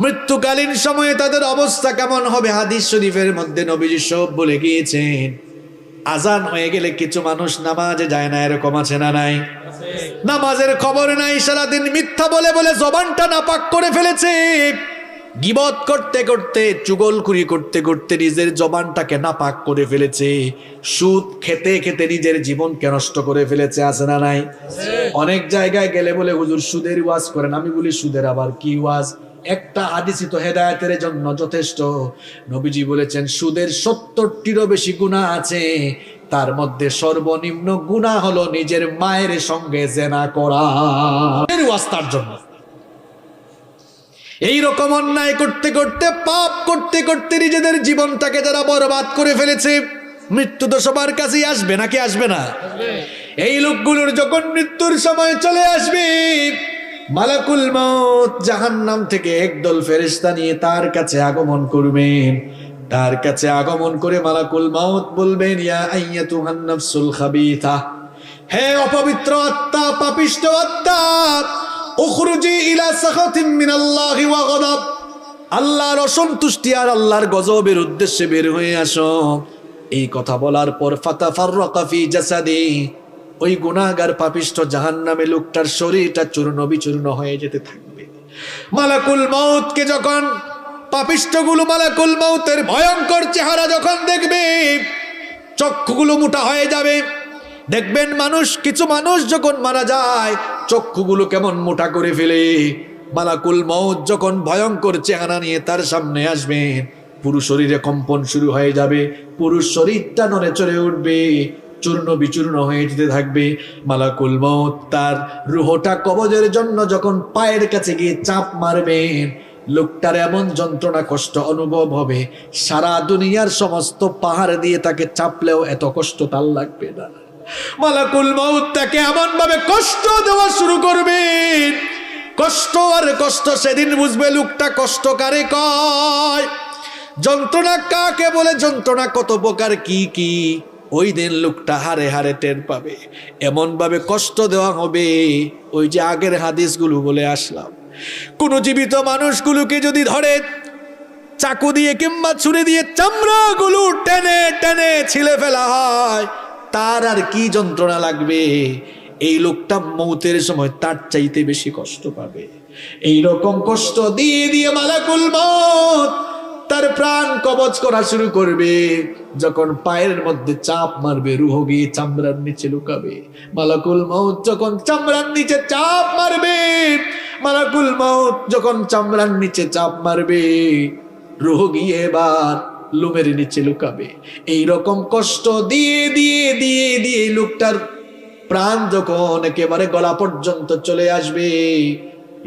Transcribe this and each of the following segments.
মৃত্যুকালীন সময়ে তাদের অবস্থা কেমন হবে হাদিস শরীফের মধ্যে নবীজি সব বলে গিয়েছেন। আজান হয়ে গেলে কিছু মানুষ নামাজে যায় না, এরকম আছে না নাই? নামাজের খবর নাই, সারাদিন মিথ্যা বলে বলে জবানটা নাপাক করে ফেলেছে। গীবত করতে করতে, চুগলখুরি করতে করতে নিজের জবানটাকে নাপাক করে ফেলেছে। সুদ খেতে খেতে নিজের জীবনকে নষ্ট করে ফেলেছে, আছে না নাই? অনেক জায়গায় গেলে বলে হুজুর সুদের ওয়াজ করেন, আমি বলি সুদের আবার কি ওয়াজ? একটা হাদিসই তো হেদায়েতের জন্য যথেষ্ট। নবীজি বলেছেন সুদের 70টিরও বেশি গুনাহ আছে, তার মধ্যে সর্বনিম্ন গুনাহ হলো নিজের মায়ের সঙ্গে জেনা করা। এর ওয়াজ তার জন্য। এই রকম অন্যায় করতে করতে, পাপ করতে করতে নিজেদের জীবনটাকে যারা বরবাদ করে ফেলেছে, মৃত্যু তো সবার কাছেই আসবে, নাকি আসবে না? এই লোকগুলোর যখন মৃত্যুর সময় চলে আসবে, মালাকুল মউত জাহান্নাম থেকে একদল ফেরেশতা নিয়ে তার কাছে আগমন করবেন। তার কাছে আগমন করে মালাকুল মউত বলবেন, ইয়া আইয়াতুহান নাফসুল খাবিথা, হে অপবিত্র আত্মা, পাপিষ্ঠ আত্মা, উখরুজি ইলা সাখাতিন মিনাল্লাহি ওয়া গযব, আল্লাহর অসন্তুষ্টি আর আল্লাহর গজবের উদ্দেশ্যে বের হয়ে আসো। এই কথা বলার পর ফাতাফাররাকা ফি জাসাদি, ওই গুনাহগার পাপিষ্ঠ জাহান্নামে লোকটার শরীরটা চূর্ণ বিচূর্ণ হয়ে যেতে থাকবে। মালাকুল মউতকে যখন পাপিষ্ঠগুলো মালাকুল মউতের ভয়ঙ্কর চেহারা যখন দেখবে, চক্ষুগুলো মোটা হয়ে যাবে। দেখবেন মানুষ, কিছু মানুষ যখন মারা যায় চক্ষুগুলো কেমন মোটা করে ফেলে। মালাকুল মউত যখন ভয়ঙ্কর চেহারা নিয়ে তার সামনে আসবেন, পুরো শরীরে কম্পন শুরু হয়ে যাবে, পুরো শরীরটা নড়ে চড়ে উঠবে, চূর্ণ বিচূর্ণ হয়ে যেতে থাকবে। মালাকুল মউত তার রুহটা কবজের জন্য যখন পায়ের কাছে গিয়ে চাপ মারবেন, লোকটার এমন যন্ত্রণা কষ্ট অনুভব হবে, সারা দুনিয়ার সমস্ত পাহাড় দিয়ে তাকে চাপলেও এত কষ্ট তার লাগবে না। মালাকুল মউত তাকে এমন ভাবে কষ্ট দেওয়া শুরু করবে, কষ্ট আর কষ্ট। সেদিন বুঝবে লোকটা কষ্ট কারে কয়, যন্ত্রণা কাকে বলে, যন্ত্রণা কত প্রকার কি কি, ওই দিন লোকটা হারে হারে টের পাবে। এমন ভাবে কষ্ট দেওয়া হবে, ওই যে আগের হাদিসগুলো বলে আসলাম, কোন জীবিত মানুষগুলোকে যদি ধরে চাকু দিয়ে কিংবা ছুরি দিয়ে চামড়াগুলো টেনে টেনে ছিলে ফেলা হয়, তার আর কি যন্ত্রণা লাগবে। এই লোকটা মৌতের সময় তার চাইতে বেশি কষ্ট পাবে। এই রকম কষ্ট দিয়ে দিয়ে মালাকুল মউত তার প্রাণ কবজ করা শুরু করবে। যখন পায়ের মধ্যে চাপ মারবে, রুহ গিয়ে চামড়ার নিচে লুকাবে। মালাকুল মউত যখন চামড়ার নিচে চাপ মারবে, মালাকুল মউত যখন চামড়ার নিচে চাপ মারবে, রুহ গিয়ে এবার লোমের নিচে লুকাবে। এই রকম কষ্ট দিয়ে দিয়ে দিয়ে দিয়ে লোকটার প্রাণ যখন একেবারে গলা পর্যন্ত চলে আসবে,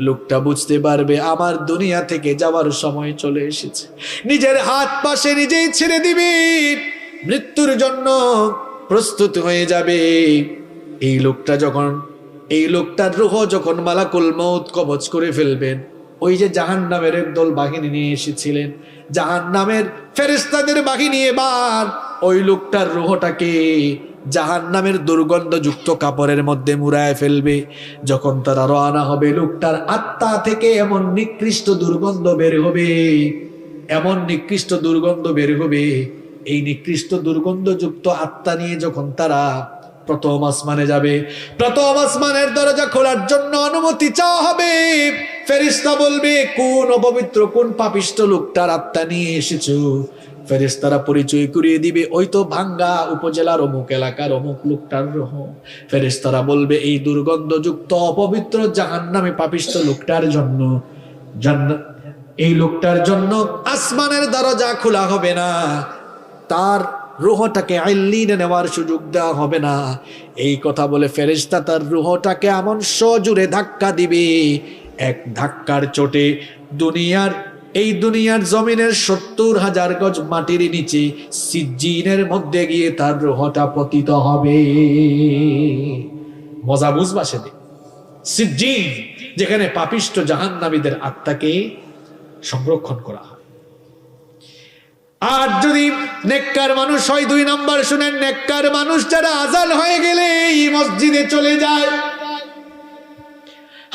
লোকটা বুঝতে পারবে আমার দুনিয়া থেকে যাওয়ার সময় চলে এসেছে। নিজের হাত পাশে নিজেই ছেড়ে দিবে, মৃত্যুর জন্য প্রস্তুত হয়ে যাবে। এই লোকটা যখন, এই লোকটার রূহ যখন মালাকুল মউত কবজ করে ফেলবেন, ওই যে জাহান্নামের একদল বাহিনী নিয়ে এসেছিলেন, জাহান্নামের ফেরেশতাদের বাহিনী এবার ওই লোকটার রূহটাকে জাহান্নামের দুর্গন্ধযুক্ত কাপড়ের মধ্যে মুড়ায় ফেলবে। যখন তারা রওনা হবে, লোকটার আত্মা থেকে এমন নিকৃষ্ট দুর্গন্ধ বের হবে, এমন নিকৃষ্ট দুর্গন্ধ বের হবে। এই নিকৃষ্ট দুর্গন্ধযুক্ত আত্মা নিয়ে যখন তারা প্রথম আসমানে যাবে, প্রথম আসমানের দরজা খোলার জন্য অনুমতি চাওয়া হবে। ফেরেশতা বলবে, কোন অপবিত্র কোন পাপিষ্ঠ লোকটার আত্মা নিয়ে এসেছো? ফেরেশতারা পরিচয় করিয়ে দিবে, ওই তো ভাঙ্গা উপজেলার অমুক এলাকার অমুক লোকটার রূহ। ফেরেশতারা বলবে, এই দুর্গন্ধযুক্ত অপবিত্র জাহান্নামী পাপিষ্ঠ লোকটার জন্য, এই লোকটার জন্য আসমানের দরজা খোলা হবে না, তার রূহটাকে আইল্লিনে নেওয়ার সুযোগ দেওয়া হবে না। এই কথা বলে ফেরেশতা তার রূহটাকে এমন সজোরে ধাক্কা দিবে, এক ধাক্কার চোটে এই দুনিয়ার জমিনের 70,000 গজ মাটির নিচে সিজ্জিনের মধ্যে গিয়ে তার রূহটা পতিত হবে। মজা বুঝবা সেদিন। সিজ্জিন, যেখানে পাপিষ্ঠ জাহান্নামীদের আত্মাকে সংরক্ষণ করা হয়। আর যদি নেককার মানুষ হয়, 2 নাম্বার শুনেন, নেককার মানুষ যারা আজান হয়ে গেলে এই মসজিদে চলে যায়,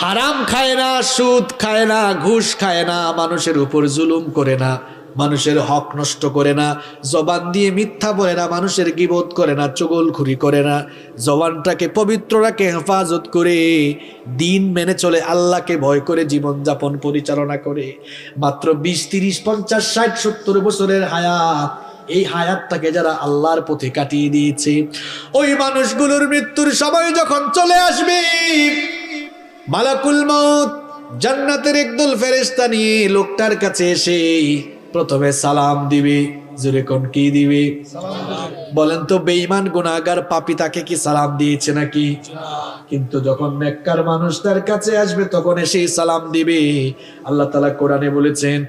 হারাম খায় না, সুদ খায় না, ঘুষ খায় না, মানুষের উপর জুলুম করে না, মানুষের হক নষ্ট করে না, জবান দিয়ে মিথ্যা বলে না, মানুষের গীবত করে না, চুগলখুরি করে না, জবানটাকে পবিত্র রাখে, হেফাজত করে দিন মেনে চলে, আল্লাহকে ভয় করে জীবনযাপন পরিচালনা করে। মাত্র 20, 30, 50, 60, 70 বছরের হায়াত, এই হায়াতটাকে যারা আল্লাহর পথে কাটিয়ে দিয়েছে, ওই মানুষগুলোর মৃত্যুর সময় যখন চলে আসবে, মালাকুল মউত জান্নাতের একদল ফেরেশতা নিয়ে লোকটার কাছে এসে প্রথমে সালাম দিবে। জোরে কোন কি দিবে? বলেন তো, বেঈমান গুনাহগার পাপী তাকে কি সালাম দিয়েছে নাকি? কিন্তু যখন নেককার মানুষ তার কাছে আসবে তখন এসেই সালাম দিবে। আল্লাহ তাআলা কোরআনে বলেছেন,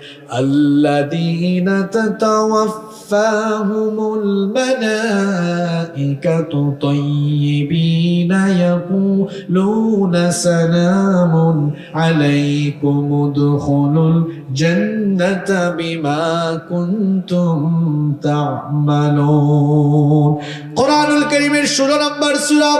আল্লাযীনা তাতাওয়াফাহুমুল মালাইকাতু তাইয়্যিবিনা ইয়াকুলুনা সালামুন আলাইকুম উদখুলুল জান্নাতা বিমা কুনতুম তা'মালুন। কোরআনুল কারীমের 16 নম্বর সূরা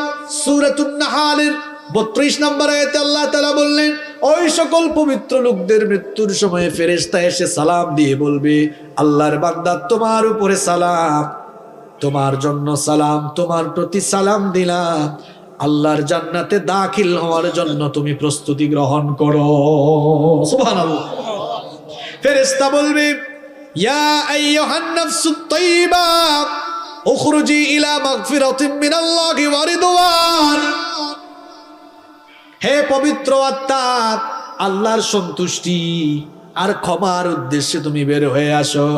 সূরাতুন নাহালের 32 নম্বর আয়াতে আল্লাহ তাআলা বললেন, ওই সকল পবিত্র লোকদের মৃত্যুর সময় ফেরেশতা এসে সালাম দিয়ে বলবে, আল্লাহর বান্দা তোমার উপরে সালাম, তোমার জন্য সালাম, তোমার প্রতি সালাম দিলাম, আল্লাহর জান্নাতে দাখিল হওয়ার জন্য তুমি প্রস্তুতি গ্রহণ করো। সুবহানাল্লাহ। ফেরেশতা বলবে, ইয়া আইয়ুহান নাফসুত তাইয়্যিবা উখরুজি ইলা মাগফিরাতিন মিনাল্লাহি ওয়া রিদওয়ান। হে পবিত্র আত্মা, আল্লাহর সন্তুষ্টি আর ক্ষমার উদ্দেশ্যে তুমি বের হয়ে আসো।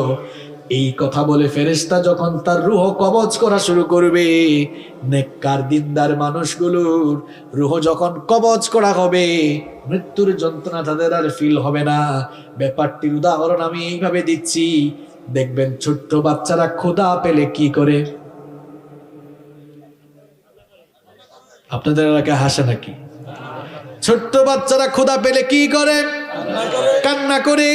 এই কথা বলে ফেরেশতা যখন তার রূহ কবজ করা শুরু করবে, নেককার দিনদার মানুষগুলোর রূহ যখন কবজ করা হবে, মৃত্যুর যন্ত্রণা তাদের আর ফিল হবে না। ব্যাপারটির উদাহরণ আমি এইভাবে দিচ্ছি, দেখবেন ছোট্ট বাচ্চারা ক্ষুধা পেলে কি করে? আপনাদের এলাকায় হাসে নাকি? ছোট্ট বাচ্চারা ক্ষুধা পেলে কি করে? কান্না করে।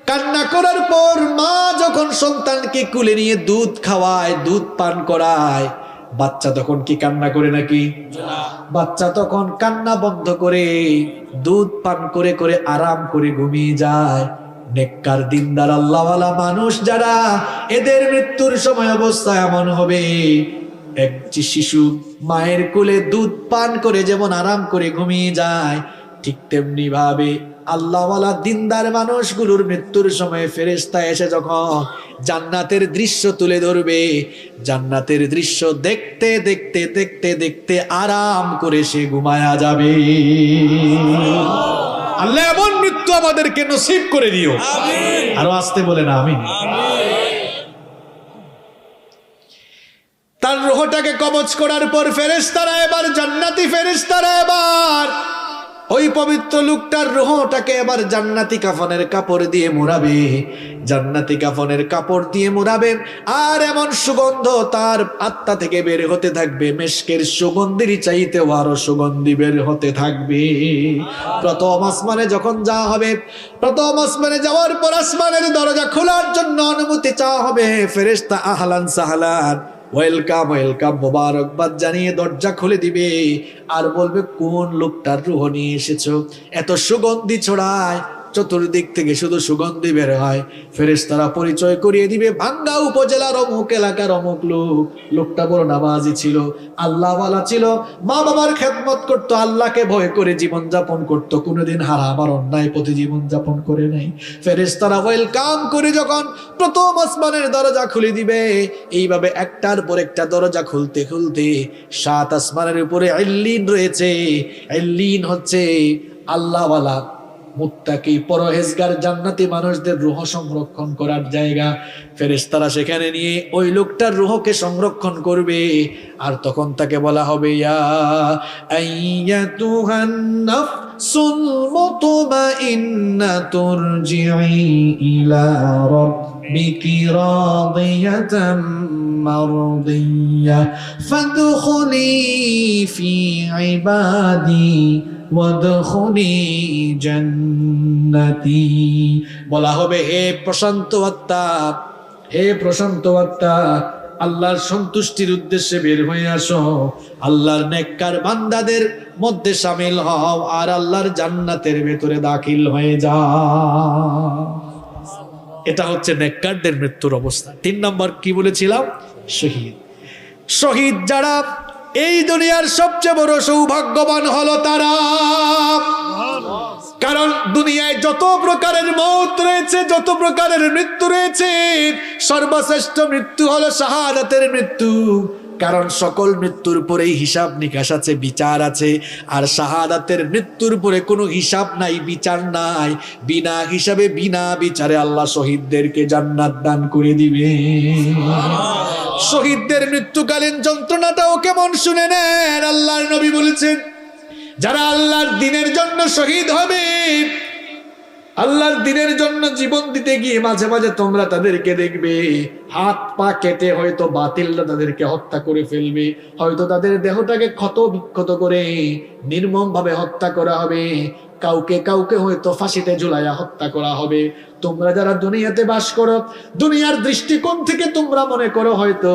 কান্না করার পর মা যখন সন্তানকে কুলে নিয়ে দুধ খাওয়ায়, দুধ পান করায়, বাচ্চা তখন কি কান্না করে নাকি? বাচ্চা তখন কান্না বন্ধ করে দুধ পান করে করে আরাম করে ঘুমিয়ে যায়। নেককার দিনদার আল্লাহওয়ালা মানুষ যারা, এদের মৃত্যুর সময় অবস্থা এমন হবে, একটি শিশু মায়ের কোলে দুধ পান করে যেমন আরাম করে ঘুমিয়ে যায়, ঠিক তেমনি ভাবে আল্লাহওয়ালা দিনদার মানুষগুলোর মৃত্যুর সময় ফেরেশতা এসে যখন জান্নাতের দৃশ্য তুলে ধরবে, জান্নাতের দৃশ্য দেখতে দেখতে দেখতে দেখতে আরাম করে সে ঘুমায়া যাবে। আল্লাহ এমন মৃত্যু আমাদেরকে নসিব করে দিও। আরো আসতে বলে না আমিন। তার রূহটাকে কবজ করার পর ফেরেশতারা এবার, জান্নাতি ফেরেশতারা এবার ওই পবিত্র লোকটার রূহটাকে এবার জান্নাতি কাফনের কাপড় দিয়ে মুড়াবে, জান্নাতি কাফনের কাপড় দিয়ে মুড়াবে। আর এমন সুগন্ধ তার আত্মা থেকে বের হতে থাকবে, মেশকের সুগন্ধির চাইতেও আরো সুগন্ধি বের হতে থাকবে। প্রথম আসমানে যখন যাওয়া হবে, প্রথম আসমানে যাওয়ার পর আসমানের দরজা খোলার জন্য অনুমতি চাওয়া হবে। ফেরেশতা আহলান সাহলান, ওয়েলকাম ওয়েলকাম, মোবারকবাদ জানিয়ে দরজা খুলে দিবে আর বলবে, কোন লোকটার রূহ নিয়ে এসেছো? এত সুগন্ধি ছড়ায়, চতুর্দিক থেকে শুধু সুগন্ধি বের হয়। ফেরেশতারা পরিচয় করিয়ে দিবে, ভাঙ্গা উপজেলার অমুক এলাকার অমুক লোক। লোকটা বড় নামাজি ছিল, আল্লাহওয়ালা ছিল, মা বাবার খেদমত করতো, আল্লাহকে ভয় করে জীবনযাপন করতো, কোনোদিন হারাম আর অন্যায় পথে জীবনযাপন করে নাই। ফেরেশতারা ওয়েলকাম করে যখন প্রথম আসমানের দরজা খুলে দিবে, এইভাবে একটার পর একটা দরজা খুলতে খুলতে 7 আসমানের উপরে ইল্লিন রয়েছে। ইল্লিন হচ্ছে আল্লাহওয়ালা মুত্তাকি পরহেজগার জান্নাতি মানুষদের রূহ সংরক্ষণ করার জায়গা। ফেরেশতারা সেখানে নিয়ে ওই লোকটার রূহকে সংরক্ষণ করবে। আর তখন তাকে বলা হবে, ইয়া আইয়াতুহান নাফসুল মুতমাইন্নাতু ইরজিই ইলা রাব্বিকি রাদিয়াতাম মারদিয়া ফাদখুলি ফি ইবাদি ওয়াদখুলি জান্নাতি। বলা হবে, হে প্রশান্ত আত্মা, হে প্রশান্ত আত্মা, আল্লাহর সন্তুষ্টির উদ্দেশ্যে বের হয়ে আসো, আল্লাহর নেককার বান্দাদের মধ্যে শামিল হও, আর আল্লাহর জান্নাতের ভেতরে দাখিল হয়ে যাও। এটা হচ্ছে নেককারদের মৃত্যুর অবস্থা। 3 নম্বর কি বলেছিলাম? শহীদ। শহীদ যারা, এই দুনিয়ার সবচেয়ে বড় সৌভাগ্যবান হলো তারা। কারণ দুনিয়ায় যত প্রকারের মৌত রয়েছে, যত প্রকারের মৃত্যু রয়েছে, সর্বশ্রেষ্ঠ মৃত্যু হলো শাহাদাতের মৃত্যু। কারণ সকল মৃত্যুর পরেই হিসাব নিকাশ আছে, বিচার আছে। আর শাহাদাতের মৃত্যুর পরে কোনো হিসাব নাই, বিচার নাই। বিনা হিসাবে বিনা বিচারে আল্লাহ শহীদদেরকে জান্নাত দান করে দিবে। শহীদদের মৃত্যুকালীন যন্ত্রণাটাও কেমন শুনে নেন। আল্লাহর নবী বলেছেন, যারা আল্লাহর দ্বীনের জন্য শহীদ হবে, আল্লাহর দ্বীনের জন্য জীবন দিতে গিয়ে মাঝে মাঝে তোমরা তাদেরকে দেখবে হাত পা কেটে হয়তো বাতিলরা তাদেরকে হত্যা করে ফেলবে, হয়তো তাদের দেহটাকে ক্ষত বিক্ষত করে নির্মম ভাবে হত্যা করা হবে, কাউকে কাউকে হয়তো ফাঁসিতে ঝুলাইয়া হত্যা করা হবে। তোমরা যারা দুনিয়াতে বাস করো, দুনিয়ার দৃষ্টিকোণ থেকে তোমরা মনে করো হয়তো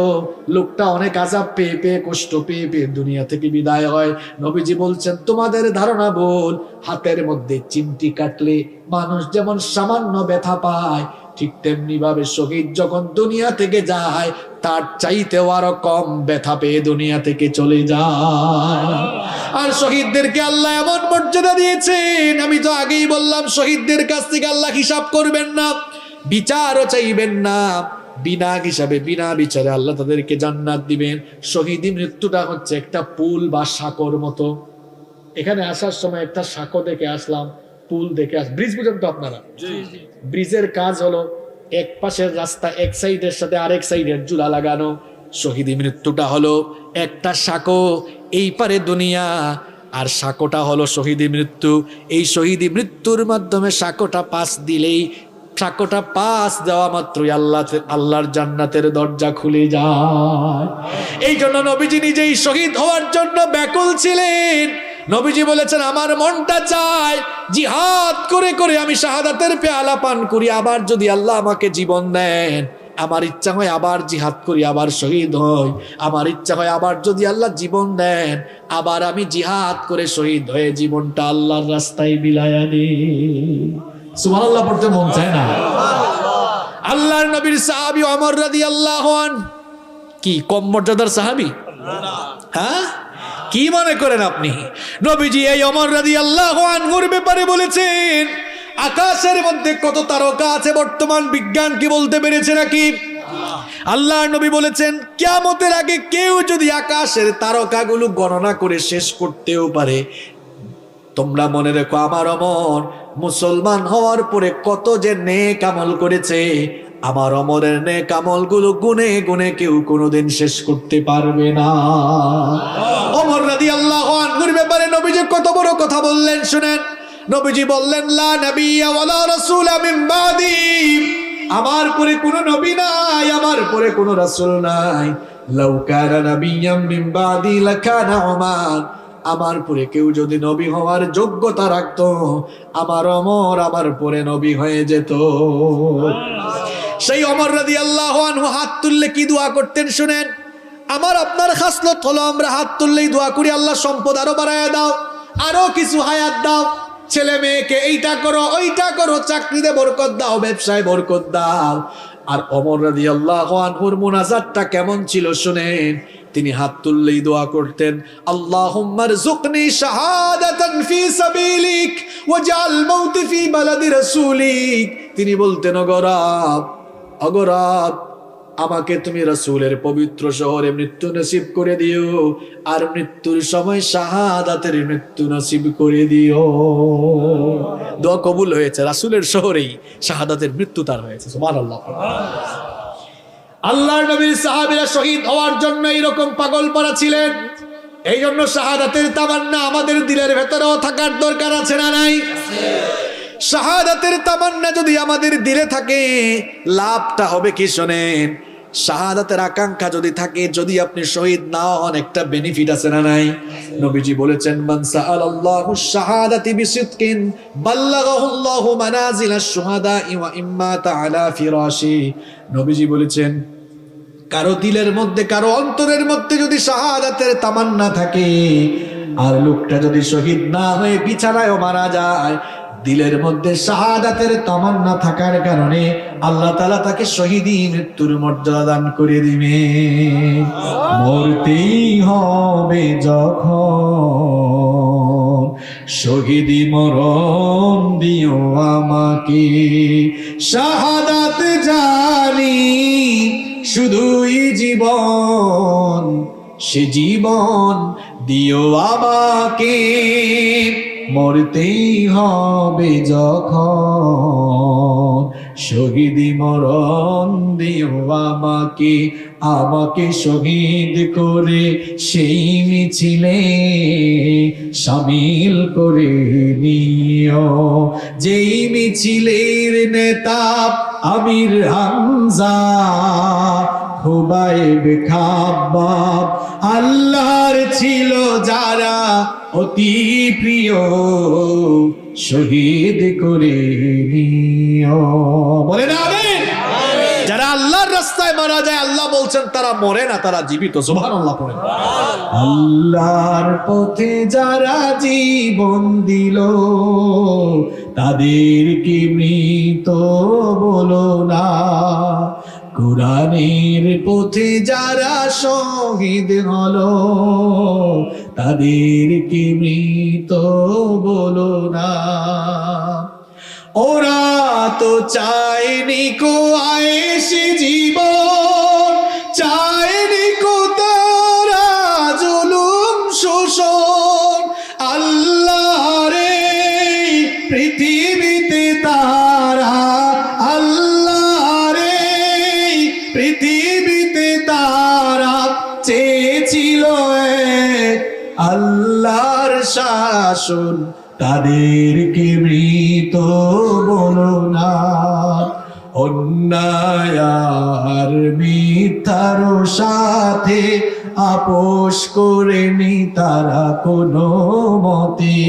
লোকটা অনেক আযাব পেয়ে পেয়ে, কষ্ট পেয়ে পেয়ে দুনিয়া থেকে বিদায় হয়। নবীজি বলছেন, তোমাদের ধারণা ভুল। হাতের মধ্যে চিমটি কাটলে মানুষ যেমন সামান্য ব্যথা পায়, ঠিক তেমনি ভাবে শহীদ যখন দুনিয়া থেকে যায়, তার চাইতেও আরো কম ব্যথা পেয়ে দুনিয়া থেকে চলে যায়। আর শহীদদেরকে আল্লাহ এমন মর্যাদা দিয়েছেন, আমি তো আগেই বললাম, শহীদদের কাছ থেকে আল্লাহ হিসাব করবেন না, বিচারও চাইবেন না। বিনা হিসাবে বিনা বিচারে আল্লাহ তাদেরকে জান্নাত দিবেন। শহীদি মৃত্যুটা হচ্ছে একটা পুল বা সাঁকোর মতো। এখানে আসার সময় একটা সাঁকো দেখে আসলাম, পুল দেখে ব্রিজ বুঝেন তো আপনারা? ব্রিজের কাজ হলো এক পাশের রাস্তা এক সাইডের সাথে আরেক সাইডের জুলা লাগানো। শহীদি মৃত্যুটা হলো একটা সাঁকো, এই পারে দুনিয়া, আর সাঁকোটা হলো শহীদি মৃত্যু। এই শহীদি মৃত্যুর মাধ্যমে সাঁকোটা পাশ দিলেই, সাঁকোটা পাশ দেওয়া মাত্রই আল্লাহর জান্নাতের দরজা খুলে যায়। এই জন্য নবীজি নিজেই শহীদ হওয়ার জন্য ব্যাকুল ছিলেন। নবীজি বলেছেন, আমার মনটা চায় জিহাদ করে করে আমি শাহাদাতের পেয়ালা পান করি, আবার যদি আল্লাহ আমাকে জীবন দেন, আমার ইচ্ছা হয় আবার জিহাদ করি, আবার শহীদ হই। আমার ইচ্ছা হয় আবার যদি আল্লাহ জীবন দেন, আবার আমি জিহাদ করে শহীদ হয়ে জীবনটা আল্লাহর রাস্তায় বিলায়া দিই। সুবহানাল্লাহ পড়তে মন চায় না? আল্লাহর নবীর সাহাবী ওমর রাদিয়াল্লাহু আনহু কি কম মর্যাদার সাহাবী? হ্যাঁ, কি মনে করেন আপনি? নবীজি এই ওমর রাদিয়াল্লাহু আনহুর ব্যাপারে বলেছেন, আকাশের মধ্যে কত তারকা আছে বর্তমান বিজ্ঞান কি বলতে পেরেছে নাকি? আল্লাহর নবী বলেছেন, কিয়ামতের আগে কেউ যদি আকাশের তারকাগুলো গণনা করে শেষ করতেও পারে, তোমরা মনে রেখো আমার ওমর মুসলমান হওয়ার পরে কত যে নেক আমল করেছে, আমার ওমরের নেক আমলগুলো গুনে গুনে কেউ কোনোদিন শেষ করতে পারবে না। ওমর রাদিয়াল্লাহু আনহুর ব্যাপারে নবীজি কত বড় কথা বললেন শুনেন। নবীজি বললেন, লা নাবিয়্যা ওয়ালা রাসূলা মিন বাদি, আমার পরে কোনো নবী নাই, আমার পরে কোনো রাসূল নাই। লাউ কানা নাবিয়্যাম মিন বাদি লাকানা ওমর, আমার পরে কেউ যদি নবী হওয়ার যোগ্যতা রাখতো, আমার ওমর আমার পরে নবী হয়ে যেত। সেই ওমর রাদিয়াল্লাহু আনহু হাত তুললে কি দোয়া করতেন শুনেন। আমার আপনার খাসলত হলো আমরা হাত তুললেই দোয়া করি, আল্লাহ সম্পদ আরো বাড়ায় দাও, আরো কিছু হায়াত দাও, ছেলে মেয়েকে এইটা করো ওইটা করো, চাকরিতে বরকত দাও, ব্যবসায় বরকত দাও। আর ওমর রাদিয়াল্লাহু আনহুর মুনাজাতটা কেমন ছিল শুনেন। তিনি হাত তুললেই দোয়া করতেন, আল্লাহুম্মা রযুকনি শাহাদাতান ফি সাবিলিক ওয়াজআল মাউতি ফি বালাদি রাসূলিক। তিনি বলতেন, অগরাব আমাকে তুমি রাসূলের পবিত্র শহরে মৃত্যু নসিব করে দিও, আর মৃত্যুর সময় শাহাদাতের মৃত্যু নসিব করে দিও। দোয়া কবুল হয়েছে, রাসূলের শহরেই শাহাদাতের মৃত্যু তার হয়েছে। সুবহানাল্লাহ। আল্লাহর নবীর সাহাবীরা শহীদ হওয়ার জন্য এইরকম পাগল পারা ছিলেন। এই জন্য শাহাদাতের তামান্না আমাদের দিলের ভেতরেও থাকার দরকার আছে না নাই? শাহাদাতের তামান্না যদি আমাদের দিলে থাকে, লাভটা হবে কি শোনেন। শাহাদাতের আকাঙ্ক্ষা যদি থাকে, যদি আপনি শহীদ না হন, একটা বেনিফিট আছে না নাই? নবীজি বলেছেন, মান সাআলাল্লাহু শাহাদাতি বিসিদকিন বাল্লাগাহুল্লাহু মানাজিলাশ শুহাদা ওয়া ইম্মা তাআলা ফিরাশি। নবীজি বলেছেন, কারো দিলের মধ্যে, কারো অন্তরের মধ্যে যদি শাহাদাতের তামান্না থাকে, আর লোকটা যদি শহীদ না হয়ে বিছানায়ও মারা যায়, দিলের মধ্যে শাহাদাতের তামান্না থাকার কারণে আল্লাহ তাআলা তাকে শহীদী মৃত্যুর মর্যাদা দান করে দিবে। মরতেই হবে যখন, শহীদী মরণ দিও আমাকে। শাহাদাত জানি শুধুই জীবন, সে জীবন দিও আমাকে। মরতেই হবে যখন, শহীদী মরণ দিও আমাকে। আমাকে শহীদ করে সেই মিছিলে শামিল করে নিও, যেই মিছিলের নেতা আমির হামজা, খুবাইব খাব্বাব আল্লাহর ছিল যারা অতি প্রিয়, শহীদ করে নিও। বলেন আমিন। যারা আল্লাহর রাস্তায় মারা যায়, আল্লাহ বলছেন তারা মরে না, তারা জীবিত। সুবহানাল্লাহ পড়েন। আল্লাহর পথে যারা জীবন দিল, তাদেরকে মৃত বলো না। কুরআনের পথে যারা শহীদ হলো, তাদেরকে মৃত বলো না। ওরা তো চায়নি কো আয়েশে জীবন, চায়নি কো তারা জুলুম শোষণ। আল্লাহর এই পৃথিবীতে তারা, আল্লাহর এই পৃথিবীতে তারা চেয়েছিল এক আল্লাহর শাসন, তাদেরকে মৃত বলো না। অন্যায় আর মিথ্যার সাথে আপোষ করেনি তারা কোনো মতে।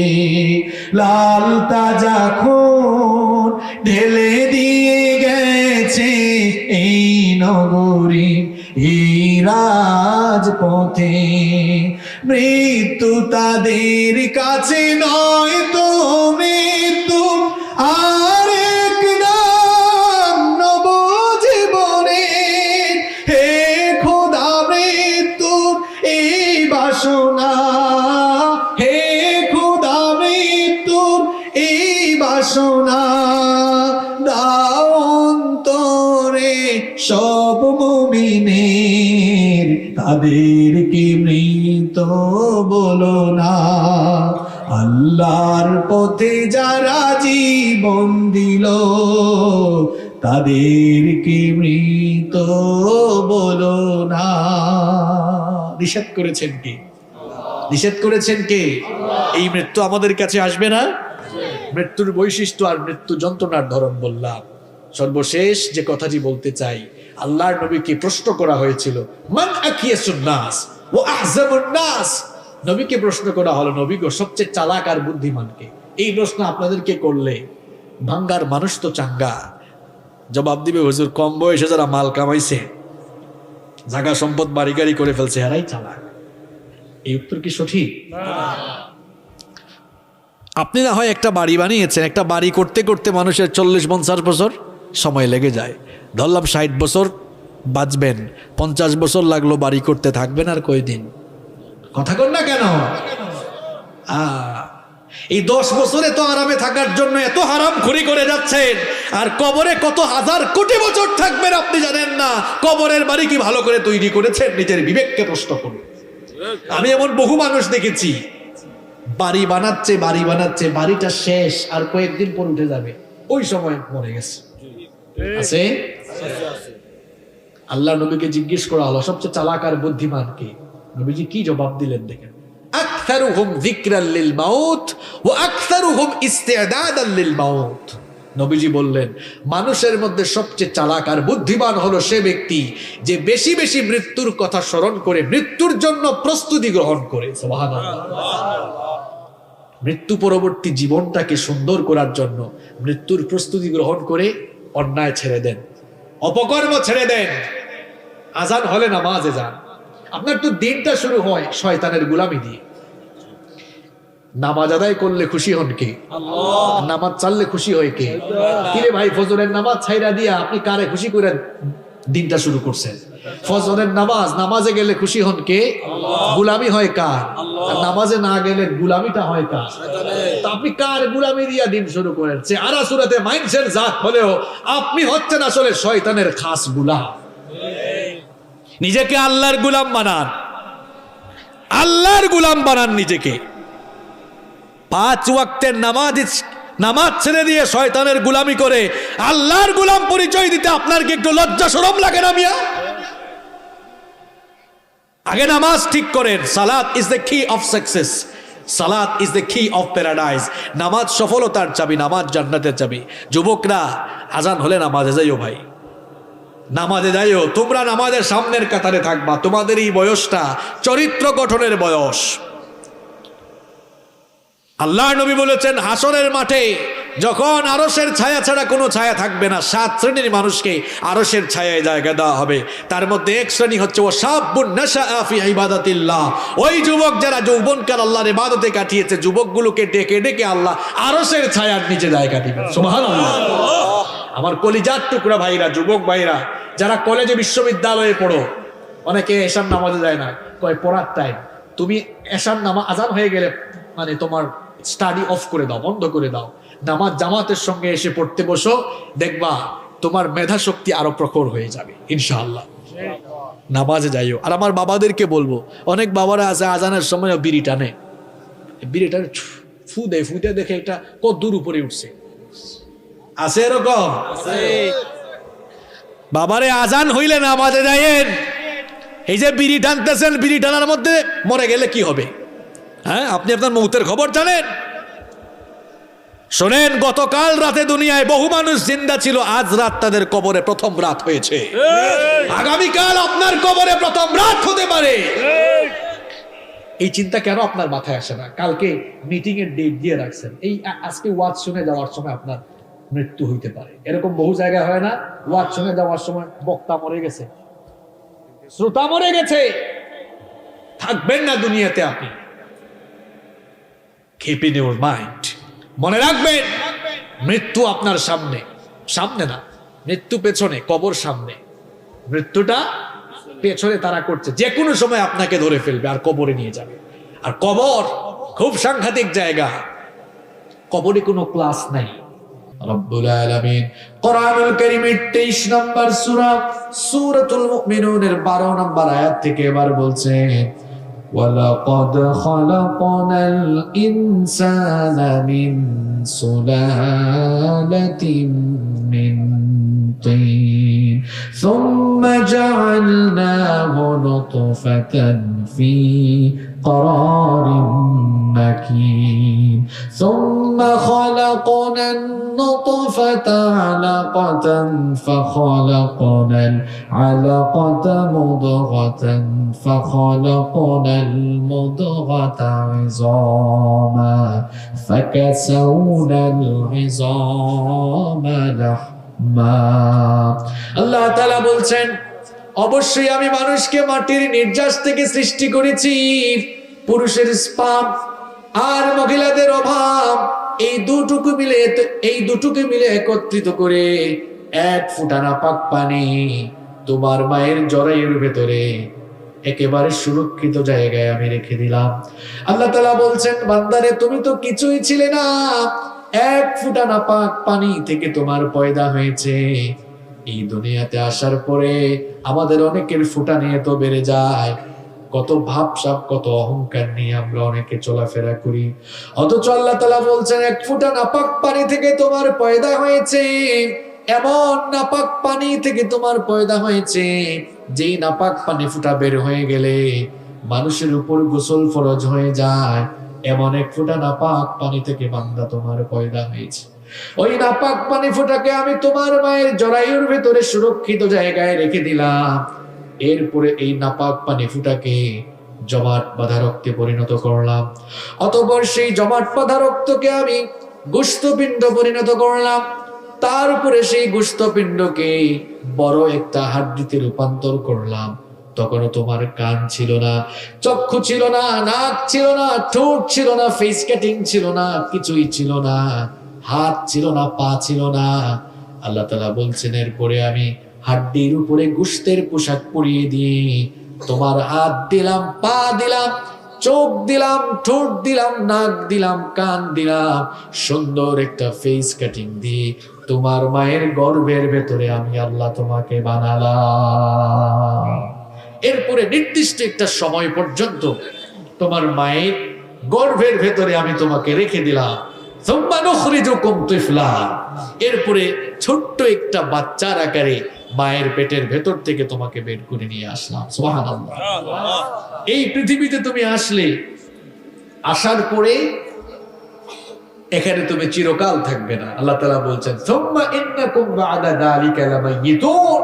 লাল তাজা খুন ঢেলে দিয়ে গেছে এই নগরী, এই রাজপথে। মৃত্যু তাদের কাছে নয় তো মৃত্যু আরেক নাম নবজীবনে। হে খোদা মৃত্যু এই বাসনা, হে খোদা মৃত্যু এই বাসনা। দাও অন্তরে সব মুমিনের, তাদেরকে মৃত বলো না। আল্লাহর পথে যারা জীবন দিল, তাদেরকে মৃত বলো না। নিষেধ করেছেন কে? নিষেধ করেছেন কে? এই মৃত্যু আমাদের কাছে আসবে না। মৃত্যুর বৈশিষ্ট্য আর মৃত্যু যন্ত্রণার ধরন বললাম। সর্বশেষ যে কথাটি বলতে চাই, আল্লাহর নবীকে প্রশ্ন করা হয়েছিল, মান আকিয়াসুন নাস ওয়া আহজাবুন নাস। নবীকে প্রশ্ন করা হলো, নবী গো সবচেয়ে চালাক আর বুদ্ধিমান কে? এই প্রশ্ন আপনাদেরকে করলে ভাঙ্গার মানুষ তো চাঙ্গা জবাব দিবে, হুজুর কম বয়সে যারা মাল কামাইছে, জায়গা সম্পদ বাড়ি গাড়ি করে ফেলছে, এরাই চালাক। এই উত্তর কি সঠিক? আপনি না হয় একটা বাড়ি বানিয়েছেন, একটা বাড়ি করতে করতে মানুষের 40-50 বছর সময় লেগে যায়। ধরলাম 60 বছর বাঁচবেন, 50 বছর লাগলো বাড়ি করতে, থাকবেন আর কয়দিন? কথা কন না কেন? এই 10 বছরে তো আরামে থাকার জন্য এত হারামখুরি করে যাচ্ছেন, আর কবরে কত হাজার কোটি বছর থাকবেন আপনি জানেন না। কবরের বাড়ি কি ভালো করে তৈরি করেছেন? নিজের বিবেককে প্রশ্ন করুন। আমি এমন বহু মানুষ দেখেছি, বাড়ি বানাচ্ছে বাড়িটা শেষ, আর কয়েকদিন পর উঠে যাবে, ওই সময় মরে গেছে। আছে? আল্লাহ নবীকে জিজ্ঞেস করা হলো সবচেয়ে চালাক আর বুদ্ধিমান কে? নবীজি কি জবাব দিলেন দেখেন, আকসারুহুম যিকরাল লিল মাউত ওয়া আকসারুহুম ইস্তিদাদাল লিল মাউত। নবীজি বললেন, মানুষের মধ্যে সবচেয়ে চালাক আর বুদ্ধিমান হলো সে ব্যক্তি যে বেশি বেশি মৃত্যুর কথা স্মরণ করে মৃত্যুর জন্য প্রস্তুতি গ্রহণ করে। সুবহানাল্লাহ। মৃত্যু পরবর্তী জীবনটাকে সুন্দর করার জন্য মৃত্যুর প্রস্তুতি গ্রহণ করে অন্যায় ছেড়ে দেন, অপকর্ম ছেড়ে দেন। আজান হলে নামাজে যান। আপনার তো দিনটা শুরু হয় শয়তানের গোলামি দিয়ে। নামাজ আদায় করলে খুশি হন কে? আল্লাহ। নামাজ চাললে খুশি হয় কে? কিরে ভাই, ফজরের নামাজ ছাইরা দিয়া আপনি কারে খুশি করে দিনটা শুরু করছেন? ফজরের নামাজে গেলে খুশি হন কে? গোলামি হয় কার? আর নামাজে না গেলে গোলামিটা হয় কার? তো আপনি কার গোলামি দিয়া দিন শুরু করেন? আরা সুরাতে মাইন্ডসেট জাত হলেও আপনি হচ্ছেন আসলে শয়তানের খাস গোলাম। নিজেকে আল্লাহর গোলাম বানান, আল্লাহর গোলাম বানান নিজেকে। 5 ওয়াক্তের নামাজ ছেড়ে দিয়ে শয়তানের গোলামি করে আল্লাহর গোলাম পরিচয় দিতে আপনার কি একটু লজ্জা শরম লাগে না মিয়া? আগে নামাজ ঠিক করেন। সালাত ইজ দ্য কি অফ সাকসেস, সালাত ইজ দ্য কি অফ প্যারাডাইস। নামাজ সফলতার চাবি, নামাজ জান্নাতের চাবি। যুবকরা, আজান হলে নামাজে যাইও ভাই, নামাজে যাইও। তোমরা নামাজের সামনের কাতারে থাকবা। তোমাদের এই বয়সটা চরিত্র গঠনের বয়স। আল্লাহ নবী বলেছেন, হাসরের মাঠে যখন আরশের ছায়া ছাড়া কোনো ছায়া থাকবে না, 7 শ্রেণীর মানুষকে আরশের ছায়ায় জায়গা দেওয়া হবে। তার মধ্যে এক শ্রেণী হচ্ছে ও শাবুন নাশাআ ফি ইবাদাতিল্লাহ। ওই যুবক যারা যৌবনকাল আল্লাহর ইবাদতে কাটিয়েছে, যুবকগুলোকে ডেকে ডেকে আল্লাহ আরশের ছায়ার নিচে জায়গা দিবেন। সুবহানাল্লাহ। আমার কলিজার টুকরা ভাইরা, যুবক ভাইরা যারা কলেজে বিশ্ববিদ্যালয়ে পড়ো, অনেকে এশার নামাজে যায় না, কয় পড়ার টাইম। তুমি এশার নামাজ আজান হয়ে গেলে মানে তোমার স্টাডি অফ করে দাও, বন্ধ করে দাও, নামাজ জামাতের সঙ্গে এসে পড়তে বসো, দেখবা তোমার মেধা শক্তি আরো প্রখর হয়ে যাবে ইনশাআল্লাহ। নামাজে যাইও। আর আমার বাবাদেরকে বলবো, অনেক বাবারা আছে আজানের সময় বিড়ি টানে, বিড়িটার ফু দেয়, ফুটে দেখে এটা কত দূর উপরে উঠছে। আছে এরকম? বাবারে, আজান হইলে নামাজে যাইয়েন। এই যে বিড়ি টানতেছেন, বিড়ি টানার মধ্যে মরে গেলে কি হবে? হ্যাঁ, আপনি আপনার মৌতের খবর জানেন? শোনেন, গতকাল রাতে দুনিয়ায় বহু মানুষ জিন্দা ছিল, আজ রাত তাদের কবরে প্রথম রাত হয়েছে। আগামীকাল আপনার কবরে প্রথম রাত হতে পারে। এই চিন্তা কেন আপনার মাথায় আসে না? কালকে মিটিং এর ডেট দিয়ে রাখছেন, এই আজকে ওয়াজ শুনে যাওয়ার সময় আপনার মৃত্যু হইতে পারে। এরকম বহু জায়গায় হয় না? ওয়াজ শুনে যাওয়ার সময় বক্তা মরে গেছে, শ্রোতা মরে গেছে, থাকবেন না দুনিয়াতে আপনি। Keep in your mind, মনে রাখবেন মৃত্যু আপনার সামনে, সামনে না, মৃত্যু পেছনে, কবর সামনে। মৃত্যুটা পেছনে তারা করছে, যে কোনো সময় আপনাকে ধরে ফেলবে আর কবরে নিয়ে যাবে। আর কবর খুব সাংঘাতিক জায়গা, কবরে কোনো ক্লাস নাই। রব্বুল আলামিন কোরআনুল কারীমের 23 নম্বর সূরা সূরাতুল মুমিনুনের 12 নম্বর আয়াত থেকে এবার বলছেন, ওয়ালাকাদ খালাকনাল ইনসানা মিন সুলালাতিন মিন তিন সুম্মা জাআলনাহু নুতফাতান ফি قرارٍ مكين ثم خلقنا النطفة علقة فخلقنا العلقة مضغة فخلقنا المضغة عظاما فكسونا العظام لحما الله تعالى বলছেন, অবশ্যই আমি মানুষকে মাটির নির্যাস থেকে সৃষ্টি করেছি। পুরুষের স্পাম আর মহিলাদের অভাব, এই দুটোকে মিলে একত্রিত করে 1 ফোঁটা নাপাক পানি তোমার মায়ের জরায়ুর ভেতরে একেবারে সুরক্ষিত জায়গায় আমি রেখে দিলাম। আল্লাহ তাআলা বলছেন, বান্দারে তুমি তো কিছুই ছিলে না, 1 ফোঁটা নাপাক পানি থেকে তোমার পয়দা হয়েছে। এই দুনিয়াতে আসার পরে আমাদের অনেকের ফুটা নিয়ে তো বেড়ে যায়, কত ভাবসাব, কত অহংকার নিয়ে আমরা অনেকে চলাফেরা করি। অথচ আল্লাহ তাআলা বলছেন, 1 ফোঁটা নাপাক পানি থেকে তোমার পয়দা হয়েছে। এমন নাপাক পানি থেকে তোমার পয়দা হয়েছে, যেই নাপাক পানি ফুটা বের হয়ে গেলে মানুষের উপর গোসল ফরজ হয়ে যায়। এমন 1 ফোঁটা নাপাক পানি থেকে বান্দা তোমার পয়দা হয়েছে। ওই নাপাক পানি ফোঁটাকে আমি তোমার মায়ের জরায়ুর ভেতরে সুরক্ষিত জায়গায় রেখে দিলাম। এরপরে এই নাপাক পানি ফোঁটাকে জমাট বাঁধা রক্তে পরিণত করলাম। অতঃপর সেই জমাট বাঁধা রক্তকে আমি গোশতপিণ্ড পরিণত করলাম। তারপরে সেই গোশতপিণ্ডকে বড় একটা হাড্ডিতে রূপান্তর করলাম। তখনও তোমার কান ছিল না, চক্ষু ছিল না, নাক ছিল না, ঠোঁট ছিল না, ফেস কাটিং ছিল না, কিছুই ছিল না, হাত ছিল না, পা ছিল না। আল্লাহ তাআলা বলছেন, এরপরে আমি হাড্ডির উপরে গোশতের পোশাক পরিয়ে দিয়ে তোমার হাত দিলাম, পা দিলাম, চোখ দিলাম, ঠোঁট দিলাম, নাক দিলাম, কান দিলাম, সুন্দর একটা ফেস কাটিং দিয়ে তোমার মায়ের গর্ভের ভেতরে আমি আল্লাহ তোমাকে বানালাম। এরপরে নির্দিষ্ট একটা সময় পর্যন্ত তোমার মায়ের গর্ভের ভেতরে আমি তোমাকে রেখে দিলাম। এরপরে ছোট্ট একটা বাচ্চার আকারে মায়ের পেটের ভেতর থেকে তোমাকে বের করে নিয়ে আসলাম। সুবহানাল্লাহ। এই পৃথিবীতে তুমি আসলে, আসার পরে এখানে তুমি চিরকাল থাকবে না। আল্লাহ তাআলা বলছেন, সুম্মা ইন্নাকুম বা'দা যালিকা লামাইয়িতুন,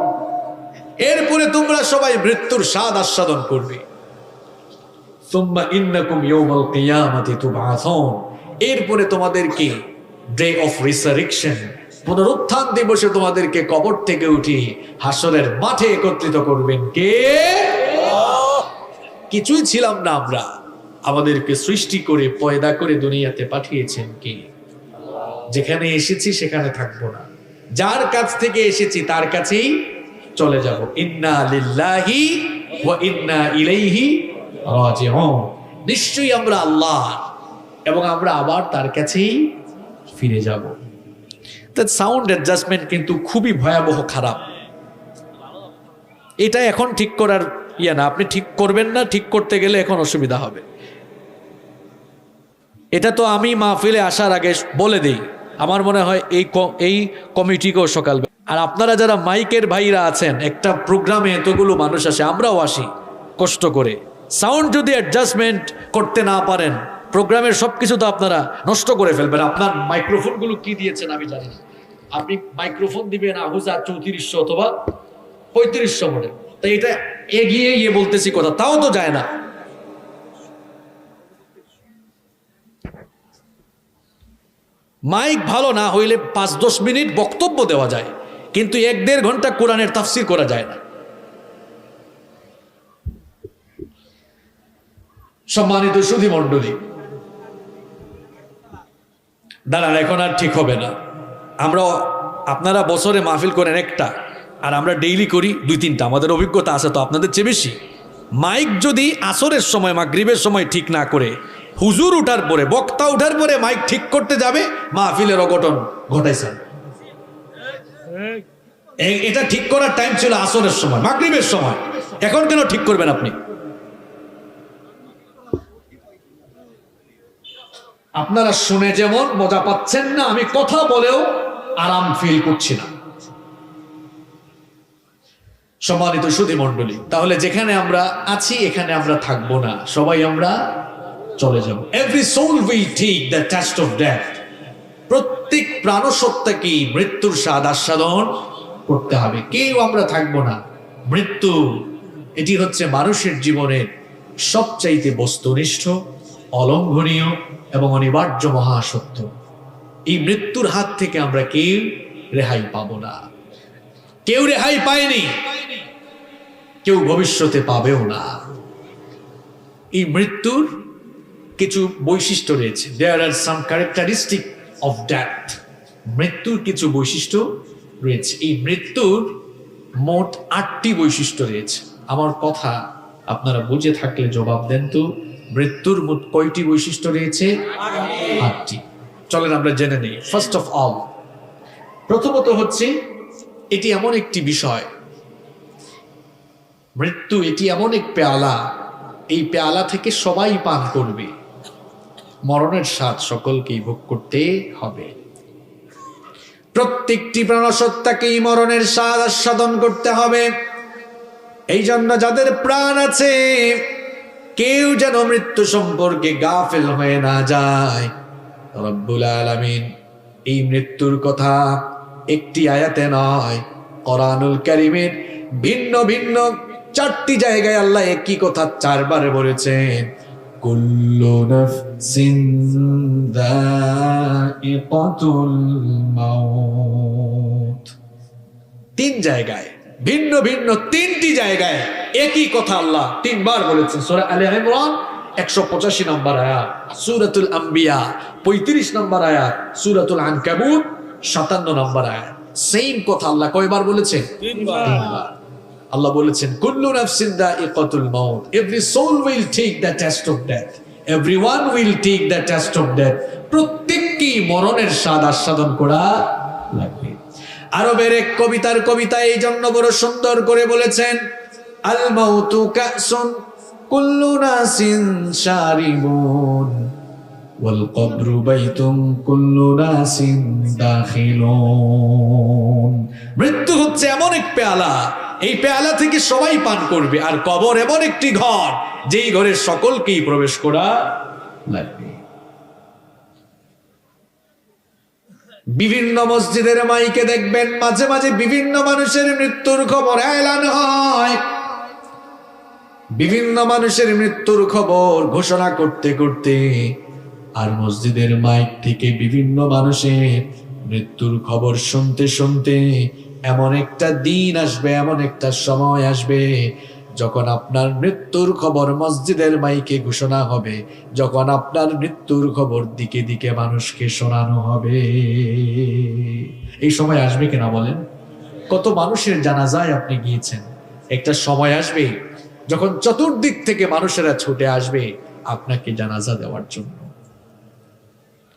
এরপরে তোমরা সবাই মৃত্যুর স্বাদ আস্বাদন করবে। সুম্মা ইন্নাকুম ইয়াওমাল কিয়ামাতি তুবআসুন, এরপরে তোমাদেরকে ডে অফ রিসারেকশন, পুনরুত্থান দিবসে তোমাদেরকে কবর থেকে উঠে হাসরের মাঠে একত্রিত করবেন কে? কিছুই ছিলাম না আমরা, আমাদেরকে সৃষ্টি করে পয়দা করে দুনিয়াতে পাঠিয়েছেন কে? যেখানে এসেছি সেখানে থাকবো না, যার কাছ থেকে এসেছি তার কাছেই চলে যাব। ইন্না লিল্লাহি ওয়া ইন্না ইলাইহি রাজিউন, নিশ্চয়ই আমরা আল্লাহ এবং আমরা আবার তার কাছেই ফিরে যাব। তার সাউন্ড অ্যাডজাস্টমেন্ট কিন্তু খুবই ভয়াবহ খারাপ। এটা এখন ঠিক করার না, আপনি ঠিক করবেন না, ঠিক করতে গেলে এখন অসুবিধা হবে। এটা তো আমি মাহফিলে আসার আগে বলে দেই, আমার মনে হয় এই কমিটিকেও সকাল। আর আপনারা যারা মাইকের ভাইরা আছেন, একটা প্রোগ্রামে এতগুলো মানুষ আসে, আমরাও আসি কষ্ট করে। সাউন্ড যদি অ্যাডজাস্টমেন্ট করতে না পারেন, প্রোগ্রামের সবকিছু তো আপনারা নষ্ট করে ফেলবেন। আপনার মাইক্রোফোনগুলো কি দিয়েছেন আমি জানি না, আপনি মাইক্রোফোন দিবেন আহুজা 3400 অথবা 3500 মডেল, তাই এটা এগিয়ে গিয়ে বলতেছি কথা, তাও তো যায় না। মাইক ভালো না হইলে 5-10 মিনিট বক্তব্য দেওয়া যায়, কিন্তু 1-1.5 ঘন্টা কোরআনের তাফসীর করা যায় না। সম্মানিত সুধী মণ্ডলী, দাঁড়ান, এখন আর ঠিক হবে না। আপনারা বছরে মাহফিল করেন একটা, আর আমরা ডেইলি করি 2-3টা, আমাদের অভিজ্ঞতা আছে তো আপনাদের চেয়ে বেশি। মাইক যদি আসরের সময়, মাগরিবের সময় ঠিক না করে, হুজুর উঠার পরে, বক্তা উঠার পরে মাইক ঠিক করতে যাবে, মাহফিলের অঘটন ঘটাইছেন। এটা ঠিক করার টাইম ছিল আসরের সময়, মাগরিবের সময়, এখন কেন ঠিক করবেন আপনি? আপনারা শুনে যেমন মজা পাচ্ছেন না, আমি কথা বলেও আরাম ফিল করছি না। সম্মানিত সুধী মণ্ডলী, তাহলে যেখানে আমরা আছি এখানে আমরা থাকবো না, সবাই আমরা চলে যাব। Every soul will take the test of death, প্রত্যেক প্রাণসত্তাকেই মৃত্যুর স্বাদ আস্বাদন করতে হবে, কেউ আমরা থাকবো না। মৃত্যু এটি হচ্ছে মানুষের জীবনের সবচাইতে বস্তুনিষ্ঠ, অলঙ্ঘনীয় এবং অনিবার্য মহাসত্য। এই মৃত্যুর হাত থেকে আমরা কেউ রেহাই পাবো না, কেউ রেহাই পায়নি, কেউ ভবিষ্যতে পাবেও না। এই মৃত্যুর কিছু বৈশিষ্ট্য রয়েছে, দেয়ার আর সাম ক্যারেক্টারিস্টিক অফ ডেথ, মৃত্যুর কিছু বৈশিষ্ট্য রয়েছে। এই মৃত্যুর মোট 8টি বৈশিষ্ট্য রয়েছে। আমার কথা আপনারা বুঝে থাকলে জবাব দেন তো, মৃত্যুর মোট কয়টি বৈশিষ্ট্য রয়েছে? 8টি। চলেন আমরা জেনে নেই। ফার্স্ট অফ অল, প্রথমত হচ্ছে এটি এমন একটি বিষয়, মৃত্যু এটি এমন এক পেয়ালা, এই পেয়ালা থেকে সবাই পান করবে, মরণের স্বাদ সকলকেই ভোগ করতে হবে। প্রত্যেকটি প্রাণসত্তাকেই মরণের স্বাদ আস্বাদন করতে হবে। এই জন্য যাদের প্রাণ আছে, কেউ যেন মৃত্যু সম্পর্কে গাফেল হয়ে না যায়। রব্বুল আলামিন এই মৃত্যুর কথা একটি আয়াতে নয়, কোরআনুল কারীমের ভিন্ন ভিন্ন 4টি জায়গায় আল্লাহ একই কথা 4 বার বলেছেন। কুল্লু নাফসিন যায়িকাতুল মাউত। তিন জায়গায় ভিন্ন ভিন্ন তিনটি জায়গায় একই কথা আল্লাহ তিনবার বলেছেন। সূরা আলে ইমরান 185 নম্বর আয়াত, সূরাতুল আম্বিয়া 35 নম্বর আয়াত, সূরাতুল আনকাবুত 57 নম্বর আয়াত। সেম কথা আল্লাহ কয়বার বলেছেন? তিনবার। আল্লাহ বলেছেন কুল্লু নাফসিন যায়িকাতুল মাউত, every soul will take the test of death, everyone will take the test of death. প্রত্যেককেই মরণের স্বাদ আস্বাদন করা লাগবে। আরবের এক কবিতার কবিতা এই জন্য বড় সুন্দর করে বলেছেন, আল মাউতু কাসুন কুল্লু নাসিন শারিবুন ওয়াল কবরু বাইতুন কুল্লু নাসিন দাখিলুন। মৃত্যু হচ্ছে এমন এক পেয়ালা, এই পেয়ালা থেকে সবাই পান করবে, আর কবর এমন একটি ঘর যেই ঘরের সকলকেই প্রবেশ করা লাগবে। বিভিন্ন মসজিদের মাইকে দেখবেন মাঝে মাঝে বিভিন্ন মানুষের মৃত্যুর খবর এলান হয়। বিভিন্ন মানুষের মৃত্যুর খবর ঘোষণা করতে করতে আর মসজিদের মাইক থেকে বিভিন্ন মানুষের মৃত্যুর খবর শুনতে শুনতে এমন একটা দিন আসবে, এমন একটা সময় আসবে যখন আপনার মৃত্যুর খবর মসজিদের মাইকে ঘোষণা হবে, যখন আপনার মৃত্যুর খবর দিকে দিকে মানুষকে শোনানো হবে। এই সময় আসবে কিনা বলেন? কত মানুষের জানাজায় আপনি গিয়েছেন। একটা সময় আসবে যখন চতুর্দিক থেকে মানুষেরা ছুটে আসবে আপনাকে জানাজা দেওয়ার জন্য।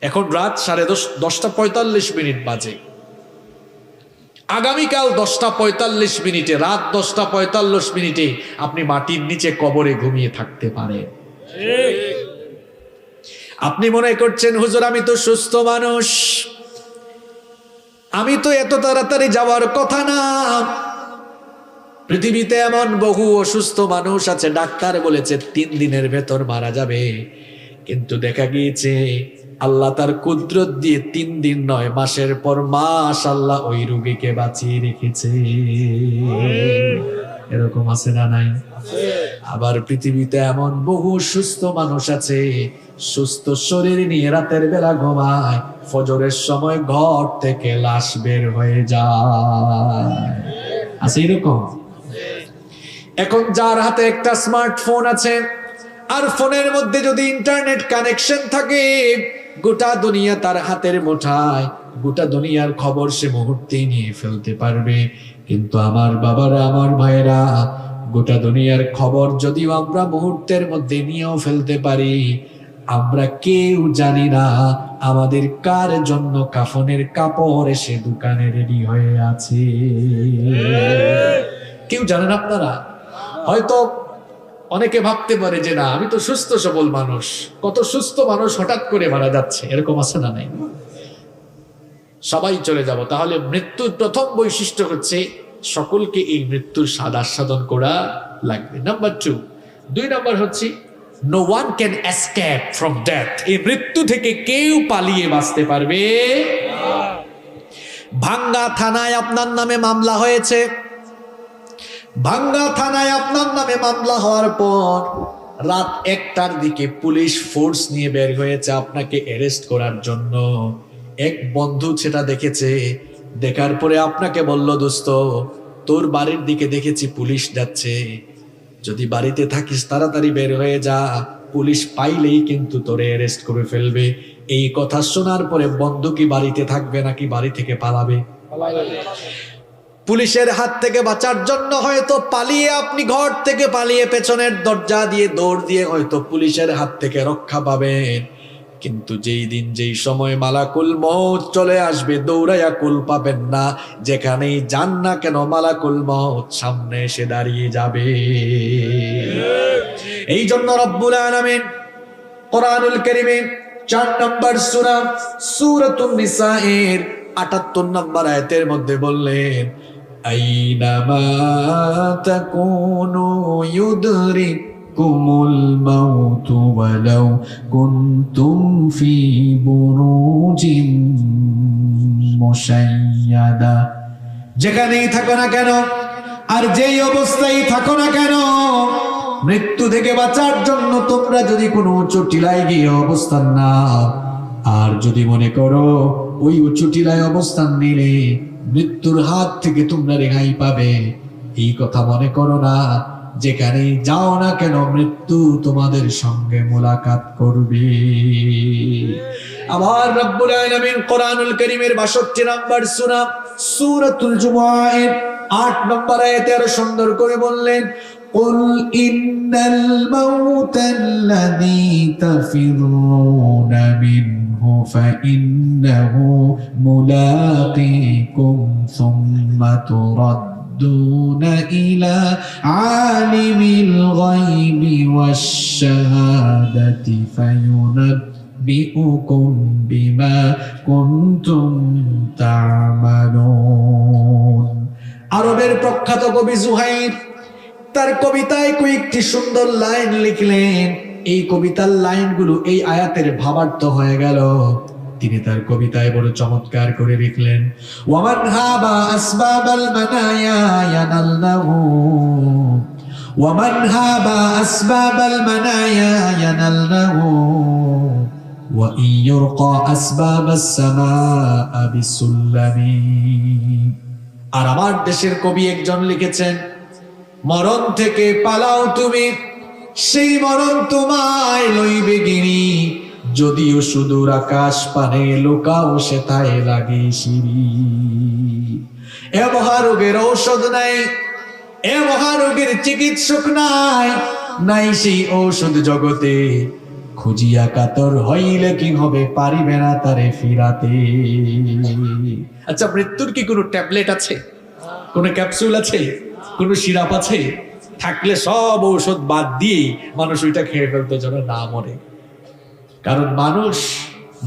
এখন রাত 10:45 বাজে। আগামীকাল 10:45 রাত 10:45 আপনি মাটির নিচে কবরে ঘুমিয়ে থাকতে পারেন। আপনি মনে করছেন হুজুর আমি তো সুস্থ মানুষ, আমি তো এত তাড়াতাড়ি যাওয়ার কথা না। পৃথিবীতে এমন বহু অসুস্থ মানুষ আছে, ডাক্তার বলেছে 3 দিনের ভেতর মারা যাবে, কিন্তু দেখা গিয়েছে আল্লাহ তার কুদরত দিয়ে 3 দিন নয় মাসের পর মাস আল্লাহ ওই রোগীকে বাঁচিয়ে রেখেছে। এরকম আছে না নাই? আবার পৃথিবীতে এমন বহু সুস্থ মানুষ আছে, সুস্থ শরীর নিয়ে রাতের বেলা ঘুমায়, ফজরের সময় ঘর থেকে লাশ বের হয়ে যায়। আছে এরকম? এখন যার হাতে একটা স্মার্টফোন আছে আর ফোনের মধ্যে যদি ইন্টারনেট কানেকশন থাকে, গোটা দুনিয়া তার হাতের মুঠায়, গোটা দুনিয়ার খবর সে মুহূর্তেই নিয়ে ফেলতে পারবে। কিন্তু আমার বাবারা, আমার ভাইরা, গোটা দুনিয়ার খবর যদিও আমরা মুহূর্তের মধ্যে নিয়েও ফেলতে পারি, আমরা কেউ জানি না আমাদের কার জন্য কাফনের কাপড় এসে দোকানে রেডি হয়ে আছে। কেউ জানেন আপনারা? হয়তো অনেকে ভাবতে পারে যে না আমি তো সুস্থ সবল মানুষ, কত সুস্থ মানুষ হঠাৎ করে মারা যাচ্ছে, এরকম আছে না নাই? সবাই চলে যাব। তাহলে মৃত্যুর প্রথম বৈশিষ্ট্য হচ্ছে সকলকে এই মৃত্যুর স্বাদ আস্বাদন করা লাগবে। নাম্বার 2 নম্বর হচ্ছে no one can escape from death. এই মৃত্যু থেকে কেউ পালিয়ে বাঁচতে পারবে না। ভাঙ্গা থানায় আপনার নামে মামলা হয়েছে, ভাঙ্গা থানায় আপনার নামে মামলা হওয়ার পর রাত 1টার দিকে পুলিশ ফোর্স নিয়ে বের হয়েছে আপনাকে অ্যারেস্ট করার জন্য। এক বন্ধু সেটা দেখেছে, দেখার পরে আপনাকে বলল দোস্ত তোর বাড়ির দিকে দেখেছি পুলিশ যাচ্ছে, যদি বাড়িতে থাকিস তাড়াতাড়ি বের হয়ে যা, পুলিশ পাইলেই কিন্তু তোরে অ্যারেস্ট করে ফেলবে। এই কথা শোনার পরে বন্ধু কি বাড়িতে থাকবে নাকি বাড়ি থেকে পালাবে? পুলিশের হাত থেকে বাঁচার জন্য হয়তো পালিয়ে আপনি ঘর থেকে পালিয়ে পেছনের দরজা দিয়ে দৌড় দিয়ে হয়তো পুলিশের হাত থেকে রক্ষা পাবেন, কিন্তু যেই দিন যেই সময় মালাকুল মউত চলে আসবে দৌড়াইয়া কুল পাবেন না। যেখানেই যান না কেন মালাকুল মউত সামনে এসে দাঁড়িয়ে যাবে। এই জন্য রব্বুল আলামিন কোরআনুল কারীমে 4 নম্বর সূরা সূরাতুন নিসা এর 78 নম্বর আয়াতের মধ্যে বললেন আইনামা তাকুনু ইউদরিকুমুল মাউতু ওয়ালাউ কুনতুম ফি বুরুজিন মুশাইয়াদা। যেখানেই থাকো না কেন আর যেই অবস্থায় থাকো না কেন মৃত্যু থেকে বাঁচার জন্য তোমরা যদি কোনো উঁচু টিলায় গিয়ে অবস্থান নাও, আর যদি মনে করো ওই উঁচু টিলায় অবস্থান নিলে মৃত্যুর হাত থেকে তোমরা রেহাই পাবে, এই কথা মনে করো না। যেখানে যাও না কেন মৃত্যু তোমাদের সঙ্গে মোলাকাত করবে। আমার রব্বুল আলামিন কোরআনুল কারীমের 62 নম্বর সূরা সূরাতুল জুমুআর 8 নম্বর আয়াতে আরো সুন্দর করে বললেন, قل إن الموت الذي تفرون منه فإنه ملاقيكم ثم تردون إلى عالم الغيب والشهادة فينبئكم بما كنتم تعملون। আরবের প্রখ্যাত কবি জুহাইর তার কবিতায় কয়েকটি সুন্দর লাইন লিখলেন। এই কবিতার লাইনগুলো এই আয়াতের ভাবার্থ হয়ে গেল। তিনি তার কবিতায় বড় চমৎকার করে লিখলেন, ওয়ামান হাবা আসবাবাল মানায়া ইয়ানাল্লাহু, ওয়ামান হাবা আসবাবাল মানায়া ইয়ানাল্লাহু, ওয়া ইয়ুরকা আসবাবাস সামাআ বিসুল্লামি। আর আমার দেশের কবি একজন লিখেছেন, মরণ থেকে পালাও তুমি, সেই মরণ তোমায় লইবে গিরি, যদিও সুদূর আকাশ পানে লোকাও সেথায় লাগে সিঁড়ি। এ মহারোগের ঔষধ নাই, এ মহারোগের চিকিৎসক নাই, নাই সেই ঔষধ জগতে, খুঁজিয়া কাতর হইলে কি হবে পারিবে না তারে ফিরাতে। আচ্ছা, মৃত্যুর কি কোনো ট্যাবলেট আছে, কোনো ক্যাপসুল আছে, কোনো সিরাপ আছে? থাকলে সব ঔষধ বাদ দিয়ে মানুষ ওইটা খেয়ে ফেলতো যেন না মরে। কারণ মানুষ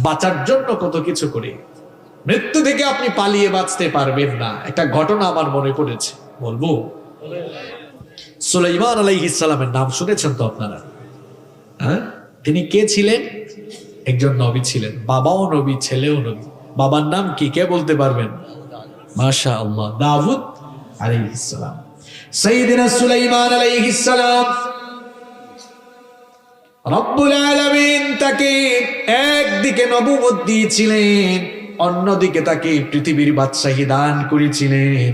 বাঁচার জন্য কত কিছু করে। মৃত্যু থেকে আপনি পালিয়ে বাঁচতে পারবেন না। একটা ঘটনা আমার মনে পড়েছে, বলবো। সুলাইমান আলাইহিস সালামের নাম শুনেছেন তো আপনারা? হ্যাঁ, তিনি কে ছিলেন? একজন নবী ছিলেন, বাবাও নবী, ছেলেও নবী। বাবার নাম কি, কে বলতে পারবেন? মাশাআল্লাহ, দাউদ আলাইহিস সালাম। সাইয়েদনা সুলাইমান আলাইহিস সালাম, রব্বুল আলামিন তাকে একদিকে নবুয়ত দিয়েছিলেন, অন্যদিকে তাকে পৃথিবীর বাদশাহী দান করেছিলেন।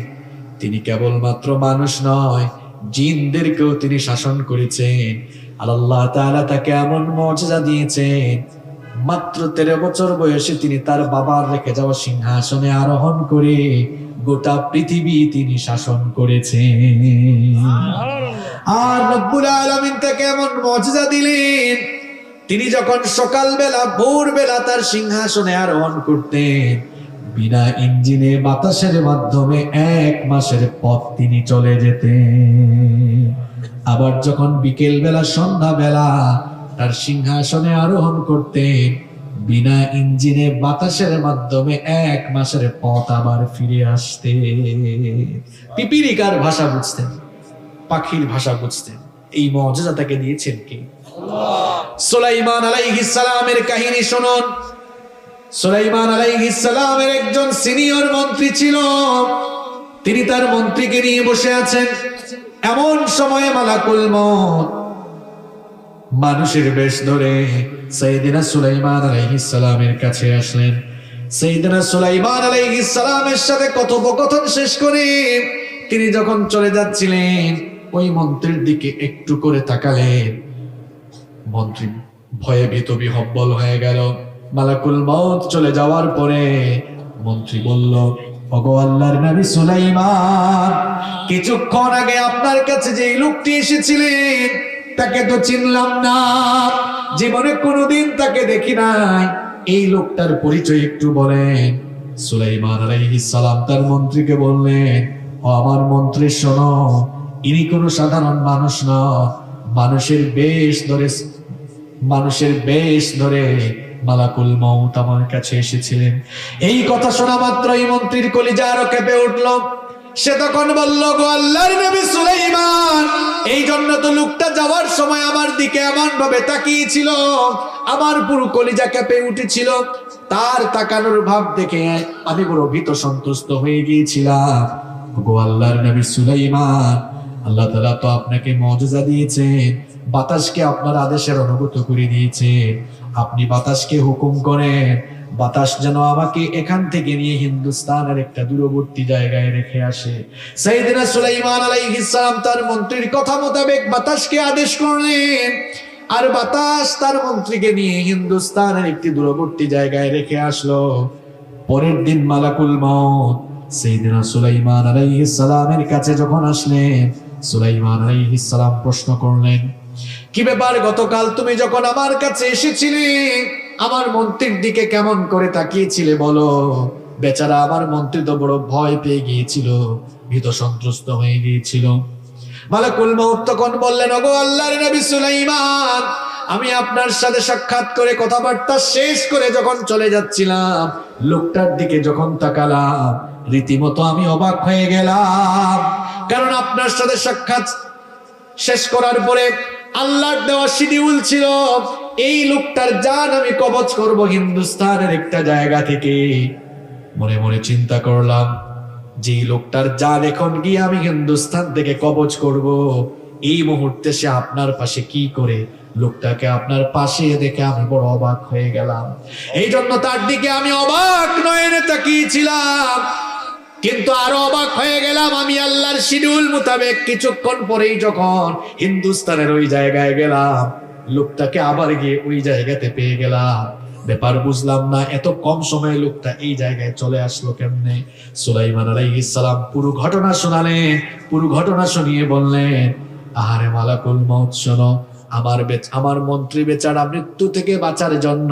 তিনি কেবলমাত্র মানুষ নয়, জিনদেরকেও তিনি শাসন করেছেন। আর আল্লাহ তাআলা তাকে এমন মুজিজা দিয়েছেন, মাত্র 13 বছর বয়সে তিনি তার বাবার রেখে যাওয়া সিংহাসনে আরোহণ করে গোটা পৃথিবী তিনি শাসন করেছেন। আর রব্বুল আলামিন তাকে এমন মুজিজা দিলেন, তিনি যখন সকালবেলা ভোরবেলা তার সিংহাসনে আরোহণ করতেন, বিনা ইঞ্জিনে বাতাসের মাধ্যমে 1 মাসের পথ তিনি চলে যেতেন। আবার যখন বিকেল বেলা সন্ধ্যা বেলা তার সিংহাসনে আরোহণ করতেন, বিনা ইঞ্জিনে বাতাসের মাধ্যমে 1 মাসের পথ আবার ফিরে আসতেন। পিপিলিকার ভাষা বুঝতেন, পাখির ভাষা বুঝতেন। এই মুজিজা তাকে দিয়েছেন কে? আল্লাহ। সুলাইমান আলাইহিস সালামের কাহিনী শুনুন। সুলাইমান আলাইহিস সালামের একজন সিনিয়র মন্ত্রী ছিল। তিনি তার মন্ত্রীকে নিয়ে বসে আছেন। এমন সময়ে মালাকুল মউত মানুষের বেশ ধরে সাইয়েদনা সুলাইমান আলাইহিস সালামের কাছে আসলেন। সাইয়েদনা সুলাইমান আলাইহিস সালামের সাথে কথোপকথন শেষ করে তিনি যখন চলে যাচ্ছিলেন, ওই মন্ত্রীর দিকে একটু করে তাকালেন। মন্ত্রী ভয়ে ভীত বিহ্বল হয়ে গেল। মালাকুল মউত চলে যাওয়ার পরে মন্ত্রী বলল, ওগো আল্লাহর নবী সুলাইমান, কিছুক্ষণ আগে আপনার কাছে যে লোকটি এসেছিলেন তাকে তো চিনলাম না, জীবনে কোনোদিন তাকে দেখি নাই। এই লোকটার পরিচয় একটু বলেন। সুলাইমান আলাইহিস সালাম তার মন্ত্রীকে বললেন, ও আমার মন্ত্রী শোনো, ইনি কোনো সাধারণ মানুষ না, মানুষের বেশ ধরে মালাকুল মউত আমার কাছে এসেছিলেন। এই কথা শোনা মাত্রই মন্ত্রীর কলিজা আরো কেঁপে উঠল। সে তখন বলল, গো আল্লাহর নবী সুলাইমান, এই জন্য তো লোকটা যাওয়ার সময় আমার দিকে এমন ভাবে তাকিয়েছিল, আমার পুরো কলিজা কেঁপে উঠেছিল। তার তাকানোর ভাব দেখে আমি বড় ভীত সন্তুষ্ট হয়ে গিয়েছিলাম। গো আল্লাহর নবী সুলাইমান, আল্লাহ তাআলা তো আপনাকে মুজিজা দিয়েছেন, বাতাসকে আপনার আদেশের অনুগত করে দিয়েছেন। আপনি বাতাসকে হুকুম করেন, বাতাস যেন আমাকে এখান থেকে নিয়ে হিন্দুস্তানের একটা দূরবর্তী জায়গায় রেখে আসে। সাইয়েদনা সুলাইমান আলাইহিস সালাম তার মন্ত্রীর কথা মোতাবেক বাতাসকে আদেশ করলেন, আর বাতাস তার মন্ত্রীকে নিয়ে হিন্দুস্তানের একটি দূরবর্তী জায়গায় রেখে আসলো। পরের দিন মালাকুল মউত সাইয়েদনা সুলাইমান আলাইহিস সালামের কাছে যখন আসলেন, সুলাইমান আলাইহিস সালাম প্রশ্ন করলেন, কি ব্যাপার, গতকাল তুমি যখন আমার কাছে এসেছিলে আমার মন্ত্রীর দিকে কেমন করে তাকিয়েছিলে বলো? বেচারা আমার মন্ত্রী তো বড় ভয় পেয়ে গিয়েছিল, ভীত সন্ত্রস্ত হয়ে গিয়েছিল। মালাকুল মউত তখন বললেন, ওগো আল্লাহর নবী সুলাইমান, আমি আপনার সাথে সাক্ষাৎ করে কথাবার্তা শেষ করে যখন চলে যাচ্ছিলাম, লোকটার দিকে যখন তাকালাম রীতিমতো আমি অবাক হয়ে গেলাম। কারণ আপনার সাথে সাক্ষাৎ শেষ করার পরে আল্লাহর দেওয়া শিডিউল ছিল, এই লোকটার জান আমি কবজ করব হিন্দুস্তানের একটা জায়গা থেকে। মনে মনে চিন্তা করলাম, যে লোকটার জান এখন গিয়ে আমি হিন্দুস্তান থেকে কবজ করব, এই মুহূর্তে সে আপনার পাশে কি করে? লোকটাকে আপনার পাশে দেখে আমি বড় অবাক হয়ে গেলাম। এই জন্য তার দিকে আমি অবাক নয়নে তাকিয়েছিলাম। কিন্তু আরো অবাক হয়ে গেলাম, আমি আল্লাহর শিডিউল মোতাবেক কিছুক্ষণ পরেই যখন হিন্দুস্তানের ওই জায়গায় গেলাম, লোকটাকে আবার গিয়ে ওই জায়গাতে পেয়ে গেলাম। ব্যাপার বুঝলাম না, এত কম সময়ে লোকটা এই জায়গায় চলে আসলো কেমনে? সুলাইমান আলাইহিস সালাম পুরো ঘটনা শোনালেন। পুরো ঘটনা শুনিয়ে বললেন, আহারে মালাকুল মউত, শোনো, আমার মন্ত্রী বেচারা মৃত্যু থেকে বাঁচার জন্য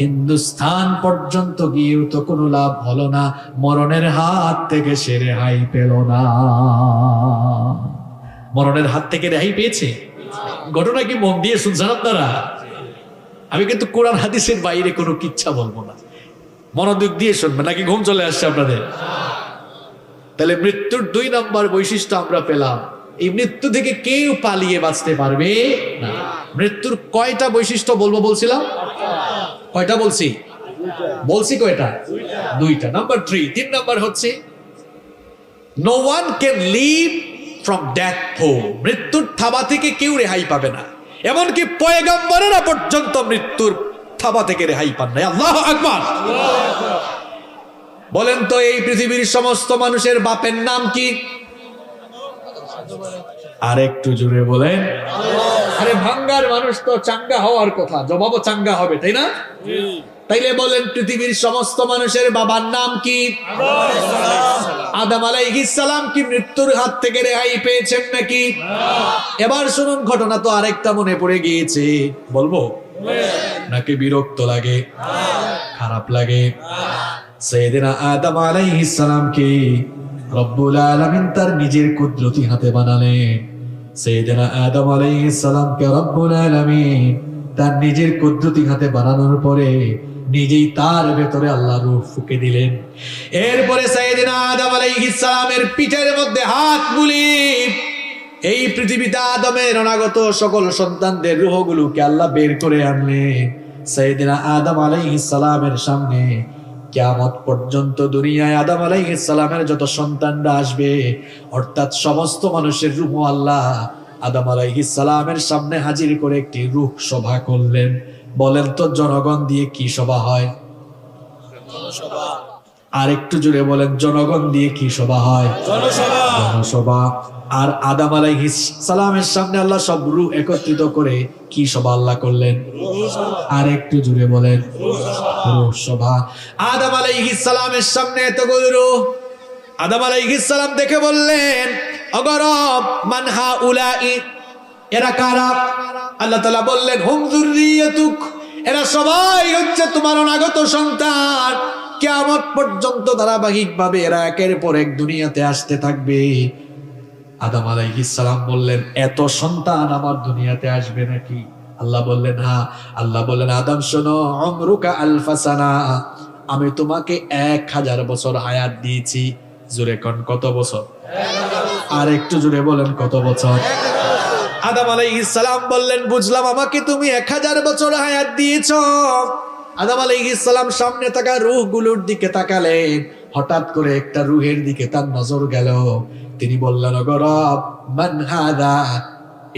হিন্দুস্তান পর্যন্ত গিয়েও তো কোনো লাভ হলো না, মরণের হাত থেকে সে রেহাই পেল না। মরণের হাত থেকে রেহাই পেয়েছে। ঘটনা কি মন দিয়ে শুনছেন আপনারা? আমি কিন্তু কোরআন হাদিসের বাইরে কোনো কিচ্ছা বলবো না, মনোযোগ দিয়ে শুনবেন, নাকি ঘুম চলে আসছে আপনাদের? তাহলে মৃত্যুর 2 নম্বর বৈশিষ্ট্য আমরা পেলাম, এই মৃত্যু থেকে কেউ পালিয়ে বাঁচতে পারবে না। মৃত্যুর কয়টা বৈশিষ্ট্য বলবো বলছিলাম? কয়টা বলছি? কয়টা? 2টা। নাম্বার 3 নাম্বার হচ্ছে no one can leave from death home. মৃত্যুর থাবা থেকে কেউ রেহাই পাবে না, এমনকি পয়গম্বরেরা পর্যন্ত মৃত্যুর থাবা থেকে রেহাই পান না। আল্লাহু আকবার। বলেন তো, এই পৃথিবীর সমস্ত মানুষের বাপের নাম কি? আর একটু জোরে বলেন। আরে ভাঙ্গার মানুষ তো চাঙ্গা হওয়ার কথা, জবাবও চাঙ্গা হবে, তাই না? তাইলে বলেন, পৃথিবীর সমস্ত মানুষের বাবার নাম কি? আদম আলাইহিস সালাম কি মৃত্যুর হাত থেকে রেহাই পেয়েছেন নাকি? এবার শুনুন, ঘটনা তো আরেকটা মনে পড়ে গিয়েছে, বলবো নাকি বিরক্ত লাগে, খারাপ লাগে? সাইয়েদনা আদম আলাইহিস সালামকে রব্বুল আলামিন তার নিজের কুদরতি হাতে বানালেন। সাইয়েদনা আদম আলাইহিস সালামকে রব্বুল আলামিন তার নিজের কুদরতি হাতে বানানোর পরে নিজেই তার ভেতরে আল্লাহ রূহ ফুঁকে দিলেন। এরপরে সাইয়েদনা আদম আলাইহিস সালামের পিঠের মধ্যে হাত বুলিয়ে এই পৃথিবীতে আদমের অনাগত সকল সন্তানদের রূহগুলোকে আল্লাহ বের করে আনলেন। সাইয়েদনা আদম আলাইহিস সালামের সামনে কিয়ামত পর্যন্ত দুনিয়ায় আদম আলাইহিস সালামের যত সন্তানরা আসবে, অর্থাৎ সমস্ত মানুষের রূহ আল্লাহ আদম আলাইহিস সালামের সামনে হাজির করে একটি রূহ সভা করলেন। বলেন তো, জনগণ দিয়ে কি সভা হয়? আর একটু জুড়ে বলেন, জনগণ দিয়ে কি সভা হয়? জনসভা। আর আদম আলাইহিস সালামের সামনে আল্লাহ সব রূহ একত্রিত করে কি সভা আল্লাহ করলেন? আর একটু জুড়ে বলেন, রূহ সভা। আদম আলাইহিস সালামের সামনে এতগুলো রূহ, আদম আলাইহিস সালাম দেখে বললেন, ওগো রব, মান হাউলাই, এরা কারা? আল্লাহ তাআলা বললেন, হুম যুররিয়াতুক, এরা সবাই হচ্ছে তোমার অনাগত সন্তান। কিয়ামত পর্যন্ত ধারাবাহিকভাবে এরা একের পর এক দুনিয়াতে আসতে থাকবে। আদম আলাইহিস সালাম বললেন, এত সন্তান আমার দুনিয়াতে আসবে নাকি? আল্লাহ বললেন, হ্যাঁ। আল্লাহ বললেন, আদম শোনো, উমরুকা আলফা সানা, আমি তোমাকে 1000 বছর হায়াত দিয়েছি। জোরে কোন, কত বছর? আর একটু জোরে বলেন, কত বছর? আদম আলাইহিস সালাম বললেন, বুঝলাম, আমাকে তুমি 1000 বছর হায়াত দিয়েছো। আদম আলাইহিস সালাম সামনে থাকা রূহগুলোর দিকে তাকালেন। হঠাৎ করে একটা রূহের দিকে তার নজর গেল। তিনি বললেন, ওগো রব, মান হাদা,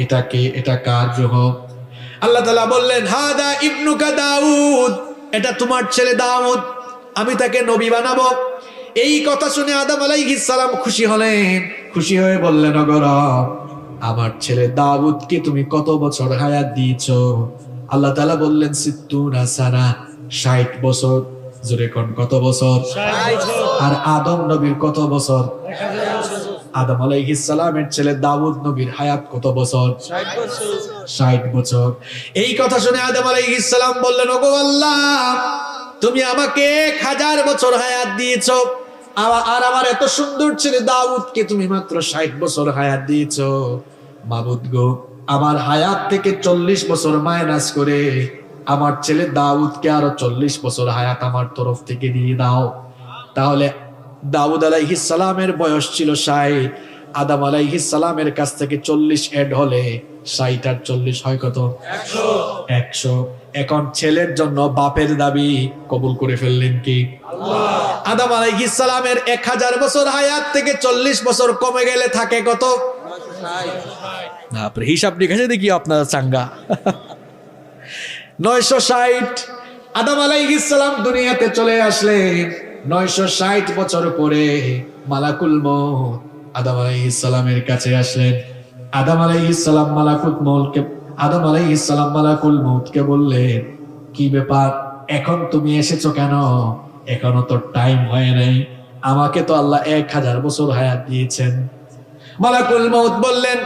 এটা কে, এটা কার রূহ? আল্লাহ তাআলা বললেন, হাদা ইবনুকা দাউদ, এটা তোমার ছেলে দাউদ, আমি তাকে নবী বানাবো। এই কথা শুনে আদম আলাইহিস সালাম খুশি হলেন, খুশি হয়ে বললেন, ওগো রব, আমার ছেলে দাউদকে তুমি কত বছর হায়াত দিয়েছো? আল্লাহ তাআলা বললেন, ৬০ সানা, ৬০ বছর। জোরে কোন, কত বছর? ৬০ আর আদম নবীর কত বছর? আদম আলাইহিস সালামের ছেলে দাউদ নবীর হায়াত কত বছর? ৬০ বছর। ৬০ বছর। এই কথা শুনে আদম আলাইহিস সালাম বললেন, ওগো আল্লাহ, তুমি আমাকে ১০০০ বছর হায়াত দিয়েছো, আর আমার এত সুন্দর ছেলে দাউদকে তুমি মাত্র ৬০ বছর হায়াত দিয়েছো। মাবুদ গো, আমার হায়াত থেকে ৪০ বছর মাইনাস করে আমার ছেলে দাউদকে আরো ৪০ বছর হায়াত আমার তরফ থেকে দিয়ে দাও। তাহলে দাউদ আলাইহিস সালামের বয়স ছিল ৬০, আদম আলাইহিস সালামের কাছ থেকে ৪০ এড হলে ৬০ আর ৪০ হয় কত? ১০০। এখন ছেলের জন্য বাপের দাবি কবুল করে ফেললেন কি আল্লাহ? আদম আলাইহিস সালামের ১০০০ বছর হায়াত থেকে ৪০ বছর কমে গেলে থাকে কত? আপনার হিসাব নিকাশে দেখি আপনারা চাঙ্গা। ৯৬০। আদম আলাইহিস সালাম দুনিয়াতে চলে আসলেন ৯৬০ বছর পরে। মালাকুল মউত আদম আলাইহিস সালামের কাছে আসলেন। আদম আলাইহিস সালাম মালাকুল মউতকে বললেন, কি ব্যাপার, এখন তুমি এসেছো কেন? এখনো তো টাইম হয় নাই, আমাকে তো আল্লাহ ১০০০ বছর হায়াত দিয়েছেন। মালাকুল মউত বললেন,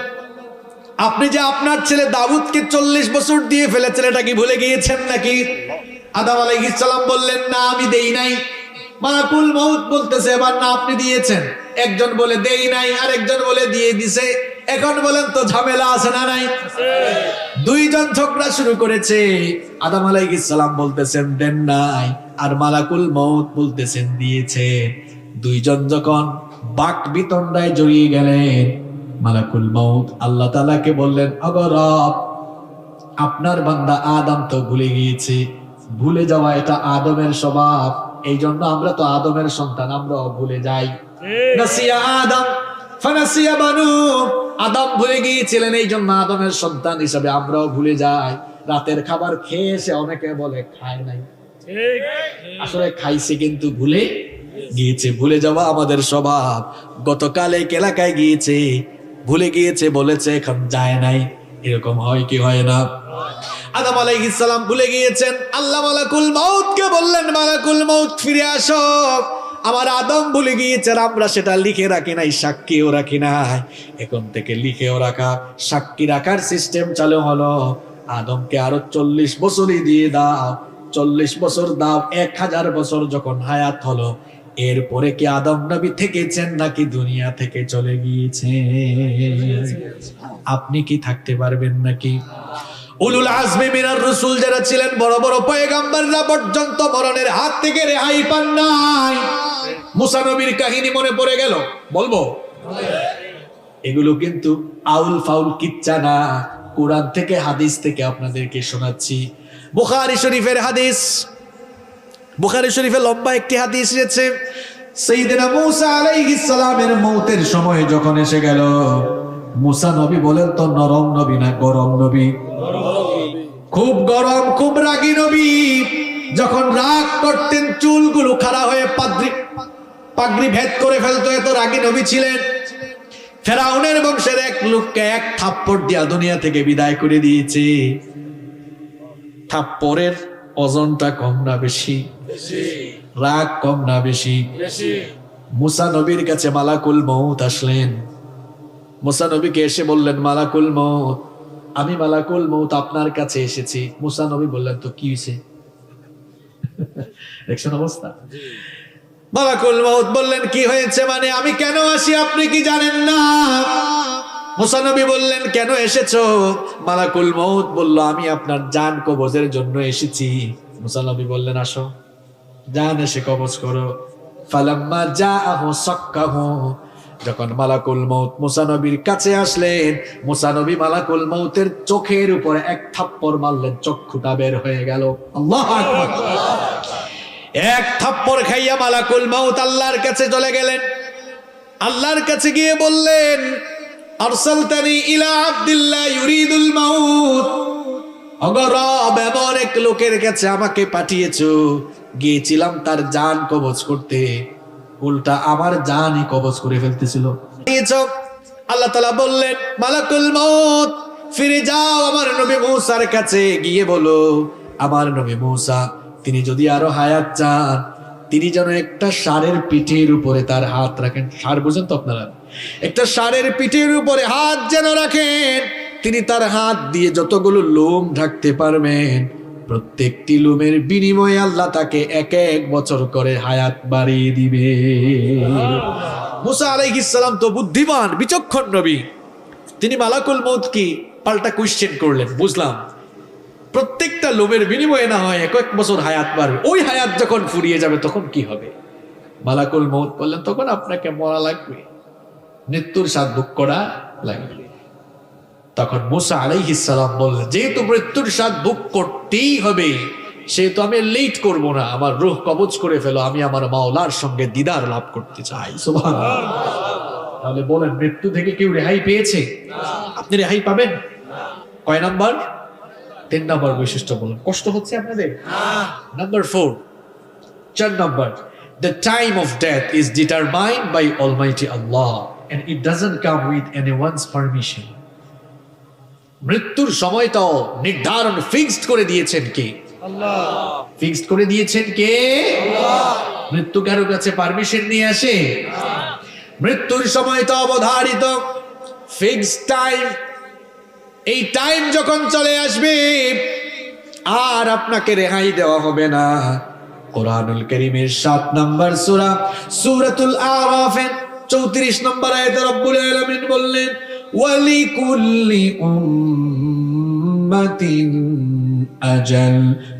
আপনি যে আপনার ছেলে দাউদকে ৪০ বছর দিয়ে ফেলেছেন, এটা কি ভুলে গিয়েছেন নাকি? আদম আলাইহিস সালাম বললেন, না, আমি দেই নাই। মালাকুল মউত বলতেছে, এবার না, আপনি দিয়েছেন। একজন বলে দেই নাই, আর একজন বলে দিয়ে দিছে। এখন বলেন তো ঝামেলা আছে না নাই? দুইজন ঝগড়া শুরু করেছে। আদম আলাইহিস সালাম বলতেছেন দেন নাই, আর মালাকুল মউত বলতেছেন দিয়েছে। দুইজন যখন বাক বিতণ্ডায় জড়িয়ে গেলেন, মালাকুল মউত আল্লাহ তাআলাকে বললেন, ওগো রব, আপনার বান্দা আদম তো ভুলে গিয়েছে। ভুলে যাওয়া এটা আদমের স্বভাব, এই জন্য আমরা তো আদমের সন্তান, আমরাও ভুলে যাই। নাসিয়া আদম ফানাসিয়া বানু, আদম ভুলে গিয়েছিলেন, এই জন্য আদমের সন্তান হিসাবে আমরাও ভুলে যাই। রাতের খাবার খেয়ে এসে অনেকে বলে খায় নাই, আসলে খাইছে কিন্তু ভুলে গিয়েছে। ভুলে যাওয়া আমাদের স্বভাব। গতকাল এক এলাকায় গিয়েছে, ভুলে গিয়েছে, বলেছে এখন যায় নাই, এরকম হয় কি হয় না? আদম আলাইহিস সালাম ভুলে গিয়েছেন। আল্লাহ মালাকুল মউতকে বললেন, মালাকুল মউত ফিরে আসো, আমার আদম ভুলে গিয়েছে, আমরা সেটা লিখে রাখি নাই, সাক্ষীও রাখি নাই। এখন থেকে লিখেও রাখা, সাক্ষী রাখার সিস্টেম চালু হলো। আদমকে আরো ৪০ বছরই দিয়ে দাও, ৪০ বছর দাও। ১০০০ বছর যখন হায়াত হলো, এরপরে কি আদম নবী থেকেছেন নাকি দুনিয়া থেকে চলে গিয়েছে? আপনি কি থাকতে পারবেন নাকি? উলুল আজমি মিনার রাসূল যারা ছিলেন, বড় বড় পয়গম্বররা পর্যন্ত মরণের হাত থেকে রেহাই পান নাই। মুসা নবীর কাহিনী মনে পড়ে গেল, বলবো? এগুলো কিন্তু আউল ফাউল কিচ্ছা না, কোরআন থেকে হাদিস থেকে আপনাদেরকে শোনাচ্ছি। বুখারী শরীফের হাদিস, বুখারী শরীফে লম্বা একটি হাদিস এসেছে। সাইয়েদনা মূসা আলাইহিস সালামের মওতের সময় যখন এসে গেল, মূসা নবী বলেন তো নরম নবী না গরম নবী? খুব গরম, খুব রাগী নবী। যখন রাগ করতেন চুলগুলো খাড়া হয়ে পাগড়ি ভেদ করে ফেলতো, এত রাগী নবী ছিলেন। ফেরাউনের বংশের এক লোককে এক থাপ্পড় দিয়া দুনিয়া থেকে বিদায় করে দিয়েছে। থাপ্পড়ের ওজনটা কম না বেশি? রাগ কম না বেশি? মূসা নবীর কাছে মালাকুল মউত আসলেন। মূসা নবীকে এসে বললেন, মালাকুল মউত, আমি মালাকুল মউত আপনার কাছে এসেছি। মূসা নবী বললেন, তো কি হয়েছে? দেখছেন অবস্থা? মালাকুল মউত বললেন, কি হয়েছে মানে আমি কেন আসি আপনি কি জানেন না? মূসা নবী বললেন, কেন এসেছো? মালাকুল মউত বলল, আমি আপনার জান কবজের জন্য এসেছি। মূসা নবী বললেন, আসো, জান এসে কবজ করো। ফালাম্মা জাআহু সাক্কাহু, যখন মালাকুল মউত মূসা নবীর কাছে আসলেন, মূসা নবী মালাকুল মউতের চোখের উপরে এক থাপ্পড় মারলেন, চক্ষুটা বের হয়ে গেল। আল্লাহু আকবার। এক থাপ্পড় খাইয়া মালাকুল মউত আল্লাহর কাছে চলে গেলেন। আল্লাহর কাছে গিয়ে বললেন, আরসালতানি ইলা আব্দুল্লাহ ইউরিদুল মাউত, ওগো রব, এমন এক লোকের কাছে আমাকে পাঠিয়েছো, গিয়েছিলাম তার জান কবজ করতে, উল্টা আমার জানই কবজ করে ফেলতেছিল। আল্লাহ তাআলা বললেন, মালাকুল মউত, ফিরে যাও আমার নবী মূসার কাছে, গিয়ে বলো আমার নবী মূসা তিনি যদি আরো হায়াত চান, তিনি যেন একটা ষাঁড়ের পিঠের উপরে তার হাত রাখেন। ষাঁড় বুঝেন তো আপনারা? একটা ষাঁড়ের পিঠের উপরে হাত যেন রাখেন, তিনি তার হাত দিয়ে যতগুলো লোম ঢাকতে পারবেন, প্রত্যেকটি লোমের বিনিময়ে আল্লাহ তাকে এক এক বছর করে হায়াত বাড়িয়ে দিবে। মুসা আলাইহিস সালাম তো বুদ্ধিমান বিচক্ষণ নবী, তিনি মালাকুল মউত কি পাল্টা কোশ্চেন করলেন, বুঝলাম প্রত্যেকটা লোমের বিনিময়ে না হয় এক এক বছর হায়াত বাড়বে, ওই হায়াত যখন ফুরিয়ে যাবে তখন কি হবে? মালাকুল মউত বললেন, তখন আপনাকে মরা লাগবে, মৃত্যুর স্বাদ ভোগ করা লাগবে। তখন মুসা আলাইহিস সালাম বললেন, যেহেতু মৃত্যুর স্বাদ ভোগ করতেই হবে, সেহেতু আমি লেট করব না, আমার রূহ কবজ করে ফেলো, আমি আমার মাওলার সঙ্গে দিদার লাভ করতে চাই। সুবহানাল্লাহ। তাহলে বলেন, মৃত্যু থেকে কেউ রেহাই পেয়েছে? আপনি রেহাই পাবেন? কয় নাম্বার? 3 নাম্বার বৈশিষ্ট্য বলুন। কষ্ট হচ্ছে আপনাদের? Number 4, 4 number, the time of death is determined by Almighty Allah and it doesn't come with anyone's permission. মৃত্যুর সময়টাও নির্ধারণ ফিক্সড করে দিয়েছেন কে? আল্লাহ। ফিক্সড করে দিয়েছেন কে? আল্লাহ। মৃত্যু কারো কাছে পারমিশন নিয়ে আসে? মৃত্যুর সময়টা অবধারিত, ফিক্সড টাইম। এই টাইম যখন চলে আসবে আর আপনাকে রেহাই দেওয়া হবে না। কোরআনুল কারীমের 7 নম্বর সূরা সূরাতুল আরাফের 34 নম্বর আয়াতে রব্বুল আলামিন বললেন, ওয়ালিকুল্লি উম্মাতিন আজাল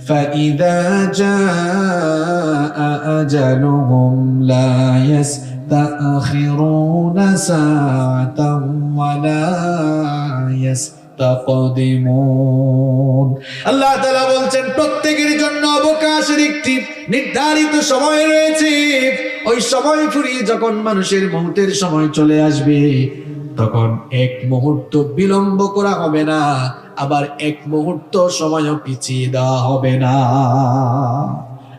ফাইযা জাআ আজালুহুম লা ইয়াস্তাখিরুনা সাআতান ওয়ালা ইয়াস্তাকদিমুন। আল্লাহ তাআলা বলছেন, প্রত্যেকের জন্য অবকাশের একটি নির্ধারিত সময় রয়েছে। ওই সময় ফুরিয়ে যখন মানুষের মৌতের সময় চলে আসবে, তখন এক মুহূর্ত বিলম্ব করা হবে না, আবার এক মুহূর্ত সময়ও পিছিয়ে দেওয়া হবে না।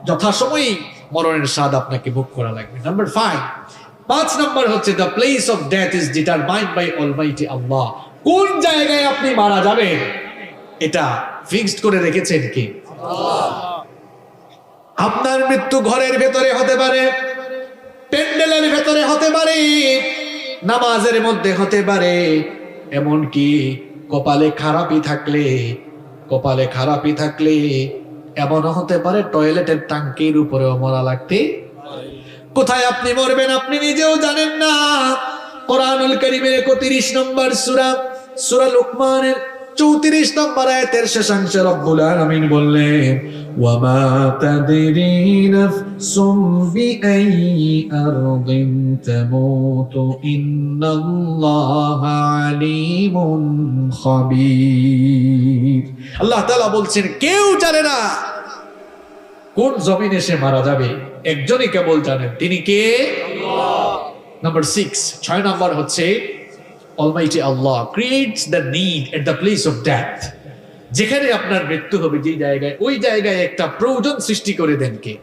যথাসময়ে মরণের স্বাদ আপনাকে ভোগ করা লাগবে। নাম্বার 5 নম্বর হচ্ছে, the place of death is determined by almighty Allah. কোন জায়গায় আপনি মারা যাবেন এটা ফিক্সড করে রেখেছেন কে? আল্লাহ। আপনার মৃত্যু ঘরের ভেতরে হতে পারে, প্যান্ডেলের ভেতরে হতে পারে, নামাজের মধ্যে হতে পারে, এমনকি কপালে খারাপি থাকলে এমনও হতে পারে টয়লেটের টাঙ্কির উপরেও মরা লাগতে। কোথায় আপনি মরবেন আপনি নিজেও জানেন না। কোরআনুল কারীমের 31 নম্বর সূরা লুকমানের 34 নম্বর আয়াতের শেষাংশে রব্বুল আলামিন বললেন, ওয়ামা তাদরি নাফসুম বিআইয়ি আরদিন তামুতু ইন্নাল্লাহা আলিমুন খাবীর। আল্লাহ তাআলা বলছেন, কেউ জানে না কোন জমিনে সে মারা যাবে, একজনই কেবল জানেন, তিনি কে? আল্লাহ। নাম্বার 6 নম্বর হচ্ছে, Almighty Allah creates the need at the place of death. যেখানে আপনার মৃত্যু হবে, যে জায়গায়, ওই জায়গায় একটা প্রয়োজন সৃষ্টি করে দেন কে?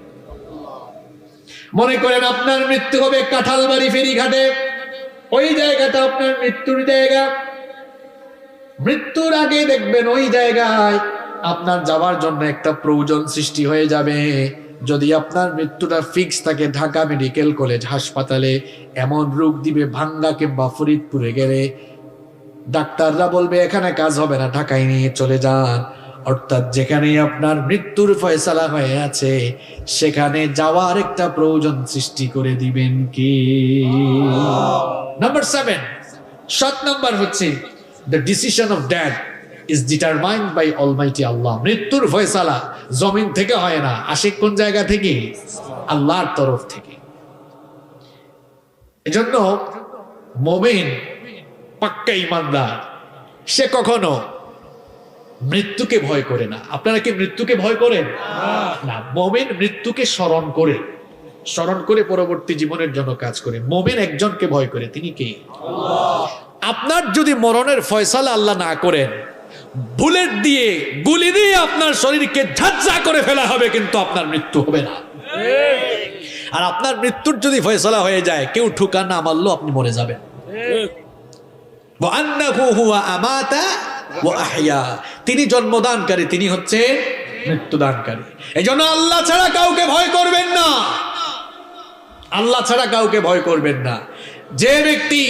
মনে করেন আপনার মৃত্যু হবে কাঁঠালবাড়ি ফেরিঘাটে, ওই জায়গাটা আপনার মৃত্যুর জায়গা। মৃত্যুর আগে দেখবেন ওই জায়গায় আপনার যাওয়ার জন্য একটা প্রয়োজন সৃষ্টি হয়ে যাবে। যদি আপনার মৃত্যুটা ফিক্স থাকে ঢাকা মেডিকেল কলেজ হাসপাতালে, এমন রোগ দিবে ভাঙ্গা কিংবা ফরিদপুরে গেলে ডাক্তাররা বলবে এখানে কাজ হবে না, ঢাকায় নিয়ে চলে যান। অর্থাৎ যেখানে আপনার মৃত্যুর ফয়সালা হয়ে আছে সেখানে যাওয়ার একটা প্রয়োজন সৃষ্টি করে দিবেন কি? নাম্বার 7 নম্বর হচ্ছে, the decision of death is determined by Almighty Allah. মৃত্যুর ফয়সালা জমিন থেকে হয় না, আসে কোন জায়গা থেকে? আল্লাহর তরফ থেকে। এজন্য মুমিন পাক্কা ঈমানদার সে কখনো মৃত্যুকে ভয় করে না। আপনারা কি মৃত্যুকে ভয় করেন? না। মুমিন মৃত্যুকে স্মরণ করে, স্মরণ করে পরবর্তী জীবনের জন্য কাজ করে। মুমিন একজনকে ভয় করে, তিনি কে? আল্লাহ। আপনার যদি মরণের ফয়সালা আল্লাহ না করেন, বুলেট দিয়ে গুলি দিয়ে আপনার শরীরকে ঝাঁঝা করে ফেলা হবে, কিন্তু আপনার মৃত্যু হবে না। আর আপনার মৃত্যুর যদি ফয়সালা হয়ে যায়, কেউ ঠুকা না মারলো আপনি মরে যাবেন। তিনি জন্মদানকারী, তিনি হচ্ছে মৃত্যুদানকারী। এই জন্য আল্লাহ ছাড়া কাউকে ভয় করবেন না, আল্লাহ ছাড়া কাউকে ভয় করবেন না। যে ব্যক্তি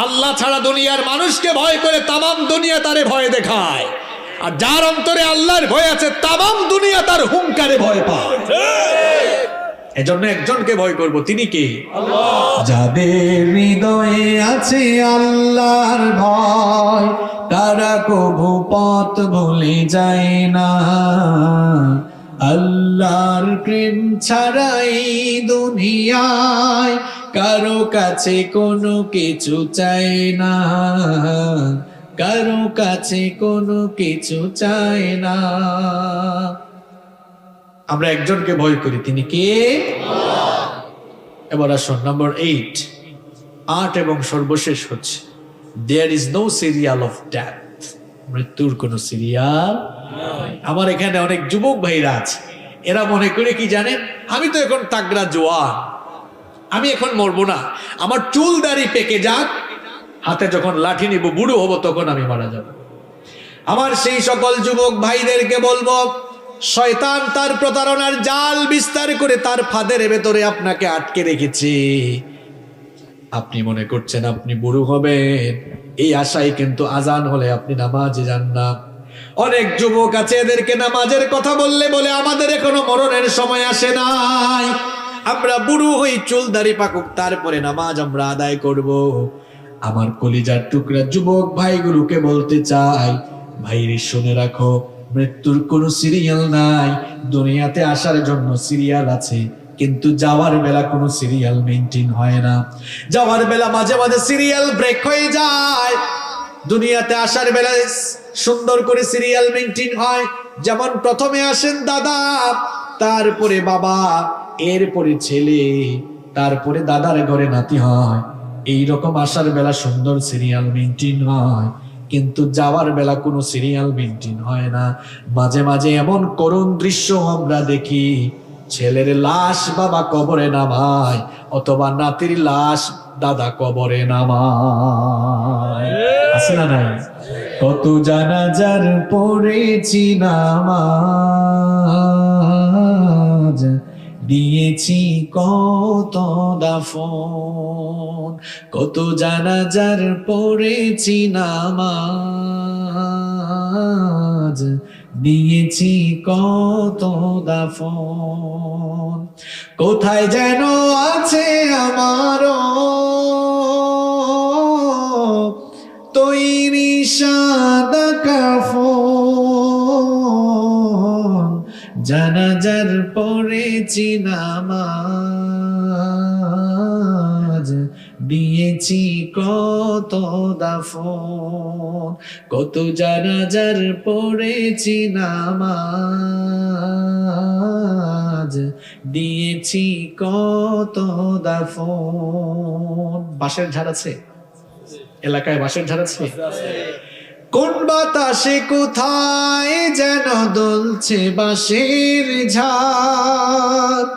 আল্লাহ ছাড়া দুনিয়ার মানুষকে ভয় করে, তামাম দুনিয়া তারে ভয় দেখায়। আর যার অন্তরে আল্লাহর ভয় আছে, তামাম দুনিয়া তার হুঙ্কারে ভয় পায়। এজন্য একজনকে ভয় করব, তিনি কে? আল্লাহ। যাদের হৃদয়ে আছে আল্লাহর ভয়, তারা কভু পথ ভুলে যায় না। আল্লাহর প্রেম ছাড়াই দুনিয়ায় কারো কাছে কোনো কিছু চায় না, কারো কাছে কোনো কিছু চায় না। আমরা একজনকে ভয় করি, তিনি কে? আল্লাহ। এবার আসুন নাম্বার 8, 8 এবং সর্বশেষ হচ্ছে there is no serial of death. মৃত্যুর কোনো সিরিয়াল নাই। আমার এখানে অনেক যুবক ভাইরা আছে, এরা মনে করে কি জানেন, আমি তো এখন তাগড়া জোয়ান, আমি এখন মরবো না, আমার চুল দাড়ি পেকে যাক, হাতে যখন লাঠি নিব, বুড়ো হব, তখন আমি মারা যাব। আমার সেই সকল যুবক ভাইদেরকে বলবো, শয়তান তার প্রতারণার জাল বিস্তার করে তার ফাঁদের ভেতরে আপনাকে আটকে রেখেছে। আপনি মনে করছেন আপনি বুড়ো হবেন, এই আশায় কিন্তু আজান হলে আপনি নামাজে যান না। অনেক যুবক আছে, এদেরকে নামাজের কথা বললে বলে আমাদের এখনো মরণের সময় আসে নাই, আমরা বুড়ো হই, চুল দাড়ি পাকুক, তারপরে নামাজ আমরা আদায় করব। আমার কলিজার টুকরা যুবক ভাইগুলোকে বলতে চাই, ভাইরে শুনে রাখো, মৃত্যুর কোনো সিরিয়াল নাই। দুনিয়াতে আসার জন্য সিরিয়াল আছে, কিন্তু যাওয়ার বেলা কোনো সিরিয়াল মেইনটেইন হয় না। যাওয়ার বেলা মাঝে মাঝে সিরিয়াল ব্রেক হয়ে যায়, দুনিয়াতে আসার বেলা সুন্দর করে সিরিয়াল মেইনটেইন হয়। যেমন প্রথমে আসেন দাদা, তারপরে বাবা, এরপরে ছেলে, তারপরে দাদার ঘরে নাতি হয়। এইরকম আসার বেলা সুন্দর সিরিয়াল মেইনটেইন হয়, কিন্তু যাওয়ার বেলা কোনো সিরিয়াল মেইনটেইন হয় না। মাঝে মাঝে এমন করুণ দৃশ্য আমরা দেখি, ছেলের লাশ বাবা কবরে নামায়, অথবা নাতির লাশ দাদা কবরে নামায়। আছে না নাই? কত জানাজার পড়েছি নামাজ, দিয়েছি কত দাফন, কত জানাজার পড়েছি নামাজ, দিয়েছি কত দাফন। কোথায় যেন আছে আমারও তৈরি সাদা কাফন, জানাজার পড়েছি নামাজ, দিয়েছি কত দাফন, কত জানাজার পড়েছি নামাজ, দিয়েছি কত দাফন। বাঁশের ঝাড় আছে এলাকায়, বাঁশের ঝাড় আছে। কোন বাতাসে কোথায় যেন দুলছে বাঁশের ঝাড়,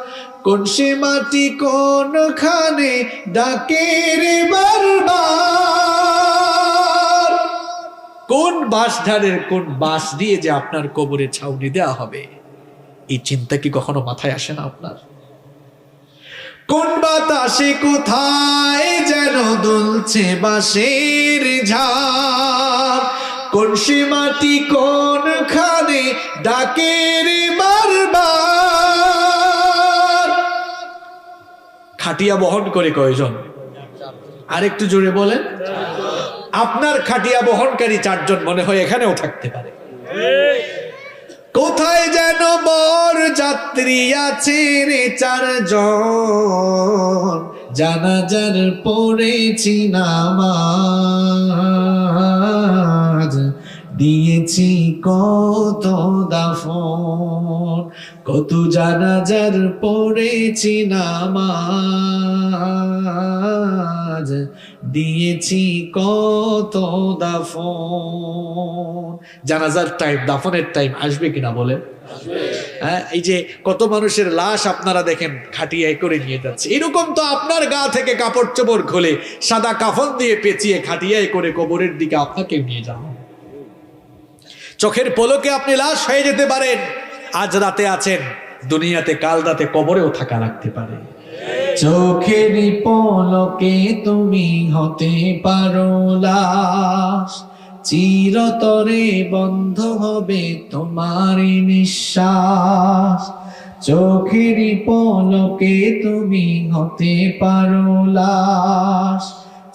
কোন সে মাটি কোনখানে ডাকে রে বারবার। কোন বাঁশ ঝাড়ের কোন বাঁশ দিয়ে যে আপনার কবরে ছাউনি দেওয়া হবে, এই চিন্তা কি কখনো মাথায় আসে না আপনার? কোন বাতাসে কোথায় যেন দুলছে বাঁশের ঝাড়, কোন সে মাটি কোনখানে ডাকে রে বারবার। খাটিয়া বহন করে কয়জন? আরেকটু জোরে বলেন। আপনার খাটিয়া বহনকারী 4 জন মনে হয় এখানেও থাকতে পারে। কোথায় যেন বর যাত্রী আছে রে 4 জন, জানাজার পড়েছি নামাজ, দিয়েছি কত দাফন, কত জানাজার পড়েছি নামাজ, দিয়েছি কত দাফন। জানাজার টাইম, দাফনের টাইম আসবে কিনা বলেন? হ্যাঁ, এই যে কত মানুষের লাশ আপনারা দেখেন খাটিয়ায় করে নিয়ে যাচ্ছে, এরকম তো আপনার গা থেকে কাপড় চোপড় খুলে সাদা কাফন দিয়ে পেঁচিয়ে খাটিয়ায় করে কবরের দিকে আপনাকে নিয়ে যাওয়া। চোখের পলকে আপনি লাশ হয়ে যেতে পারেন। আজ রাতে আছেন দুনিয়াতে, কাল রাতে কবরেও থাকা লাগতে পারে। চোখেরই পলকে তুমি হতে পারো লাশ, চিরতরে বন্ধ হবে তোমার নিঃশ্বাস। চোখেরই পলকে তুমি হতে পারো লাশ,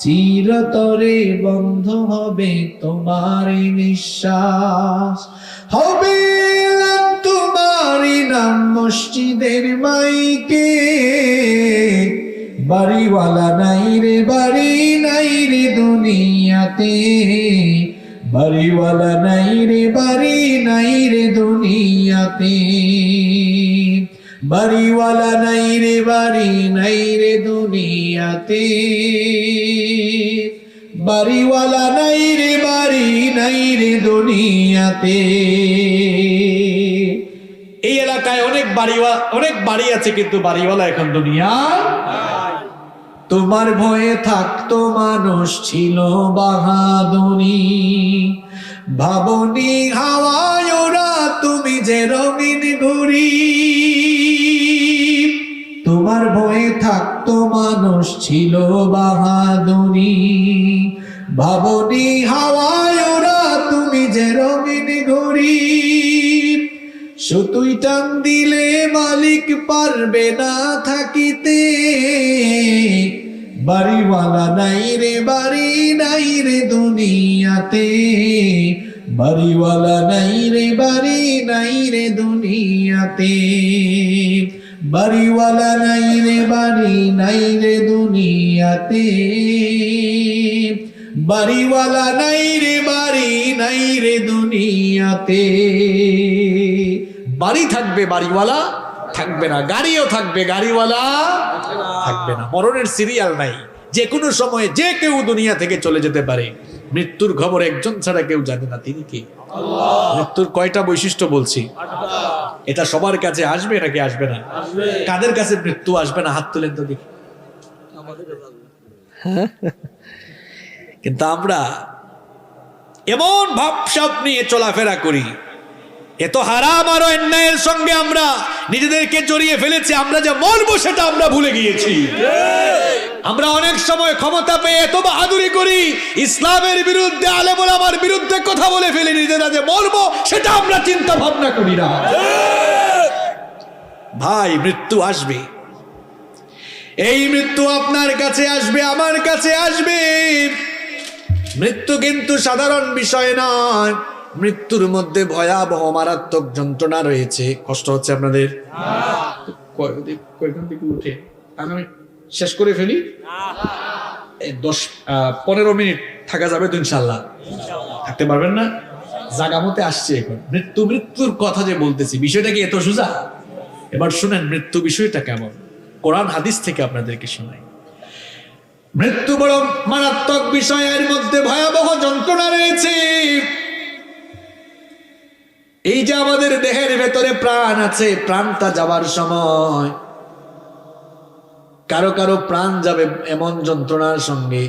চিরতরে বন্ধ হবে তোমার নিঃশ্বাস। হবে তোমারই নাম মসজিদের মাইকে, বাড়িওয়ালা নাই রে, বাড়ি নাই রে দুনিয়াতে, বাড়িওয়ালা নাই রে, বাড়ি নাই রে দুনিয়াতে, বাড়িওয়ালা নাই রে, বাড়ি নাই রে দুনিয়াতে, বাড়িওয়ালা নাই রে, বাড়ি নাই রে দুনিয়াতে। এই এলাকায় অনেক বাড়ি আছে, কিন্তু বাড়িওয়ালা এখন দুনিয়ায়। তোমার ভয়ে থাকতো মানুষ ছিল বাহাদুরি, ভাবনি হাওয়ায় ওরা তুমি যে রঙিন ঘুড়ি। তোমার ভয়ে থাকতো মানুষ ছিল বাহাদুরি, ভাবনি হাওয়ায় ওরা তুমি যে রঙিন ঘুড়ি। সুতুই টান দিলে মালিক পারবে না থাকিতে, বাড়িওয়ালা নাই রে, বাড়ি নাই রে দুনিয়াতে, বাড়িওয়ালা নাই রে, বাড়ি নাই রে দুনিয়াতে, বাড়িওয়ালা নাই রে, বাড়ি নাই রে দুনিয়াতে, বাড়িওয়ালা নাই রে, বাড়ি নাই রে দুনিয়াতে। বাড়ি থাকবে, বাড়িওয়ালা থাকবে না, গাড়িও থাকবে, গাড়িওয়ালা থাকবে না। মরণের সিরিয়াল নাই, যে কোনো সময়ে যে কেউ দুনিয়া থেকে চলে যেতে পারে। মৃত্যুর খবর একজন ছাড়া কেউ জানে না, তিনি কে? মৃত্যুর কয়টা বৈশিষ্ট্য বলছি, এটা সবার কাছে আসবে নাকি আসবে না? কাদের কাছে মৃত্যু আসবে না হাত তুলেন তো দেখি। কিন্তু আমরা এমন ভাবসাব নিয়ে চলাফেরা করি, এত হারাম আর অন্যায়ের সঙ্গে আমরা নিজেদেরকে জড়িয়ে ফেলেছি, আমরা যে মরবো সেটা আমরা ভুলে গিয়েছি। আমরা অনেক সময় ক্ষমতা পেয়ে এত বাহাদুরি করি, ইসলামের বিরুদ্ধে, আলেম ওলামার বিরুদ্ধে কথা বলে ফেলি, নিজেরা যে মরবো সেটা আমরা চিন্তা ভাবনা করি না। ভাই, মৃত্যু আসবে, এই মৃত্যু আপনার কাছে আসবে, আমার কাছে আসবে। মৃত্যু কিন্তু সাধারণ বিষয় নয়, মৃত্যুর মধ্যে ভয়াবহ মারাত্মক যন্ত্রণা রয়েছে। কষ্ট হচ্ছে আপনাদের? কয়খান থেকে উঠে আমি শেষ করে ফেলি, 10-15 মিনিট থাকা যাবে তো ইনশাল্লাহ? থাকতে পারবেন না? জাগা মতে আসছে এখন। মৃত্যুর কথা যে বলতেছি, বিষয়টা কি এত সোজা? এবার শুনেন মৃত্যু বিষয়টা কেমন, কোরআন হাদিস থেকে আপনাদেরকে শোনাই। মৃত্যু বড় মারাত্মক বিষয়, এর মধ্যে ভয়াবহ যন্ত্রণা রয়েছে। এই যে আমাদের দেহের ভেতরে প্রাণ আছে, প্রাণটা যাবার সময় কারো কারো প্রাণ যাবে এমন যন্ত্রণার সঙ্গে,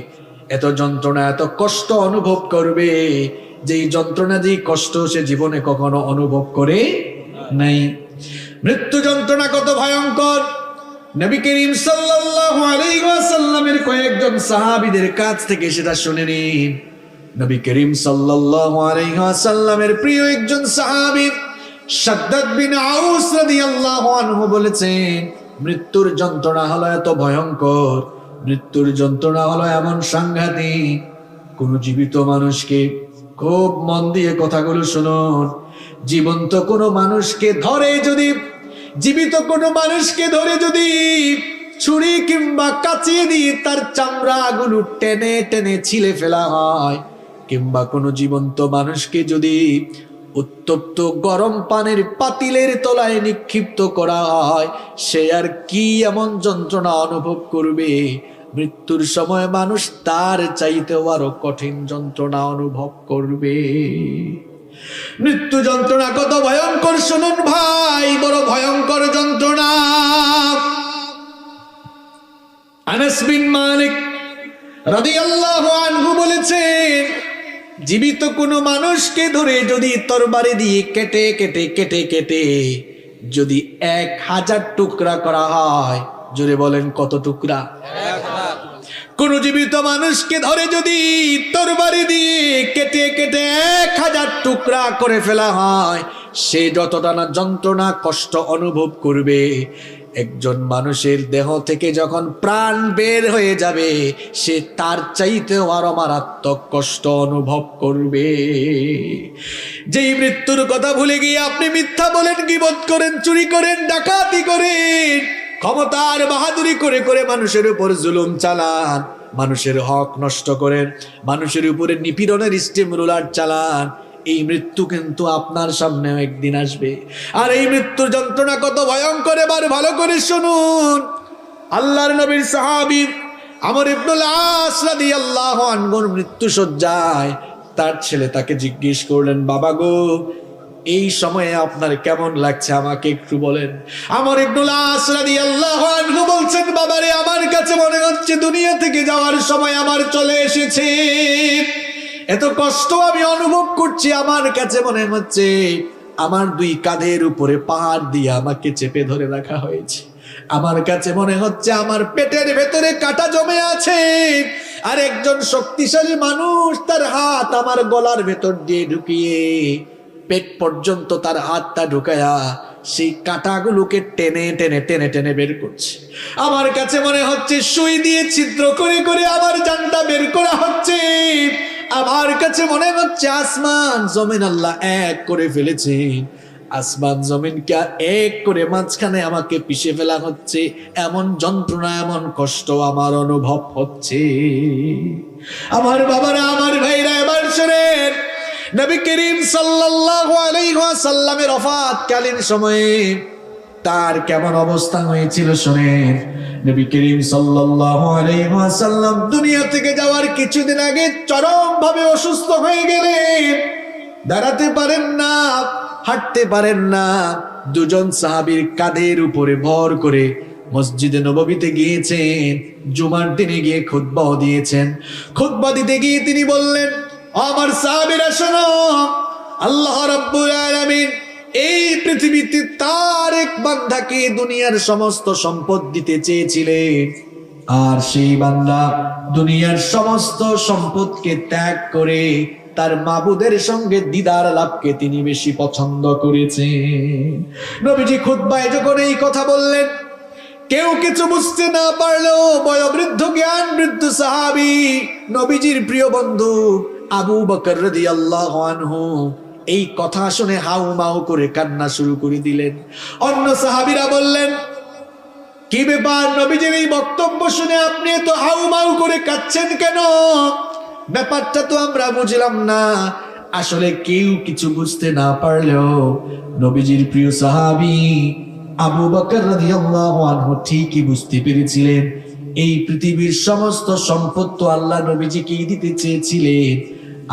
এত যন্ত্রণা, এত কষ্ট অনুভব করবে, যেই যন্ত্রণা, যেই কষ্ট সে জীবনে কখনো অনুভব করে নাই। মৃত্যু যন্ত্রণা কত ভয়ঙ্কর, নবী করিম সাল্লাল্লাহু আলাইহি ওয়াসাল্লামের কয়েকজন সাহাবীদের কাছ থেকে সেটা শুনে নিন। নবী করিম সাল্লাল্লাহু আলাইহি ওয়াসাল্লামের প্রিয় একজন সাহাবী শাদ্দাদ বিন আউস রাদিয়াল্লাহু আনহু বলেছেন, মৃত্যুর যন্ত্রণা হলো এত ভয়ঙ্কর, মৃত্যুর যন্ত্রণা হলো এমন সাংঘাতিক, কোন জীবিত মানুষকে, খুব মন দিয়ে কথাগুলো শুনুন, জীবন্ত কোনো মানুষকে ধরে যদি, জীবিত কোনো মানুষকে ধরে যদি ছুরি কিংবা কাঁচি দিয়ে তার চামড়াগুলো টেনে টেনে ছিলে ফেলা হয়, কিংবা কোনো জীবন্ত মানুষকে যদি উত্তপ্ত গরম পানির পাতিলের তলায় নিক্ষিপ্ত করা হয়, সে আর কি এমন যন্ত্রণা অনুভব করবে? মৃত্যুর সময় মানুষ তার চাইতেও আরো কঠিন যন্ত্রণা অনুভব করবে। মৃত্যু যন্ত্রণা কত ভয়ঙ্কর শুনুন ভাই, বড় ভয়ঙ্কর যন্ত্রণা। আনাস বিন মালিক রাদিয়াল্লাহু আনহু বলেছেন, জীবিত কোনো মানুষকে ধরে যদি তরবারি দিয়ে কেটে কেটে কেটে কেটে যদি 1000 টুকরা করা হয়, জোরে বলেন কত টুকরা? কোন জীবিত মানুষকে ধরে যদি তরবারি দিয়ে কেটে কেটে 1000 টুকরা করে ফেলা হয়, সে যতটা না যন্ত্রণা কষ্ট অনুভব করবে, একজন মানুষের দেহ থেকে যখন প্রাণ বের হয়ে যাবে, সে তার চাইতেও আরো মারাত্মক কষ্ট অনুভব করবে। যেই মৃত্যুর কথা ভুলে গিয়ে আপনি মিথ্যা বলেন, গীবত করেন, চুরি করেন, ডাকাতি করেন, ক্ষমতার বাহাদুরি করে করে মানুষের উপর জুলুম চালান, মানুষের হক নষ্ট করেন, মানুষের উপরে নিপীড়নের স্টিম রোলার চালান, এই মৃত্যু কিন্তু আপনার সামনেও একদিন আসবে। আর এই মৃত্যুর যন্ত্রণা কত ভয়ঙ্কর এবার ভালো করে শুনুন। আল্লাহর নবীর সাহাবী আমর ইবনুল আস রাদিয়াল্লাহু আনহুর মৃত্যু সজ্জায় তার ছেলে তাকে জিজ্ঞেস করলেন, বাবা গো, এই সময়ে আপনার কেমন লাগছে আমাকে একটু বলেন। আমর ইবনুল আস রাদিয়াল্লাহু আনহু বলছেন, বাবারে, আমার কাছে মনে হচ্ছে দুনিয়া থেকে যাওয়ার সময় আমার চলে এসেছে। এত কষ্ট আমি অনুভব করছি, আমার কাছে মনে হচ্ছে আমার 2 কাঁধের উপরে পাহাড় দিয়ে আমাকে চেপে ধরে রাখা হয়েছে। আমার কাছে মনে হচ্ছে আমার পেটের ভেতরে কাঁটা জমে আছে, আর একজন শক্তিশালী মানুষ তার হাত আমার গলার ভেতর দিয়ে ঢুকিয়ে পেট পর্যন্ত তার হাতটা ঢুকায়া সেই কাঁটাগুলোকে টেনে টেনে টেনে টেনে বের করছে। আমার কাছে মনে হচ্ছে সুই দিয়ে ছিদ্র করে করে আমার জানটা বের করা হচ্ছে। আমার কাছে মনে হচ্ছে আসমান জমিন আল্লাহ এক করে ফেলেছে, আসমান জমিনকে এক করে মাঝখানে আমাকে পিষে ফেলা হচ্ছে। এমন যন্ত্রণা, এমন কষ্ট আমার অনুভব হচ্ছে। আমার বাবারা, আমার ভাইরা, এবার শুনেন, নবী করিম সাল্লাল্লাহু আলাইহি ওয়াসাল্লামের ওফাতকালীন সময়ে তার কেমন অবস্থা হয়েছিল শুনেন। নবী করিম সাল্লাল্লাহু আলাইহি ওয়াসাল্লাম দুনিয়া থেকে যাওয়ার কিছুদিন আগে চরমভাবে অসুস্থ হয়ে গেলেন। দাঁড়াতে পারেন না, হাঁটতে পারেন না। 2 জন সাহাবীর কাঁধের উপরে ভর করে মসজিদে নববীতে গিয়েছেন। জুমার দিনে গিয়ে খুতবাও দিয়েছেন। খুতবা দিতে গিয়ে তিনি বললেন, আমার সাহাবীরা শোনো, আল্লাহ রাব্বুল আলামিন এই পৃথিবীতে তার এক বান্দাকে দুনিয়ার সমস্ত সম্পদ দিতে চেয়েছিলেন, আর সেই বান্দা দুনিয়ার সমস্ত সম্পদকে ত্যাগ করে তার মাবুদের সঙ্গে দিদার লাভকে তিনি বেশি পছন্দ করেছেন। নবীজি খুতবায় যখন এই কথা বললেন, কেউ কিছু বুঝতে না পারলেও বয়োবৃদ্ধ জ্ঞান বৃদ্ধ সাহাবী নবীজির প্রিয় বন্ধু আবু বকর রাদিয়াল্লাহু আনহু এই কথা শুনে হাউমাউ করে কান্না শুরু করে দিলেন। অন্য সাহাবীরা বললেন, কি ব্যাপার, নবীজির এই বক্তব্য শুনে আপনি তো হাউমাউ করে কাঁদছেন কেন? ব্যাপারটা তো আমরা বুঝলাম না। আসলে কেউ কিছু বুঝতে না পারলেও নবীজির প্রিয় সাহাবী আবু বকর রাদিয়াল্লাহু আনহু ঠিকই বুঝতে পেরেছিলেন, এই পৃথিবীর সমস্ত সম্পদ তো আল্লাহ নবীজিকেই দিতে চেয়েছিলেন,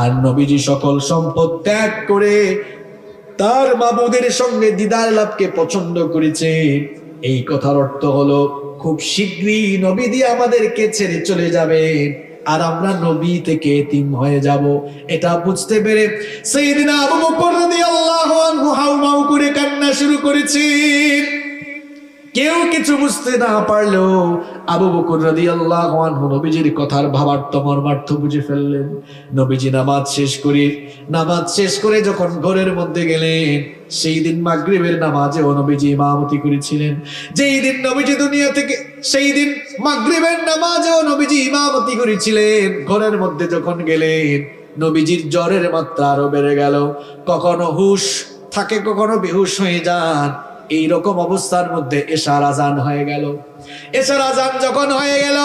আর নবীজি সকল সম্পদ ত্যাগ করে তার মাবুদের সঙ্গে দিদার লাভকে পছন্দ করেছেন। এই কথার অর্থ হলো খুব শীঘ্রই নবীজি আমাদেরকে ছেড়ে চলে যাবেন, আর আমরা নবী থেকে এতিম হয়ে যাব। এটা বুঝতে পেরে সাইয়েদনা আবু বকর রাদিয়াল্লাহু আনহু হাউমাউ করে কান্না শুরু করেছেন। কেউ কিছু বুঝতে না পারলেও আবু বকর রাদিয়াল্লাহু আনহু নবীজির কথার ভাবার্থ মর্মার্থ বুঝে ফেললেন। নবীজি নামাজ শেষ করে যখন ঘরের মধ্যে গেলেন, সেই দিন মাগরিবের নামাজে নবীজি ইমামতি করেছিলেন। যেই দিন নবীজি দুনিয়া থেকে, সেই দিন মাগরিবের নামাজে নবীজি ইমামতি করেছিলেন। ঘরের মধ্যে যখন গেলেন, নবীজির জ্বরের মাত্রা আরো বেড়ে গেল। কখনো হুশ থাকে, কখনো বেহুশ হয়ে যান। এই রকম অবস্থার মধ্যে এশার আজান হয়ে গেল। এশার আজান যখন হয়ে গেল,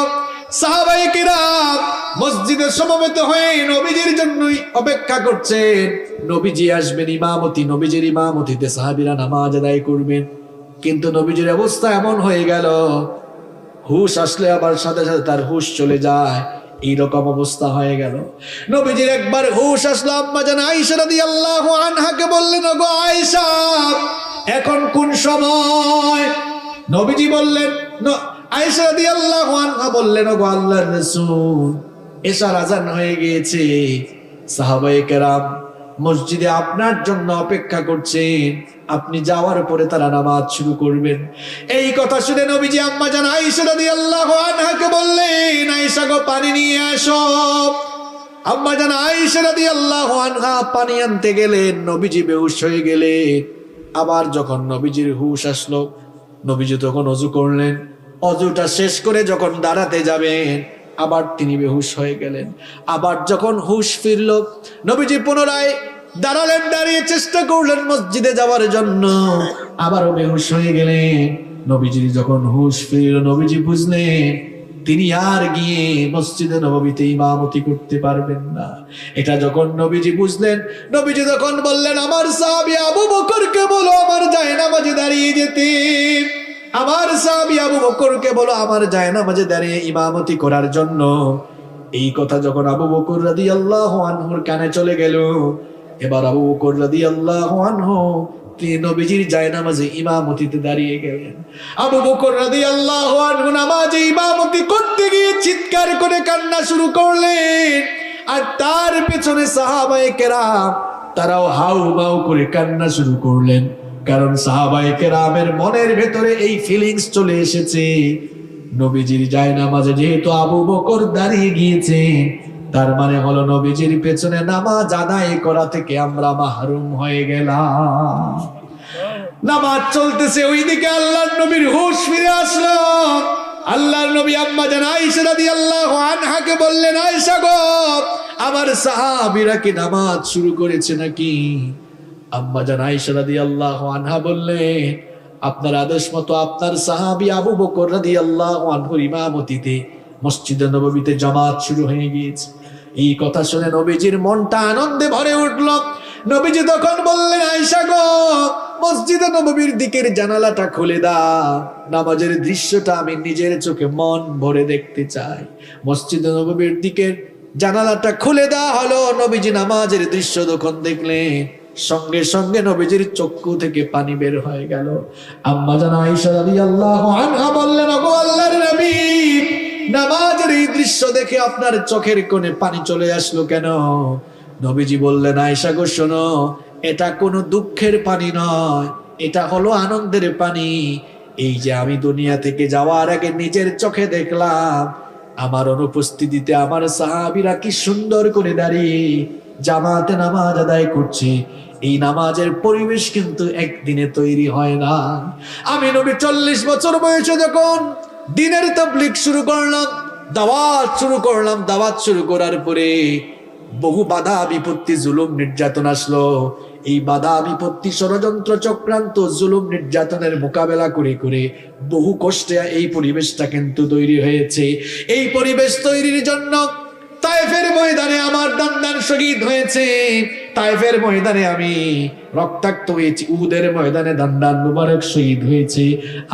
সাহাবায়ে কিরাম মসজিদে সমবেত হয়ে নবীজির জন্যই অপেক্ষা করছেন। নবীজি আসবেন, নবীজির ইমামতিতে সাহাবীরা নামাজ আদায় করবেন। কিন্তু নবীজির অবস্থা এমন হয়ে গেল, হুশ আসলে আবার সাথে সাথে তার হুশ চলে যায়, এইরকম অবস্থা হয়ে গেল। নবীজির একবার হুশ আসলো, আম্মা জান আয়েশা রাদিয়াল্লাহু আনহাকে বললেন, ওগো আয়েশা, এখন কোন সময়? নবীজি বললেন, আয়েশা রাদিয়াল্লাহু আনহা বললেন, ওগো আল্লাহর রাসূল, এশার আযান হয়ে গিয়েছে, সাহাবায়ে কেরাম মসজিদে আপনার জন্য অপেক্ষা করছেন, আপনি যাওয়ার পরে তারা নামাজ শুরু করবেন। এই কথা শুনে নবীজি আম্মা জান আয়েশা রাদিয়াল্লাহু আনহাকে বললেন, আয়েশা গো, পানি নিয়ে আসো। আম্মা জান আয়েশা রাদিয়াল্লাহু আনহা পানি আনতে গেলেন, নবীজি বেহুশ হয়ে গেলেন। আবার যখন নবীজির হুশ আসলো, নবীজি তখন ওযু করলেন। অজুটা শেষ করে যখন দাঁড়াতে যাবেন, আবার তিনি বেহুশ হয়ে গেলেন। আবার যখন হুশ ফিরল, নবীজি পুনরায় দাঁড়ালেন, দাঁড়িয়ে চেষ্টা করলেন মসজিদে যাওয়ার জন্য, আবারও বেহুশ হয়ে গেলেন। নবীজির যখন হুশ ফিরল, নবীজি বুঝলেন তিনি আর গিয়ে মসজিদে নববীতে ইমামতি করতে পারবেন না। এটা যখন নবীজি বুঝলেন, নবীজি তখন বললেন, আমার সাহাবী আবু বকরকে বলো আমার জায়নামাজে দাঁড়িয়ে যেতে। আমার সাহাবী আবু বকরকে বলো আমার জায়নামাজে দাঁড়িয়ে ইমামতি করার জন্য। এই কথা যখন আবু বকর রাদিয়াল্লাহু আনহুর কানে চলে গেল, এবার আবু বকর রাদিয়াল্লাহু আনহু তিনি নবীজির জায়নামাজে ইমামতিতে দাঁড়িয়ে গেলেন। আবু বকর রাদিয়াল্লাহু আনহু নামাজে ইমামতি করতে গিয়ে চিৎকার করে কান্না শুরু করলেন। আর তার পেছনে সাহাবায়ে কেরাম তারাও হাউমাউ করে কান্না শুরু করলেন। কারণ সাহাবায়ে কেরামের মনের ভেতরে এই ফিলিংস চলে এসেছে, নবীজির জায়নামাজে যেহেতু আবু বকর দাঁড়িয়ে গিয়েছে, তার মানে হলো নবীজির পেছনে নামাজ আদায় করা থেকে আমরা মাহরুম হয়ে গেলাম। নামাজ চলতেছে, ওইদিকে আল্লাহর নবীর হুঁশ ফিরে আসলো। আল্লাহর নবী আম্মা জান আয়েশা রাদিয়াল্লাহু আনহাকে বললেন, আয়েশা গো, আমার সাহাবীরা কি নামাজ শুরু করেছে নাকি? আম্মা জান আয়েশা রাদিয়াল্লাহু আনহা বললেন, আপনার আদেশ মতো আপনার সাহাবী আবু বকর রাদিয়াল্লাহু আনহুর ইমামতিতে মসজিদে নববীতে জামাত শুরু হয়ে গিয়েছে। এই কথা শুনে নবীজির মনটা আনন্দে ভরে উঠল। নবীজি তখন বললেন, আয়েশা গো, মসজিদে নববীর দিকের জানালাটা খুলে দাও, নামাজের দৃশ্যটা আমি নিজের চোখে মন ভরে দেখতে চাই। মসজিদে নববীর দিকের জানালাটা খুলে দেওয়া হলো। নবীজি নামাজের দৃশ্য যখন দেখলেন, সঙ্গে সঙ্গে নবীজির চক্ষু থেকে পানি বের হয়ে গেল। আম্মা জান আয়েশা রাদিয়াল্লাহু আনহা বললেন, ওগো আল্লাহর নবী, নামাজের এই দৃশ্য দেখে আপনার চোখের কোণে পানি চলে আসলো কেন? নবীজি বললেন, আয়েশা গো, শোনো, এটা কোনো দুঃখের পানি নয়, এটা হলো আনন্দের পানি। এই যে আমি দুনিয়া থেকে যাওয়ার আগে নিজের চোখে দেখলাম, আমার অনুপস্থিতিতে আমার সাহাবীরা কি সুন্দর করে দাঁড়িয়ে জামাতে নামাজ আদায় করছে। এই নামাজের পরিবেশ কিন্তু একদিনে তৈরি হয় না। আমি নবী 40 বছর বয়সে যখন দিনের তাবলীগ শুরু করলাম, দাওয়াত শুরু করার পরে বহু বাধা বিপত্তি, জুলুম নির্যাতন আসলো। এই বাধা বিপত্তি, ষড়যন্ত্র চক্রান্ত, জুলুম নির্যাতনের মোকাবেলা করে করে বহু কষ্টে এই পরিবেশটা কিন্তু তৈরি হয়েছে। এই পরিবেশ তৈরির জন্য তায়েফের ময়দানে আমার দান্দান শহীদ হয়েছে, তায়েফের ময়দানে আমি রক্তাক্ত হয়েছি, উহুদের ময়দানে দান্দান মুবারক শহীদ হয়েছে।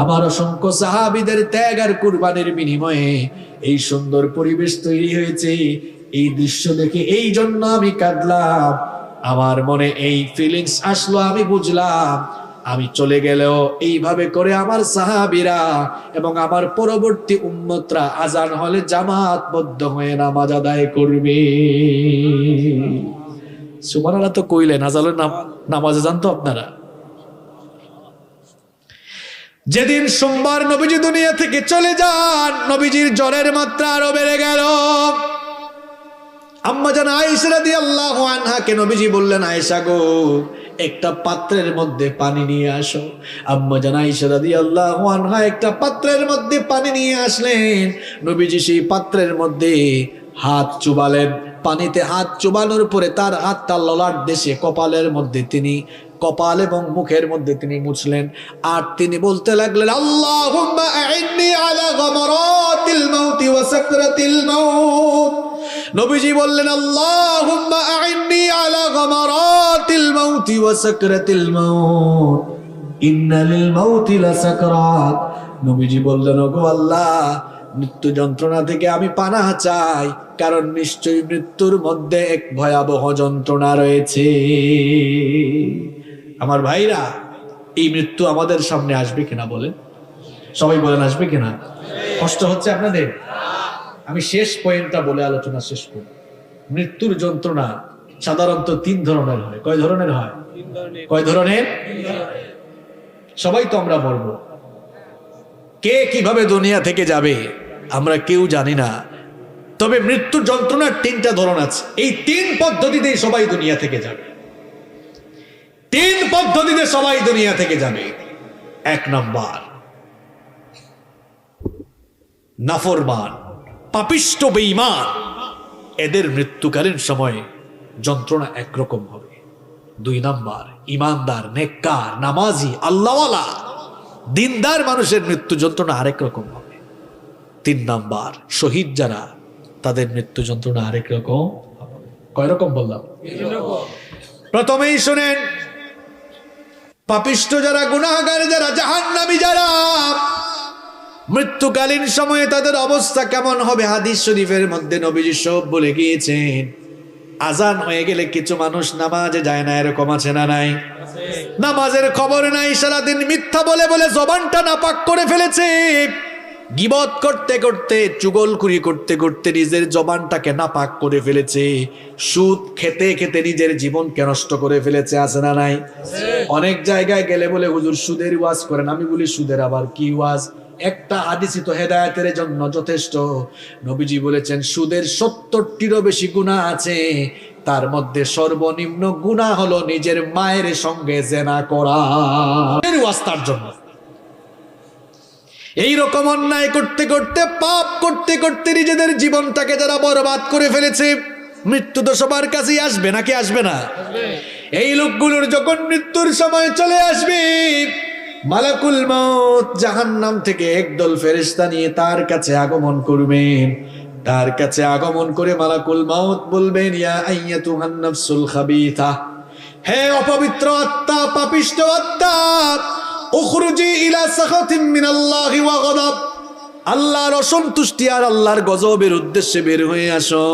আমার অসংখ্য সাহাবীদের ত্যাগ আর কুরবানির বিনিময়ে এই সুন্দর পরিবেশ তৈরি হয়েছে। এই দৃশ্য দেখে এই জন্য আমি কাঁদলাম, আমার মনে এই ফিলিংস আসলো। আমি বুঝলাম আমি চলে গেলেও এইভাবে করে আমার সাহাবীরা এবং আমার পরবর্তী উম্মতরা আজান হলে জামাতবদ্ধ হয়ে নামাজ আদায় করবে। সুবহানাল্লাহ তো কইলেন, আজানের নামাজে যান তো আপনারা। যেদিন সোমবার নবীজি দুনিয়া থেকে চলে যান, নবীজির জ্বরের মাত্রা আরো বেড়ে গেল। আম্মা জান আয়েশা রাদিয়াল্লাহু আনহাকে নবীজি বললেন, আয়েশা গো, একটা পাত্রের মধ্যে পানি নিয়ে আসো। আম্মা জান আয়েশা রাদিয়াল্লাহু আনহা একটা পাত্রের মধ্যে পানি নিয়ে আসলেন। নবীজি সেই পাত্রের মধ্যে হাত চুবালেন। পানিতে হাত চুবানোর পরে তার হাতটা ললাট দেশে কপালের মধ্যে তিনি কপাল এবং মুখের মধ্যে তিনি মুছলেন, আর তিনি বলতে লাগলেন, আল্লাহুম্মা আইন্নি আলা গামারাতিল মাউতি ওয়া সাকরাতিল মাউত। নবীজি বললেন, আল্লাহুম্মা আইন্নি আলা গামারাতিল মাউতি ওয়া সাকরাতিল মাউত, ইন্না লিল মাউতি লাসাকরাত। নবীজি বললেন, ওগো আল্লাহ, মৃত্যু যন্ত্রণা থেকে আমি পানাহ চাই, কারণ নিশ্চয়ই মৃত্যুর মধ্যে এক ভয়াবহ যন্ত্রণা রয়েছে। আমার ভাইরা, এই মৃত্যু আমাদের সামনে আসবে কিনা বলেন? সবাই বলেন, আসবে কিনা? কষ্ট হচ্ছে আপনাদের? আমি শেষ পয়েন্টটা বলে আলোচনা শেষ করব। মৃত্যুর যন্ত্রণা সাধারণত 3 ধরনের হয়। কয় ধরনের হয়? কয় ধরনের? সবাই তো আমরা বলবো, কে কিভাবে দুনিয়া থেকে যাবে আমরা কেউ জানি না, তবে মৃত্যুর যন্ত্রণার 3টা ধরন আছে। এই 3 পদ্ধতিতেই সবাই দুনিয়া থেকে যাবে। 3 পদ্ধতিতে সবাই দুনিয়া থেকে যাবে। 1 নাম্বার, নাফরমান, পাপিষ্ঠ, বেঈমান, এদের মৃত্যুকালীন সময়ে যন্ত্রণা একরকম হবে। 2 নাম্বার, ইমানদার, নেককার, নামাজি, আল্লাহওয়ালা, দিনদার মানুষের মৃত্যু যন্ত্রণা আরেক রকম হবে। 3 নাম্বার, শহীদ যারা, তাদের মৃত্যু যন্ত্রণা আরেক রকম। কয় রকম বললাম? প্রথমেই শুনেন, পাপিষ্ঠ যারা, গুনাহগার যারা, জাহান্নামী যারা, মৃত্যুকালীন সময়ে তাদের অবস্থা কেমন হবে? হাদিস শরীফের মধ্যে নবীজি সব বলে গিয়েছেন। আজান হয়ে গেলে কিছু মানুষ নামাজে যায় না, এরকম আছে না নাই? নামাজের খবর নাই, সারাদিন মিথ্যা বলে বলে জবানটা নাপাক করে ফেলেছে। গীবত করতে করতে, চুগলখুরি করতে করতে নিজের জবানটাকে নাপাক করে ফেলেছে। সুদ খেতে খেতে নিজের জীবনকে নষ্ট করে ফেলেছে, আছে না নাই? অনেক জায়গায় গেলে বলে, হুজুর সুদের ওয়াজ করেন। আমি বলি, সুদের আবার কি ওয়াজ? একটা হাদিসই তো হেদায়েতের জন্য যথেষ্ট। নবীজি বলেছেন, সুদের 70টিরও বেশি গুনাহ আছে, তার মধ্যে সর্বনিম্ন গুনাহ হলো নিজের মায়ের সঙ্গে জেনা করা। এর ওয়াজ তার জন্য। এই রকম অন্যায় করতে করতে, পাপ করতে করতে নিজেদের জীবনটাকে যারা বরবাদ করে ফেলেছে, মৃত্যু তো সবার কাছেই আসবে, নাকি আসবে না? এই লোকগুলোর যখন মৃত্যুর সময় চলে আসবে, মালাকুল মউত জাহান্নাম থেকে একদল ফেরেশতা নিয়ে তার কাছে আগমন করবেন। তার কাছে আগমন করে মালাকুল মউত বলবেন, ইয়া আইয়াতুহান নাফসুল খাবিথা, হে অপবিত্র আত্মা, পাপিষ্ঠ আত্মা, উখরুজি ইলা সাখাতিন মিনাল্লাহি ওয়া গযব, আল্লাহর অসন্তুষ্টি আর আল্লাহর গজবের উদ্দেশ্যে বের হয়ে আসো।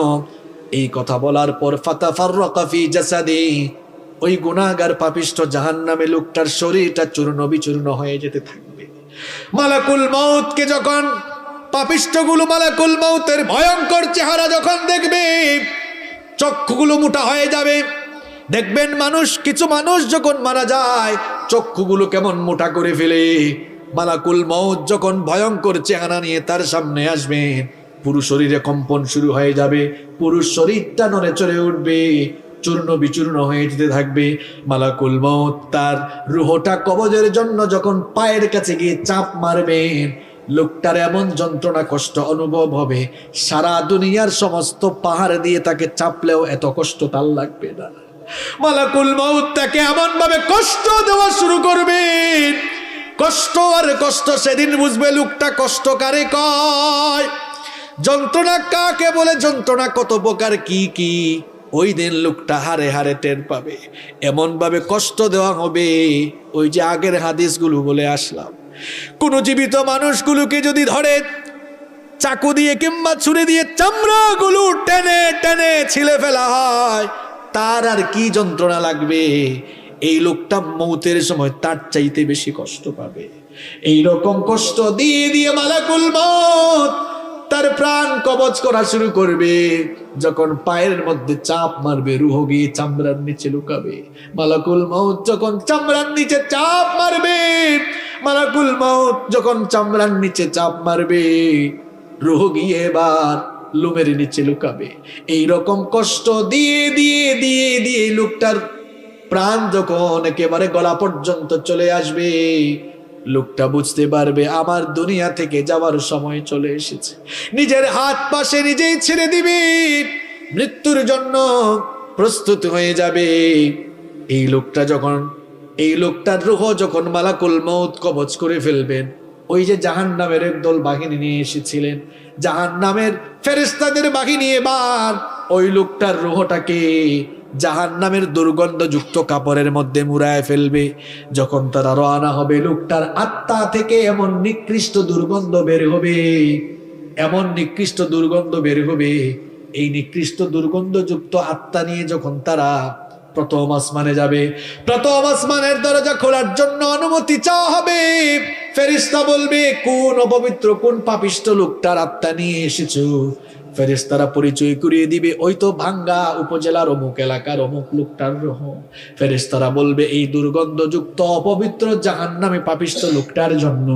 এই কথা বলার পর ফাতাফাররাকা ফি জাসাদি, ওই গুনাহগার পাপিষ্ঠ জাহান্নামে লোকটার শরীরটা চূর্ণ বিচূর্ণ হয়ে যেতে থাকবে। মালাকুল মউতকে যখন পাপিষ্ঠগুলো মালাকুল মউতের ভয়ঙ্কর চেহারা যখন দেখবে, চক্ষুগুলো মোটা হয়ে যাবে। দেখবেন কিছু মানুষ যখন মারা যায়, চক্ষুগুলো কেমন মোটা করে ফেলে। মালাকুল মউত যখন ভয়ঙ্কর চেহারা নিয়ে তার সামনে আসবেন, পুরো শরীরে কম্পন শুরু হয়ে যাবে, পুরো শরীরটা নড়ে চড়ে উঠবে, চূর্ণ বিচূর্ণ হয়ে যেতে থাকবে। মালাকুল মউত তার রুহটা কবজের জন্য যখন পায়ের কাছে গিয়ে চাপ মারবেন, লোকটার এমন যন্ত্রণা কষ্ট অনুভব হবে, সারা দুনিয়ার সমস্ত পাহাড় দিয়ে তাকে চাপলেও এত কষ্ট তার লাগবে না। মালাকুল মউত তাকে এমন ভাবে কষ্ট দেওয়া শুরু করবে, কষ্ট আর কষ্ট। সেদিন বুঝবে লোকটা কষ্ট কারে কয়, যন্ত্রণা কাকে বলে, যন্ত্রণা কত প্রকার, কি কি, ওই দিন লোকটা হারে হারে টের পাবে। এমন ভাবে কষ্ট দেওয়া হবে, ওই যে আগের হাদিসগুলো বলে আসলাম, কোন জীবিত মানুষগুলোকে যদি ধরে চাকু দিয়ে কিংবা ছুরি দিয়ে চামড়াগুলো টেনে টেনে ছিলে ফেলা হয়, তার আর কি যন্ত্রণা লাগবে। এই লোকটা মৌতের সময় তার চাইতে বেশি কষ্ট পাবে। এই রকম কষ্ট দিয়ে দিয়ে মালাকুল মউত তার প্রাণ কবজ করা শুরু করবে। যখন পায়ের মধ্যে চাপ মারবে, রুহ গিয়ে চামড়ার নিচে লুকাবে। মালাকুল মউত যখন চামড়ার নিচে চাপ মারবে, মালাকুল মউত যখন চামড়ার নিচে চাপ মারবে, রুহ গিয়ে এবার লোমের নিচে লুকাবে। এই রকম কষ্ট দিয়ে দিয়ে দিয়ে দিয়ে লোকটার প্রাণ যখন একেবারে গলা পর্যন্ত চলে আসবে, লোকটা বুঝতে পারবে আমার দুনিয়া থেকে যাওয়ার সময় চলে এসেছে। নিজের হাত পাশে নিজেই ছেড়ে দিবে, মৃত্যুর জন্য প্রস্তুত হয়ে যাবে। এই লোকটা যখন এই লোকটার রূহ যখন মালাকুল মউত কবজ করে ফেলবেন, ওই যে জাহান্নামের একদল বাহিনী নিয়ে এসেছিলেন, জাহান্নামের ফেরেশতাদের বাহিনী এবার ওই লোকটার রূহটাকে জাহান্নামের দুর্গন্ধযুক্ত কাপড়ের মধ্যে মুড়ায় ফেলবে। যখন তারা রওনা হবে, লোকটার আত্মা থেকে এমন নিকৃষ্ট দুর্গন্ধ বের হবে, এমন নিকৃষ্ট দুর্গন্ধ বের হবে। এই নিকৃষ্ট দুর্গন্ধযুক্ত আত্মা নিয়ে যখন তারা প্রথম আসমানে যাবে, প্রথম আসমানের দরজা খোলার জন্য অনুমতি চাওয়া হবে। ফেরেশতা বলবে, কোন অপবিত্র কোন পাপিষ্ট লোকটার আত্মা নিয়ে এসেছো? ফেরেশতারা পরিচয় করিয়ে দিবে, ওই তো ভাঙ্গা উপজেলার অমুক এলাকার অমুক লোকটার রূহ। ফেরেশতারা বলবে, এই দুর্গন্ধযুক্ত অপবিত্র জাহান্নামী পাপিষ্ট লোকটার জন্য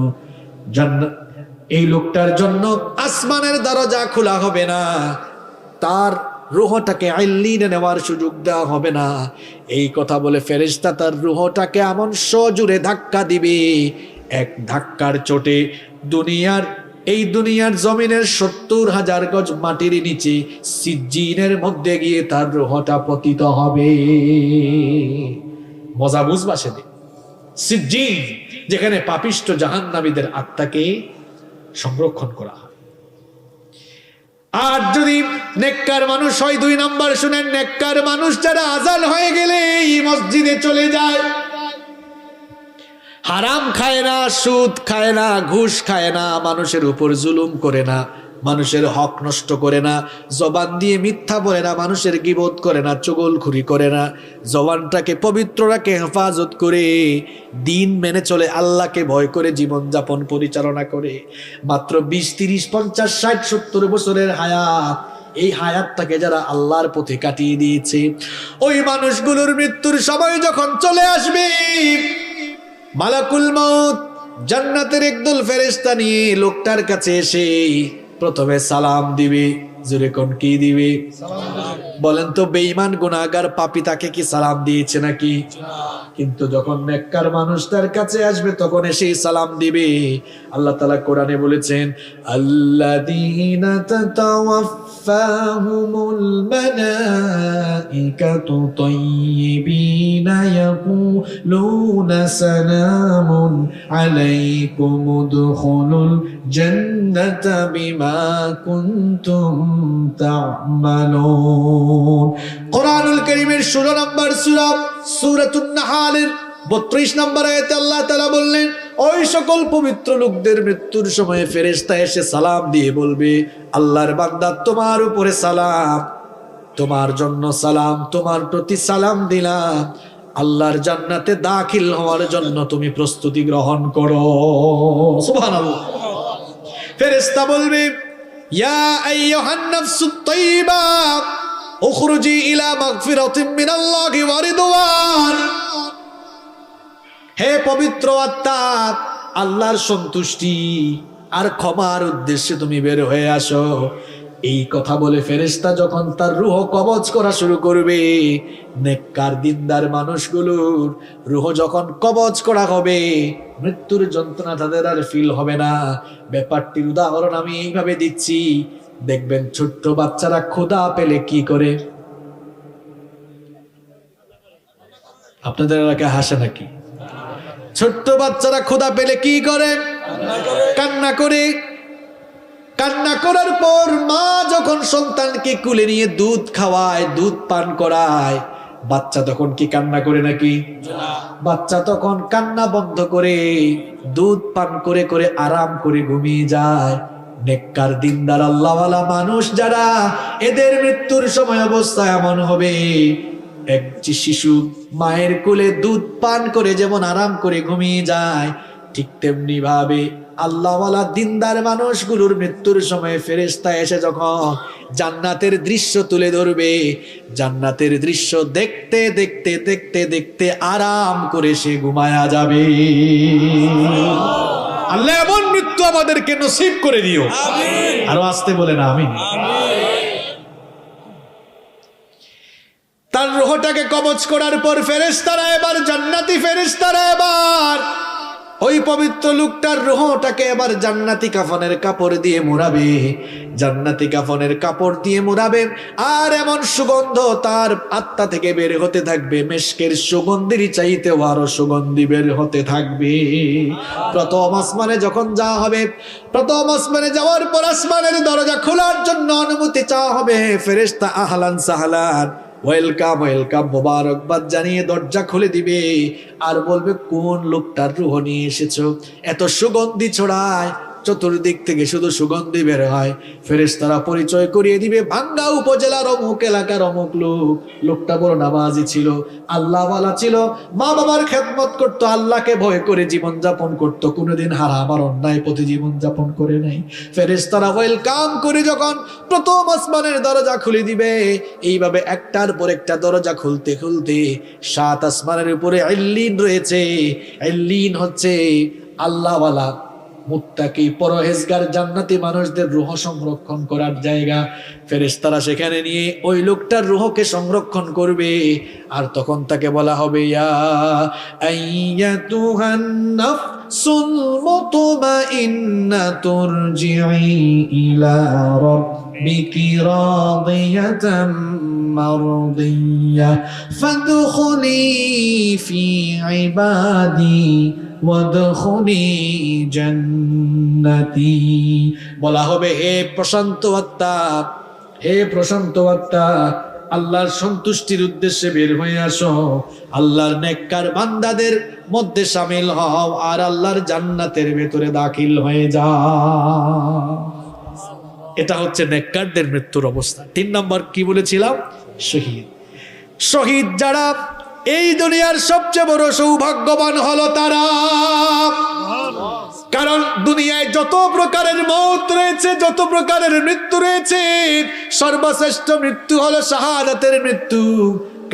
এই লোকটার জন্য আসমানের দরজা খোলা হবে না, তার রূহটাকে আইল্লিনে নেওয়ার সুযোগ দেওয়া হবে না। এই কথা বলে ফেরেশতা তার রূহটাকে এমন সজোরে ধাক্কা দিবে, এক ধাক্কার চোটে এই দুনিয়ার জমিনের 70,000 গজ মাটির নিচে সিজ্জিনের মধ্যে গিয়ে তার রূহটা পতিত হবে। মজা বুঝবা সেদিন। সিজ্জিন, যেখানে পাপিষ্ট জাহান্নামীদের আত্মাকে সংরক্ষণ করা হয়। আর যদি নেককার মানুষ হয়, 2 নাম্বার শুনেন, নেককার মানুষ যারা আজান হয়ে গেলে এই মসজিদে চলে যায়, হারাম খায় না, সুদ খায় না, ঘুষ খায় না, মানুষের উপর জুলুম করে না, মানুষের হক নষ্ট করে না, জবান দিয়ে মিথ্যা বলে না, মানুষের গীবত করে না, চুগলখুরি করে না, জবানটাকে পবিত্র রাখে, হেফাজত করে দিন মেনে চলে, আল্লাহকে ভয় করে জীবনযাপন পরিচালনা করে, মাত্র 20, 30, 50, 60, 70 বছরের হায়াত, এই হায়াতটাকে যারা আল্লাহর পথে কাটিয়ে দিয়েছে, ওই মানুষগুলোর মৃত্যুর সময় যখন চলে আসবে, মালাকুল মউত জান্নাতের একদল ফেরেশতা নিয়ে লোকটার কাছে এসে প্রথমে সালাম দিবে। জোরে কোন কি দিবে? বলেন তো, বেঈমান গুনাহগার পাপী তাকে কি সালাম দিয়েছে নাকি? কিন্তু যখন নেককার মানুষ তার কাছে আসবে তখন এসেই সালাম দিবে। আল্লাহ তাআলা কোরআনে বলেছেন, আল্লাযীনা তাতাওয়াফফাহুমুল মালাইকাতু তাইয়্যিবিনা ইয়াকুলুনা সালামুন আলাইকুম উদখুলুল জান্নাতা বিমা কুনতুম তা'মালুন। কোরআনুল কারীমের 16 নম্বর সূরা সূরাতুন নাহলের 32 নম্বর আয়াতে আল্লাহ তাআলা বললেন, ওই সকল পবিত্র লোকদের মৃত্যুর সময় ফেরেশতা এসে সালাম দিয়ে বলবে, আল্লাহর বান্দা, তোমার উপরে সালাম, তোমার জন্য সালাম, তোমার প্রতি সালাম দিলাম, আল্লাহর জান্নাতে দাখিল হওয়ার জন্য তুমি প্রস্তুতি গ্রহণ করো। সুবহানাল্লাহ। ফেরেশতা বলবে, ইয়া আইয়ুহান নাফসুত তাইয়্যিবা উখরুজি ইলা মাগফিরাতিন মিনাল্লাহি ওয়া রিদওয়ান। হে পবিত্র আত্মা, আল্লাহর সন্তুষ্টি আর ক্ষমার উদ্দেশ্যে তুমি বের হয়ে আসো। এই কথা বলে ফেরেশতা যখন তার রূহ কবজ করা শুরু করবে, নেককার দিনদার মানুষগুলোর রূহ যখন কবজ করা হবে, মৃত্যুর যন্ত্রণা তাদের আর ফিল হবে না। ব্যাপারটির উদাহরণ আমি এইভাবে দিচ্ছি, দেখবেন ছোট্ট বাচ্চারা ক্ষুধা পেলে কি করে? আপনাদের এলাকায় হাসে নাকি? ছোট্ট বাচ্চারা ক্ষুধা পেলে কি করে? কান্না করে। কান্না করার পর মা যখন সন্তানকে কুলে নিয়ে দুধ খাওয়ায়, দুধ পান করায়, বাচ্চা তখন কি কান্না করে নাকি? বাচ্চা তখন কান্না বন্ধ করে দুধ পান করে করে আরাম করে ঘুমিয়ে যায়। নেককার দিনদার আল্লাহওয়ালা মানুষ যারা, এদের মৃত্যুর সময় অবস্থা এমন হবে, এক শিশু মায়ের কোলে দুধ পান করে যেমন আরাম করে ঘুমিয়ে যায়, ঠিক তেমনি ভাবে আল্লাহওয়ালা দিনদার মানুষগুলোর মৃত্যুর সময় ফেরেশতা এসে যখন জান্নাতের দৃশ্য তুলে ধরবে, জান্নাতের দৃশ্য দেখতে দেখতে দেখতে দেখতে আরাম করে সে ঘুমায়া যাবে। আল্লাহ এমন মৃত্যু আমাদেরকে নসিব করে দিও। আরো আসতে বলে না আমিন। তার রূহটাকে কবজ করার পর ফেরেশতারা এবার, জান্নাতি ফেরেশতারা এবার ওই পবিত্র লোকটার রূহটাকে এবার জান্নাতি কাফনের কাপড় দিয়ে মোড়াবে, জান্নাতি কাফনের কাপড় দিয়ে মোড়াবে, আর এমন সুগন্ধ তার আত্মা থেকে বের হতে থাকবে, মেশকের সুগন্ধির চাইতেও আরো সুগন্ধি বের হতে থাকবে। প্রথম আসমানে যখন যাওয়া হবে, প্রথম আসমানে যাওয়ার পর আসমানের দরজা খোলার জন্য অনুমতি চাওয়া হবে। ফেরেশতা আহলান সাহলান, ওয়েলকাম ওয়েলকাম, মোবারকবাদ জানিয়ে দরজা খুলে দিবে আর বলবে কোন লোকটার রূহ নিয়ে এসেছো। এত সুগন্ধি ছড়ায়, চতুর্দিক থেকে শুধু সুগন্ধি বের হয়। ফেরেশতারা পরিচয় করিয়ে দিবে, ভাঙ্গা উপজেলার অমুক এলাকার অমুক লোক। লোকটা বড় নামাজি ছিল, আল্লাহওয়ালা ছিল, মা বাবার খেদমত করতো, আল্লাহকে ভয় করে জীবন যাপন করতো, কোনোদিন হারাম আর অন্যায় পথে জীবন যাপন করে নাই। ফেরেশতারা ওয়েলকাম করে যখন প্রথম আসমানের দরজা খুলে দিবে, এইভাবে একটার পর একটা দরজা খুলতে খুলতে 7 আসমানের উপরে ইল্লিন রয়েছে। ইল্লিন হচ্ছে আল্লাহওয়ালা, মুত্তাকি, পরহেজগার, জান্নাতি মানুষদের রূহ সংরক্ষণ করার জায়গা। ফেরেশতারা সেখানে নিয়ে ওই লোকটার রূহকে সংরক্ষণ করবে, আর তখন তাকে বলা হবে, ইয়া আইয়াতুহান নাফসুল মুতমাইন্নাতু ইরজিই ইলা রাব্বিকি রাদিয়াতাম মারদিয়া ফাদখুলি ফি ইবাদি ওয়াদখুলি জান্নাতি। বলা হবে, হে প্রশান্ত আত্মা, হে প্রশান্ত আত্মা, আল্লাহর সন্তুষ্টির উদ্দেশ্যে বের হয়ে আসো, আল্লাহর নেককার বান্দাদের মধ্যে শামিল হও, আর আল্লাহর জান্নাতের ভেতরে দাখিল হয়ে যাও। এটা হচ্ছে নেককারদের মৃত্যুর অবস্থা। 3 নম্বর কি বলেছিলাম? শহীদ। শহীদ যারা, এই দুনিয়ার সবচেয়ে বড় সৌভাগ্যবান হলো তারা। কারণ দুনিয়ায় যত প্রকারের মৌত রয়েছে, যত প্রকারের মৃত্যু রয়েছে, সর্বশ্রেষ্ঠ মৃত্যু হলো শাহাদাতের মৃত্যু।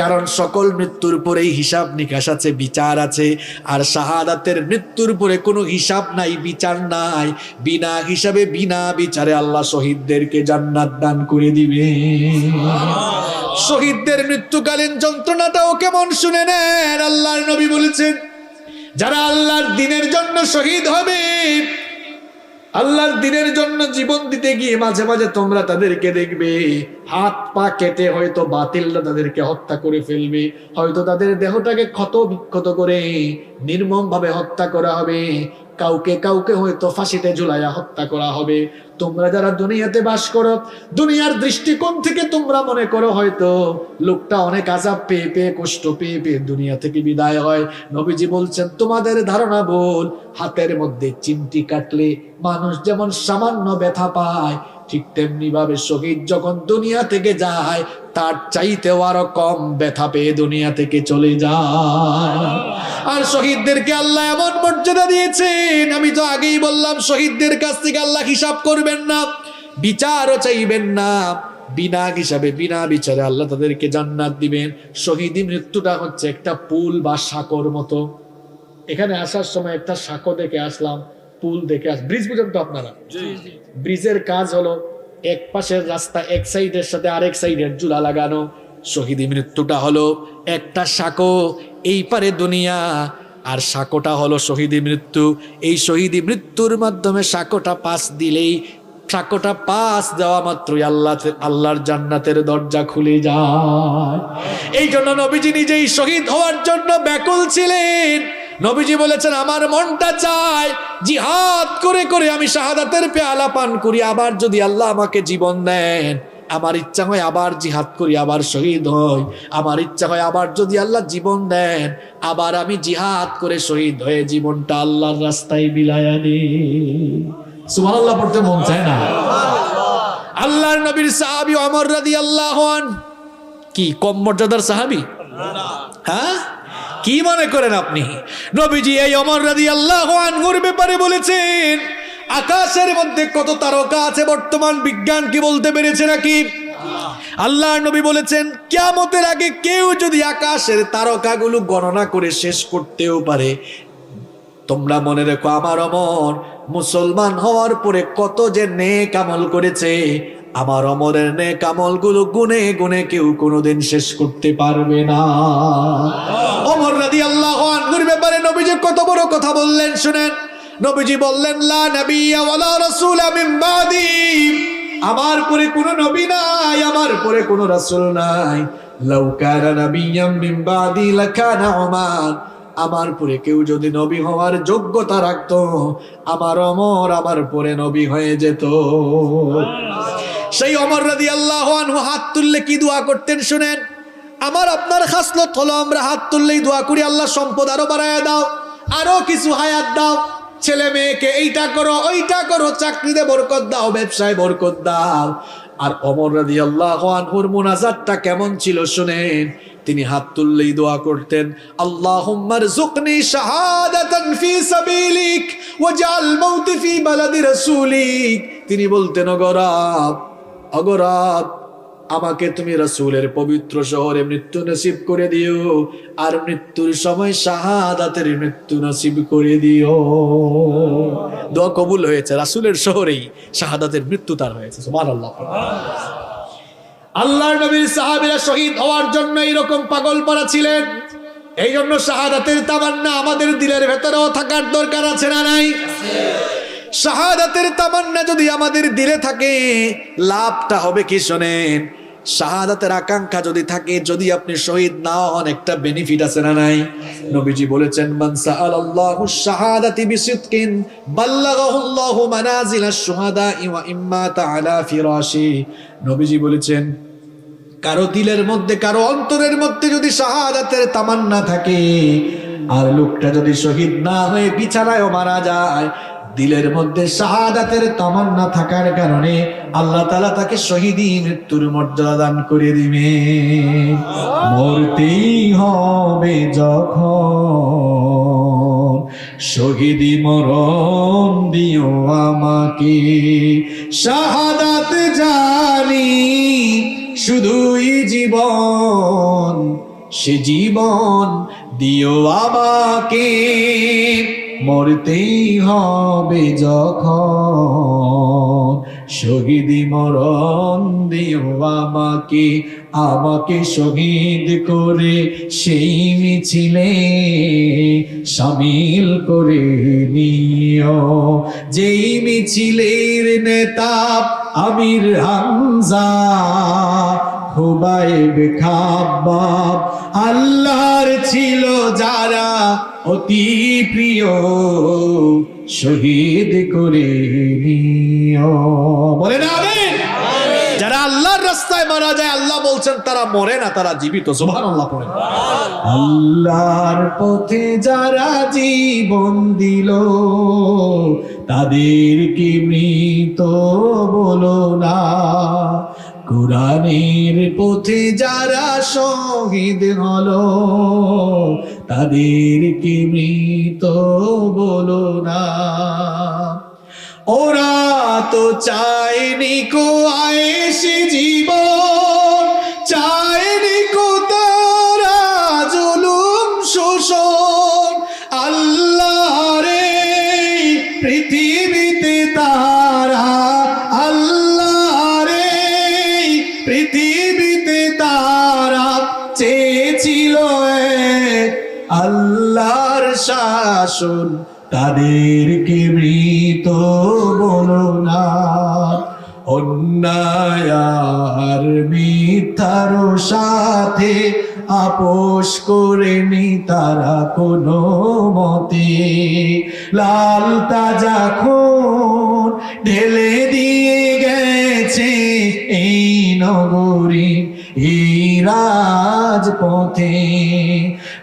কারণ সকল মৃত্যুর পরেই হিসাব নিকাশ আছে, বিচার আছে, আর শাহাদাতের মৃত্যুর পরে কোনো হিসাব নাই, বিচার নাই। বিনা হিসাবে বিনা বিচারে আল্লাহ শহীদদেরকে জান্নাত দান করে দিবে। শহীদদের মৃত্যুকালীন যন্ত্রণাটাও কেমন শুনে নেন। আল্লাহর নবী বলেছেন, যারা আল্লাহর দ্বীনের জন্য শহীদ হবে, আল্লাহর দ্বীনের জন্য জীবন দিতে গিয়ে মাঝে মাঝে তোমরা তাদেরকে দেখবে হাত পা কেটে হয়তো বাতিলরা তাদেরকে হত্যা করে ফেলবে, হয়তো তাদের দেহটাকে ক্ষত বিক্ষত করে নির্মম ভাবে হত্যা করা হবে, কাউকে কাউকে হয়তো ফাঁসিতে ঝুলাইয়া হত্যা করা হবে। তোমরা যারা দুনিয়াতে বাস করো, দুনিয়ার দৃষ্টিকোণ থেকে তোমরা মনে করো হয়তো লোকটা অনেক আযাব পেয়ে পেয়ে, কষ্ট পেয়ে পেয়ে দুনিয়া থেকে বিদায় হয়। নবীজি বলছেন, তোমাদের ধারণা ভুল। হাতের মধ্যে চিমটি কাটলে মানুষ যেমন সামান্য ব্যথা পায়, ঠিক তেমনি ভাবে শহীদ যখন দুনিয়া থেকে যায়, তার চাইতেও আরো কম ব্যথা পেয়ে দুনিয়া থেকে চলে যায়। আর শহীদদেরকে আল্লাহ এমন মর্যাদা দিয়েছেন, আমি তো আগেই বললাম, শহীদদের কাছ থেকে আল্লাহ হিসাব করবেন না, বিচারও চাইবেন না। বিনা হিসাবে বিনা বিচারে আল্লাহ তাদেরকে জান্নাত দিবেন। শহীদি মৃত্যুটা হচ্ছে একটা পুল বা সাঁকোর মতো। এখানে আসার সময় একটা সাঁকো দেখে আসলাম, পুল দেখে ব্রিজ পর্যন্ত। আপনারা ব্রিজের কাজ হলো এক পাশের রাস্তা এক সাইডের সাথে আরেক সাইডের জুলা লাগানো। শহীদি মৃত্যুটা হলো একটা সাঁকো, এই পারে দুনিয়া, আর সাঁকোটা হলো শহীদি মৃত্যু। এই শহীদি মৃত্যুর মাধ্যমে সাঁকোটা পাশ দিলেই, সাঁকোটা পাশ দেওয়া মাত্রই আল্লাহর জান্নাতের দরজা খুলে যায়। এই জন্য নবীজি নিজেই শহীদ হওয়ার জন্য ব্যাকুল ছিলেন। নবীজি বলেছেন, আমার মনটা চায় জিহাদ করে করে আমি শাহাদাতের পেয়ালা পান করি, আবার যদি আল্লাহ আমাকে জীবন দেন, আমার ইচ্ছা হয় আবার জিহাদ করি, আবার শহীদ হই। আমার ইচ্ছা হয় আবার যদি আল্লাহ জীবন দেন, আবার আমি জিহাদ করে শহীদ হয়ে জীবনটা আল্লাহর রাস্তায় বিলায় আনি। সুবহানাল্লাহ পড়তে মন চায় না? আল্লাহর নবীর সাহাবী ওমর রাদিয়াল্লাহু আনহু কি কম মর্যাদার সাহাবী? হ্যাঁ, কি মনে করেন আপনি? নবীজি এই ওমর রাদিয়াল্লাহু আনহুর ব্যাপারে বলেছেন, আকাশের মধ্যে কত তারকা আছে বর্তমান বিজ্ঞান কি বলতে পেরেছে নাকি? আল্লাহর নবী বলেছেন, কিয়ামতের আগে কেউ যদি আকাশের তারকাগুলো গণনা করে শেষ করতেও পারে, তোমরা মনে রেখো আমার ওমর মুসলমান হওয়ার পরে কত যে নেক আমল করেছে, আমার ওমরের নেক আমলগুলো গুনে গুনে কেউ কোনোদিন শেষ করতে পারবে না। ওমর রাদিয়াল্লাহু আনহুর ব্যাপারে ব্যাপারে নবীজি কত বড় কথা বললেন শুনেন। নবীজি বললেন লা নাবিয়্যা ওয়ালা রাসূলা মিন বাদি, আমার পরে কোনো নবী নাই, আমার পরে কোনো রাসূল নাই। লাউ কানা নাবিয়্যাম মিন বাদি লাকানা উমার, আমার পরে কেউ যদি নবী হওয়ার যোগ্যতা রাখতো আমার ওমর আমার পরে নবী হয়ে যেত। সেই ওমর রাদিয়াল্লাহু আনহু হাত তুললে কি দোয়া করতেন শুনেন। আমার আপনার খাসলত হলো আমরা হাত তুললেই দোয়া করি, আল্লাহ সম্পদ আরো বাড়ায় দাও, আরো কিছু হায়াত দাও, ছেলে মেয়েকে এইটা করো ওইটা করো, চাকরিতে বরকত দাও, ব্যবসায় বরকত দাও। আর ওমর রাদিয়াল্লাহু আনহুর মুনাজাতটা কেমন ছিল শুনেন। তিনি হাত তুললেই দোয়া করতেন, আল্লাহুম্মা রযুকনি শাহাদাতান ফি সাবিলিক ওয়াজআল মাউতি ফি বালাদি রাসূলিক। তিনি বলতেন, অগরাব আমাকে তুমি রাসূলের পবিত্র শহরে মৃত্যু নসিব করে দিও, আর মৃত্যুর সময় শাহাদাতের মৃত্যু নসিব করে দিও। দোয়া কবুল হয়েছে, রাসূলের শহরেই শাহাদাতের মৃত্যু তার হয়েছে। সুবহানাল্লাহ। আল্লাহর নবীর সাহাবীরা শহীদ হওয়ার জন্য এরকম পাগল পারা ছিলেন। এই জন্য শাহাদাতের তামান্না আমাদের দিলের ভেতরেও থাকার দরকার আছে না নাই? শাহাদাতের তামান্না যদি আমাদের দিলে থাকে লাভটা হবে কি শোনেন। শাহাদাতের আকাঙ্ক্ষা যদি থাকে, যদি আপনি শহীদ না হন একটা বেনিফিট আছে না নাই? নবীজি বলেছেন, মান সাআলাল্লাহু শাহাদাতি বিসিদকিন বাল্লাগাহুল্লাহু মানাজিলাশ শুহাদা ওয়া ইম্মা তাআলা ফিরাশি। নবীজি বলেছেন, কারো দিলের মধ্যে কারো অন্তরের মধ্যে যদি শাহাদাতের তামান্না থাকে আর লোকটা যদি শহীদ না হয়ে বিছানায়ও মারা যায়, দিলের মধ্যে শাহাদাতের তামান্না থাকার কারণে আল্লাহ তাআলা তাকে শহীদি মৃত্যুর মর্যাদা দান করে দিবে। মরতেই হবে যখন শহীদি মরণ দিও আমাকে, শাহাদাত জানি শুধুই জীবন, সে জীবন দিও আমাকে। মরতেই হবে যখন শহীদি মরণ দিও আমাকে, আমাকে শহীদ করে সেই মিছিলে শামিল করে নিও, যেই মিছিলের নেতা আমির হামজা খুবাইব খাব্বাব আল্লাহর ছিল যারা অতি প্রিয়, শহীদ করে নিও। বলেন আমিন। যারা আল্লাহর রাস্তায় মারা যায় আল্লাহ বলছেন তারা মরে না, তারা জীবিত। সুবহানাল্লাহ পড়েন। আল্লাহর পথে যারা জীবন দিল তাদেরকে মৃত বলো না, কোরআনের পথে যারা শহীদ হলো তাদেরকে মৃত বলো না। ওরা তো চায়নি কো আয়েশি জীবন, চায়নি কো তারা জুলুম শোষণ। আল্লাহরে পৃথিবীতে তারা, আল্লাহরে পৃথিবীতে তারা চেয়েছিল আল্লাহর শাসন, তাদেরকে মৃত বলো না। অন্যায় আর মিথ্যার সাথে আপোষ করেনি তারা কোনো মতে, লাল তাজা খুন ঢেলে দিয়ে গেছে এই নগরী এই রাজপথে।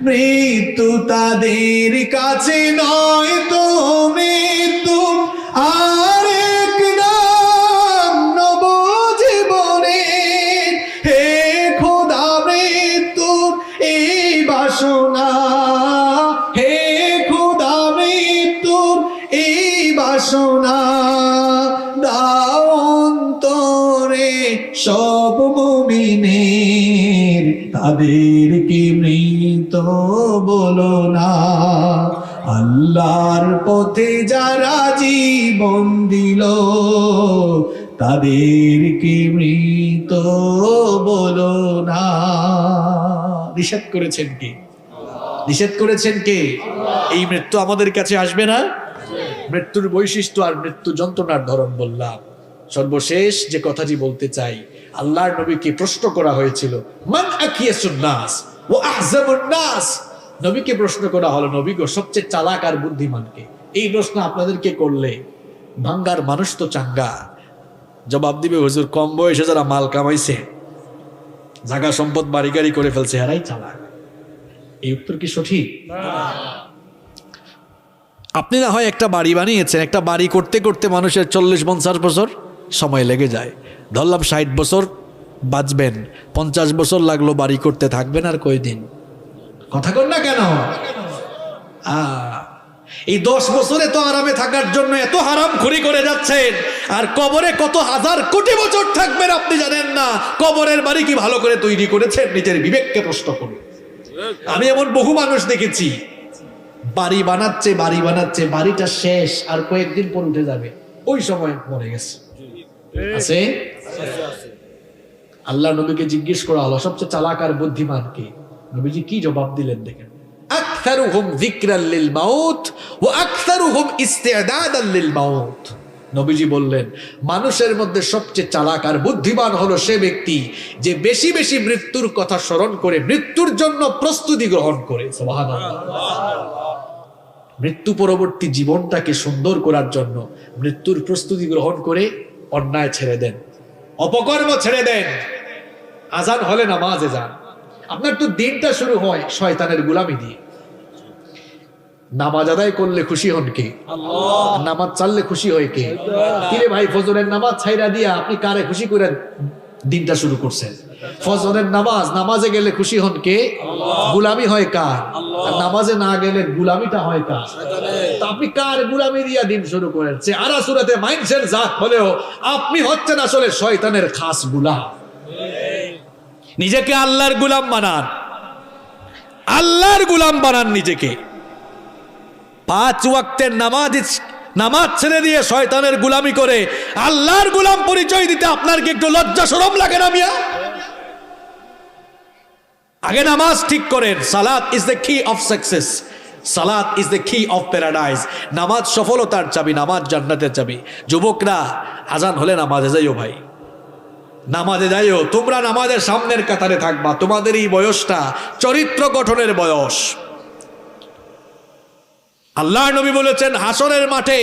মৃত্যু তাদের কাছে নয় তো মৃত্যু আরেক নাম নবজীবনে। হে খোদা মৃত্যুর এই বাসনা, হে খোদা মৃত্যুর এই বাসনা দাও অন্তরে সব মুমিনের, তাদেরকে মৃত বলো না। আল্লাহর পথে যারা জীবন দিল তাদেরকে মৃত বলো না। নিষেধ করেছেন কি? নিষেধ করেছেন কে? এই মৃত্যু আমাদের কাছে আসবে না? মৃত্যুর বৈশিষ্ট্য আর মৃত্যু যন্ত্রণার ধরন বললাম। সর্বশেষ যে কথাটি বলতে চাই, আল্লাহর নবীকে প্রশ্ন করা হয়েছিল, মান আকিয়াসুন নাস ওয়া আহজাবুন নাস। নবীকে প্রশ্ন করা হলো, নবী গো সবচেয়ে চালাক আর বুদ্ধিমান কে? এই প্রশ্ন আপনাদেরকে করলে ভাঙ্গার মানুষ তো চাঙ্গা জবাব দিবে, হুজুর কম বয়সে যারা মাল কামাইছে, জায়গা সম্পদ বাড়ি গাড়ি করে ফেলছে, এরাই চালাক। এই উত্তর কি সঠিক? আপনি না হয় একটা বাড়ি বানিয়েছেন, একটা বাড়ি করতে করতে মানুষের 40-50 বছর সময় লেগে যায়। ধরলাম 60 বছর বাঁচবেন, 50 বছর লাগলো বাড়ি করতে, থাকবেন আর কয়দিন? কথা কন না কেন? এই 10 বছরে তো আরামে থাকার জন্য এত হারামখুরি করে যাচ্ছেন, আর কবরে কত হাজার কোটি বছর থাকবেন আপনি জানেন না। কবরের বাড়ি কি ভালো করে তৈরি করেছেন? নিজের বিবেককে প্রশ্ন করুন। আমি এমন বহু মানুষ দেখেছি, বাড়ি বানাচ্ছে বাড়িটা শেষ আর কয়েকদিন পর উঠে যাবে, ওই সময় মরে গেছে। আছে? আল্লাহ নবীকে জিজ্ঞেস করা হলো সবচেয়ে চালাক আর বুদ্ধিমান কে? নবীজি কি জবাব দিলেন দেখেন, আকসারুহুম যিকরাল লিল মাউত ওয়া আকসারুহুম ইসতি'দাদাল লিল মাউত। নবীজি বললেন, মানুষের মধ্যে সবচেয়ে চালাক আর বুদ্ধিমান হলো সে ব্যক্তি যে বেশি বেশি মৃত্যুর কথা স্মরণ করে মৃত্যুর জন্য প্রস্তুতি গ্রহণ করে। সুবহানাল্লাহ। মৃত্যু পরবর্তী জীবনটাকে সুন্দর করার জন্য মৃত্যুর প্রস্তুতি গ্রহণ করে অন্যায় ছেড়ে দেন, অপকর্ম ছেড়ে দেন, আজান হলে নামাজে যান। আপনার তো দিনটা শুরু হয় শয়তানের গোলামি দিয়ে। নামাজ আদায় করলে খুশি হন কে? আল্লাহ। নামাজ চাললে খুশি হয় কে? কিরে ভাই, ফজরের নামাজ ছাইরা দিয়া আপনি কারে খুশি করে দিনটা শুরু করছেন? ফজরের নামাজে গেলে খুশি হন কে? আল্লাহ। গোলামি হয় কার? আল্লাহ। আর নামাজে না গেলে গোলামিটা হয় কার? তো আপনি কার গোলামি দিয়া দিন শুরু করেছে? আরা সুরাতে মাইন্ডসেট জাত হলেও আপনি হচ্ছেন আসলে শয়তানের খাস গোলাম। নিজেকে আল্লাহর গোলাম বানান, আল্লাহর গোলাম বানান নিজেকে। 5 ওয়াক্তের নামাজ ছেড়ে দিয়ে শয়তানের গোলামি করে আল্লাহর গোলাম পরিচয় দিতে আপনার কি একটু লজ্জা শরম লাগে না মিয়া? আগে নামাজ ঠিক করেন। সালাত ইজ দ্য কি অফ সাকসেস, সালাত ইজ দ্য কি অফ প্যারাডাইস। নামাজ সফলতার চাবি, নামাজ জান্নাতের চাবি। যুবকরা, আজান হলে নামাজে যাইও ভাই, নামাজে যাইও। তোমরা নামাজের সামনের কাতারে থাকবা। তোমাদের এই বয়সটা চরিত্র গঠনের বয়স। আল্লাহ নবী বলেছেন, হাসরের মাঠে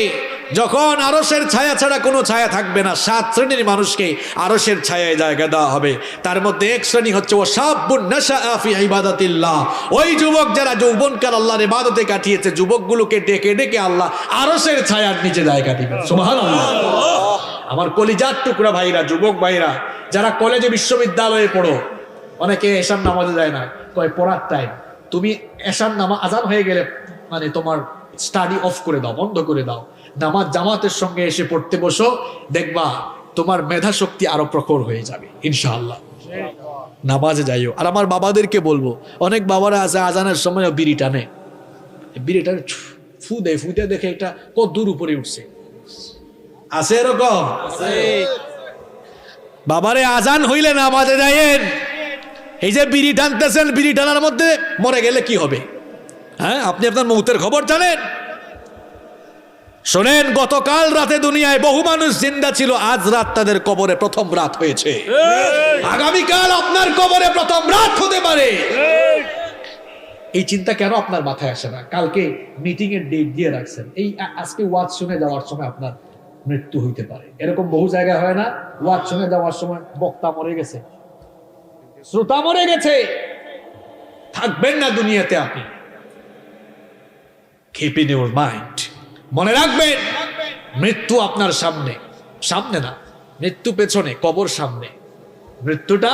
যখন আরশের ছায়া ছাড়া কোনো ছায়া থাকবে না, 7 শ্রেণীর মানুষকে আরশের ছায়ায় জায়গা দেওয়া হবে। তার মধ্যে এক শ্রেণী হচ্ছে ও শাবুন নাশাআ ফি ইবাদাতিল্লাহ। ওই যুবক যারা যৌবনকাল আল্লাহর ইবাদতে কাটিয়েছে, যুবকগুলোকে ডেকে ডেকে আল্লাহ আরশের ছায়ার নিচে জায়গা দিবেন। সুবহানাল্লাহ। আমার কলিজার টুকরা ভাইরা, যুবক ভাইরা যারা কলেজে বিশ্ববিদ্যালয়ে পড়ো, অনেকে এশার নামাজে যায় না, কয় পড়ার টাইম। তুমি এশার নামাজ আজান হয়ে গেলে মানে তোমার স্টাডি অফ করে দাও, বন্ধ করে দাও, নামাজ জামাতের সঙ্গে এসে পড়তে বসো, দেখবা তোমার মেধা শক্তি আরো প্রখর হয়ে যাবে ইনশাআল্লাহ। নামাজে যাইও। আর আমার বাবাদেরকে বলবো, অনেক বাবারা আছে আজানের সময় বিড়ি টানে, ফু দেয়, ফুতে দেখে এটা কত দূর উপরে উঠছে। আছে এরকম? বাবারে, আজান হইলে নামাজে যাইয়েন। এই যে বিড়ি টানতেছেন, বিড়ি টানার মধ্যে মরে গেলে কি হবে? হ্যাঁ, আপনি আপনার মৌতের খবর জানেন? শোনেন, গতকাল রাতে দুনিয়ায় বহু মানুষ জিন্দা ছিল, আজ রাত তাদের কবরে প্রথম রাত হয়েছে। আগামীকাল আপনার কবরে প্রথম রাত হতে পারে। এই চিন্তা কেন আপনার মাথায় আসে না? কালকে মিটিং এর ডেট দিয়ে রাখছেন, এই আজকে ওয়াজ শুনে যাওয়ার সময় আপনার মৃত্যু হইতে পারে। এরকম বহু জায়গায় হয় না? ওয়াজ শুনে যাওয়ার সময় বক্তা মরে গেছে, শ্রোতা মরে গেছে, থাকবেন না দুনিয়াতে আপনি। Keep in your mind, মনে রাখবেন, মৃত্যু আপনার সামনে, সামনে না, মৃত্যু পেছনে, কবর সামনে। মৃত্যুটা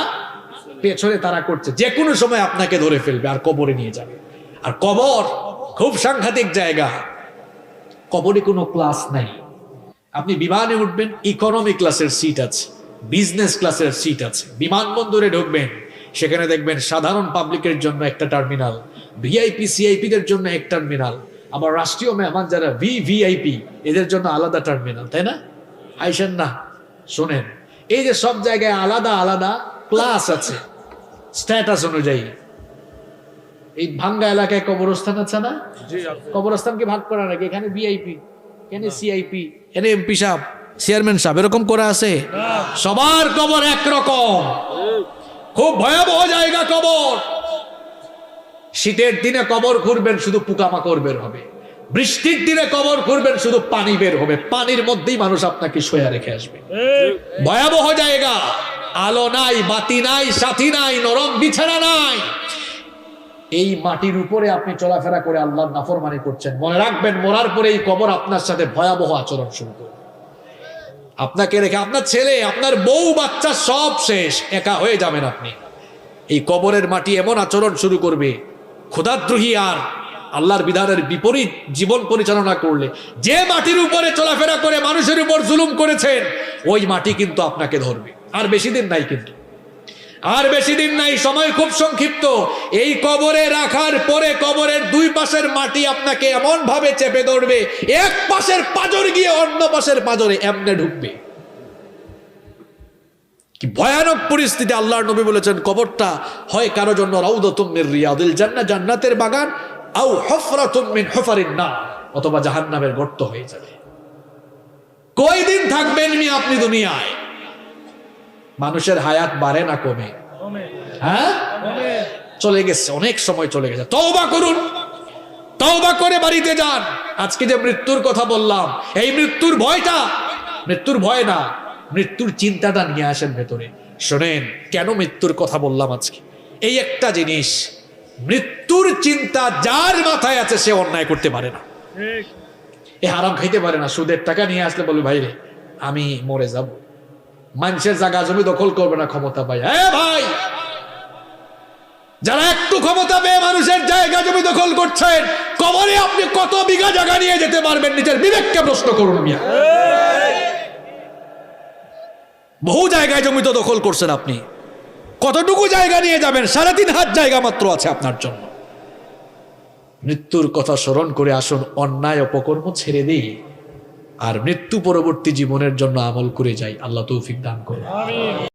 পেছনে তারা করছে, যে কোনো সময় আপনাকে ধরে ফেলবে আর কবরে নিয়ে যাবে। আর কবর খুব সাংঘাতিক জায়গা। কবরে কোনো ক্লাস নাই। আপনি বিমানে উঠবেন, ইকোনমি ক্লাসের সিট আছে, বিজনেস ক্লাসের সিট আছে। বিমানবন্দরে ঢুকবেন, সেখানে দেখবেন সাধারণ পাবলিকের জন্য একটা টার্মিনাল, ভিআইপি সিআইপিদের জন্য এক টার্মিনাল, আবার রাষ্ট্রীয় মেহমান যারা ভিভিআইপি এদের জন্য আলাদা টার্মিনাল, তাই না? আইসেন না, শোনেন, এই যে সব জায়গায় আলাদা আলাদা ক্লাস আছে স্ট্যাটাস অনুযায়ী। এই ভাঙ্গা এলাকায় কবরস্থান আছে না? কবরস্থানকে ভাগ করা নাকি? এখানে ভিআইপি, এখানে সিআইপি, এখানে এমপি সাহেব, চেয়ারম্যান সাহেব, এরকম করা আছে? সবার কবর একরকম। খুব ভয়াবহ জায়গা কবর। শীতের দিনে কবর খুঁড়বেন, শুধু পোকামাকড় বের হবে। বৃষ্টির দিনে কবর খুঁড়বেন, শুধু পানি বের হবে। পানির মধ্যেই মানুষ আপনাকে শোয়া রেখে আসবে। ভয়াবহ জায়গা। আলো নাই, বাতি নাই, সাথী নাই, নরম বিছানা নাই। এই মাটির উপরে আপনি চলাফেরা করে আল্লাহর নাফরমানি করছেন। মনে রাখবেন, মরার পরে এই কবর আপনার সাথে ভয়াবহ আচরণ শুরু করবে। আপনাকে রেখে আপনার ছেলে, আপনার বউ, বাচ্চা সব শেষ, একা হয়ে যাবেন আপনি। এই কবরের মাটি এমন আচরণ শুরু করবে, খোদাদ্রোহী আর আল্লাহর বিধানের বিপরীত জীবন পরিচালনা করলে, যে মাটির উপরে চলাফেরা করে মানুষের উপর জুলুম করেছেন, ওই মাটি কিন্তু আপনাকে ধরবে। আর বেশি দিন নাই, কিন্তু আর বেশি দিন নাই, সময় খুব সংক্ষিপ্ত। এই কবরে রাখার পরে কবরের দুই পাশের মাটি আপনাকে এমন ভাবে চেপে ধরবে, এক পাশের পাঁজর গিয়ে অন্য পাশের পাঁজরে এমনে ঢুকবে। কি ভয়ানক পরিস্থিতি! আল্লাহর নবী বলেছেন, কবরটা হয় কারো জন্য রাউদাতুম মির রিয়াদিল জান্নাহ, জান্নাতের বাগান, আও হুফরাতুম মিন হুফারিন নার, অথবা জাহান্নামের গর্ত হয়ে যাবে। কয়দিন থাকবেন আপনি দুনিয়ায়? মানুষের হায়াত বাড়ে না কমে? হ্যাঁ, চলে গেছে, অনেক সময় চলে গেছে। তওবা করুন, তওবা করে বাড়িতে যান। আজকে যে মৃত্যুর কথা বললাম, এই মৃত্যুর ভয়টা, মৃত্যুর ভয় না, মৃত্যুর চিন্তাটা নিয়ে আসেন ভেতরে। শোনেন, কেন মৃত্যুর কথা বললাম আজকে? এই একটা জিনিস, মৃত্যুর চিন্তা যার মাথায় আছে সে অন্যায় করতে পারে না, এ হারাম খাইতে পারে না। সুদের টাকা নিয়ে আসলে বলবে, ভাই রে আমি মরে যাব। মানুষের জায়গা জমি দখল করবে না ক্ষমতা পাই। হ্যাঁ ভাই, যারা একটু ক্ষমতা পেয়ে মানুষের জায়গা জমি দখল করছেন, কবরে আপনি কত বিঘা জায়গা নিয়ে যেতে পারবেন? নিজের বিবেককে প্রশ্ন করুন মিয়া। বহু জায়গায় জমি তো দখল করছেন আপনি, কতটুকু জায়গা নিয়ে যাবেন? 3.5 হাত জায়গা মাত্র আছে আপনার জন্য। মৃত্যুর কথা স্মরণ করে আসুন, অন্যায় অপকর্ম ছেড়ে দিই, আর মৃত্যু পরবর্তী জীবনের জন্য আমল করে যাই। আল্লাহ তৌফিক দান করুন।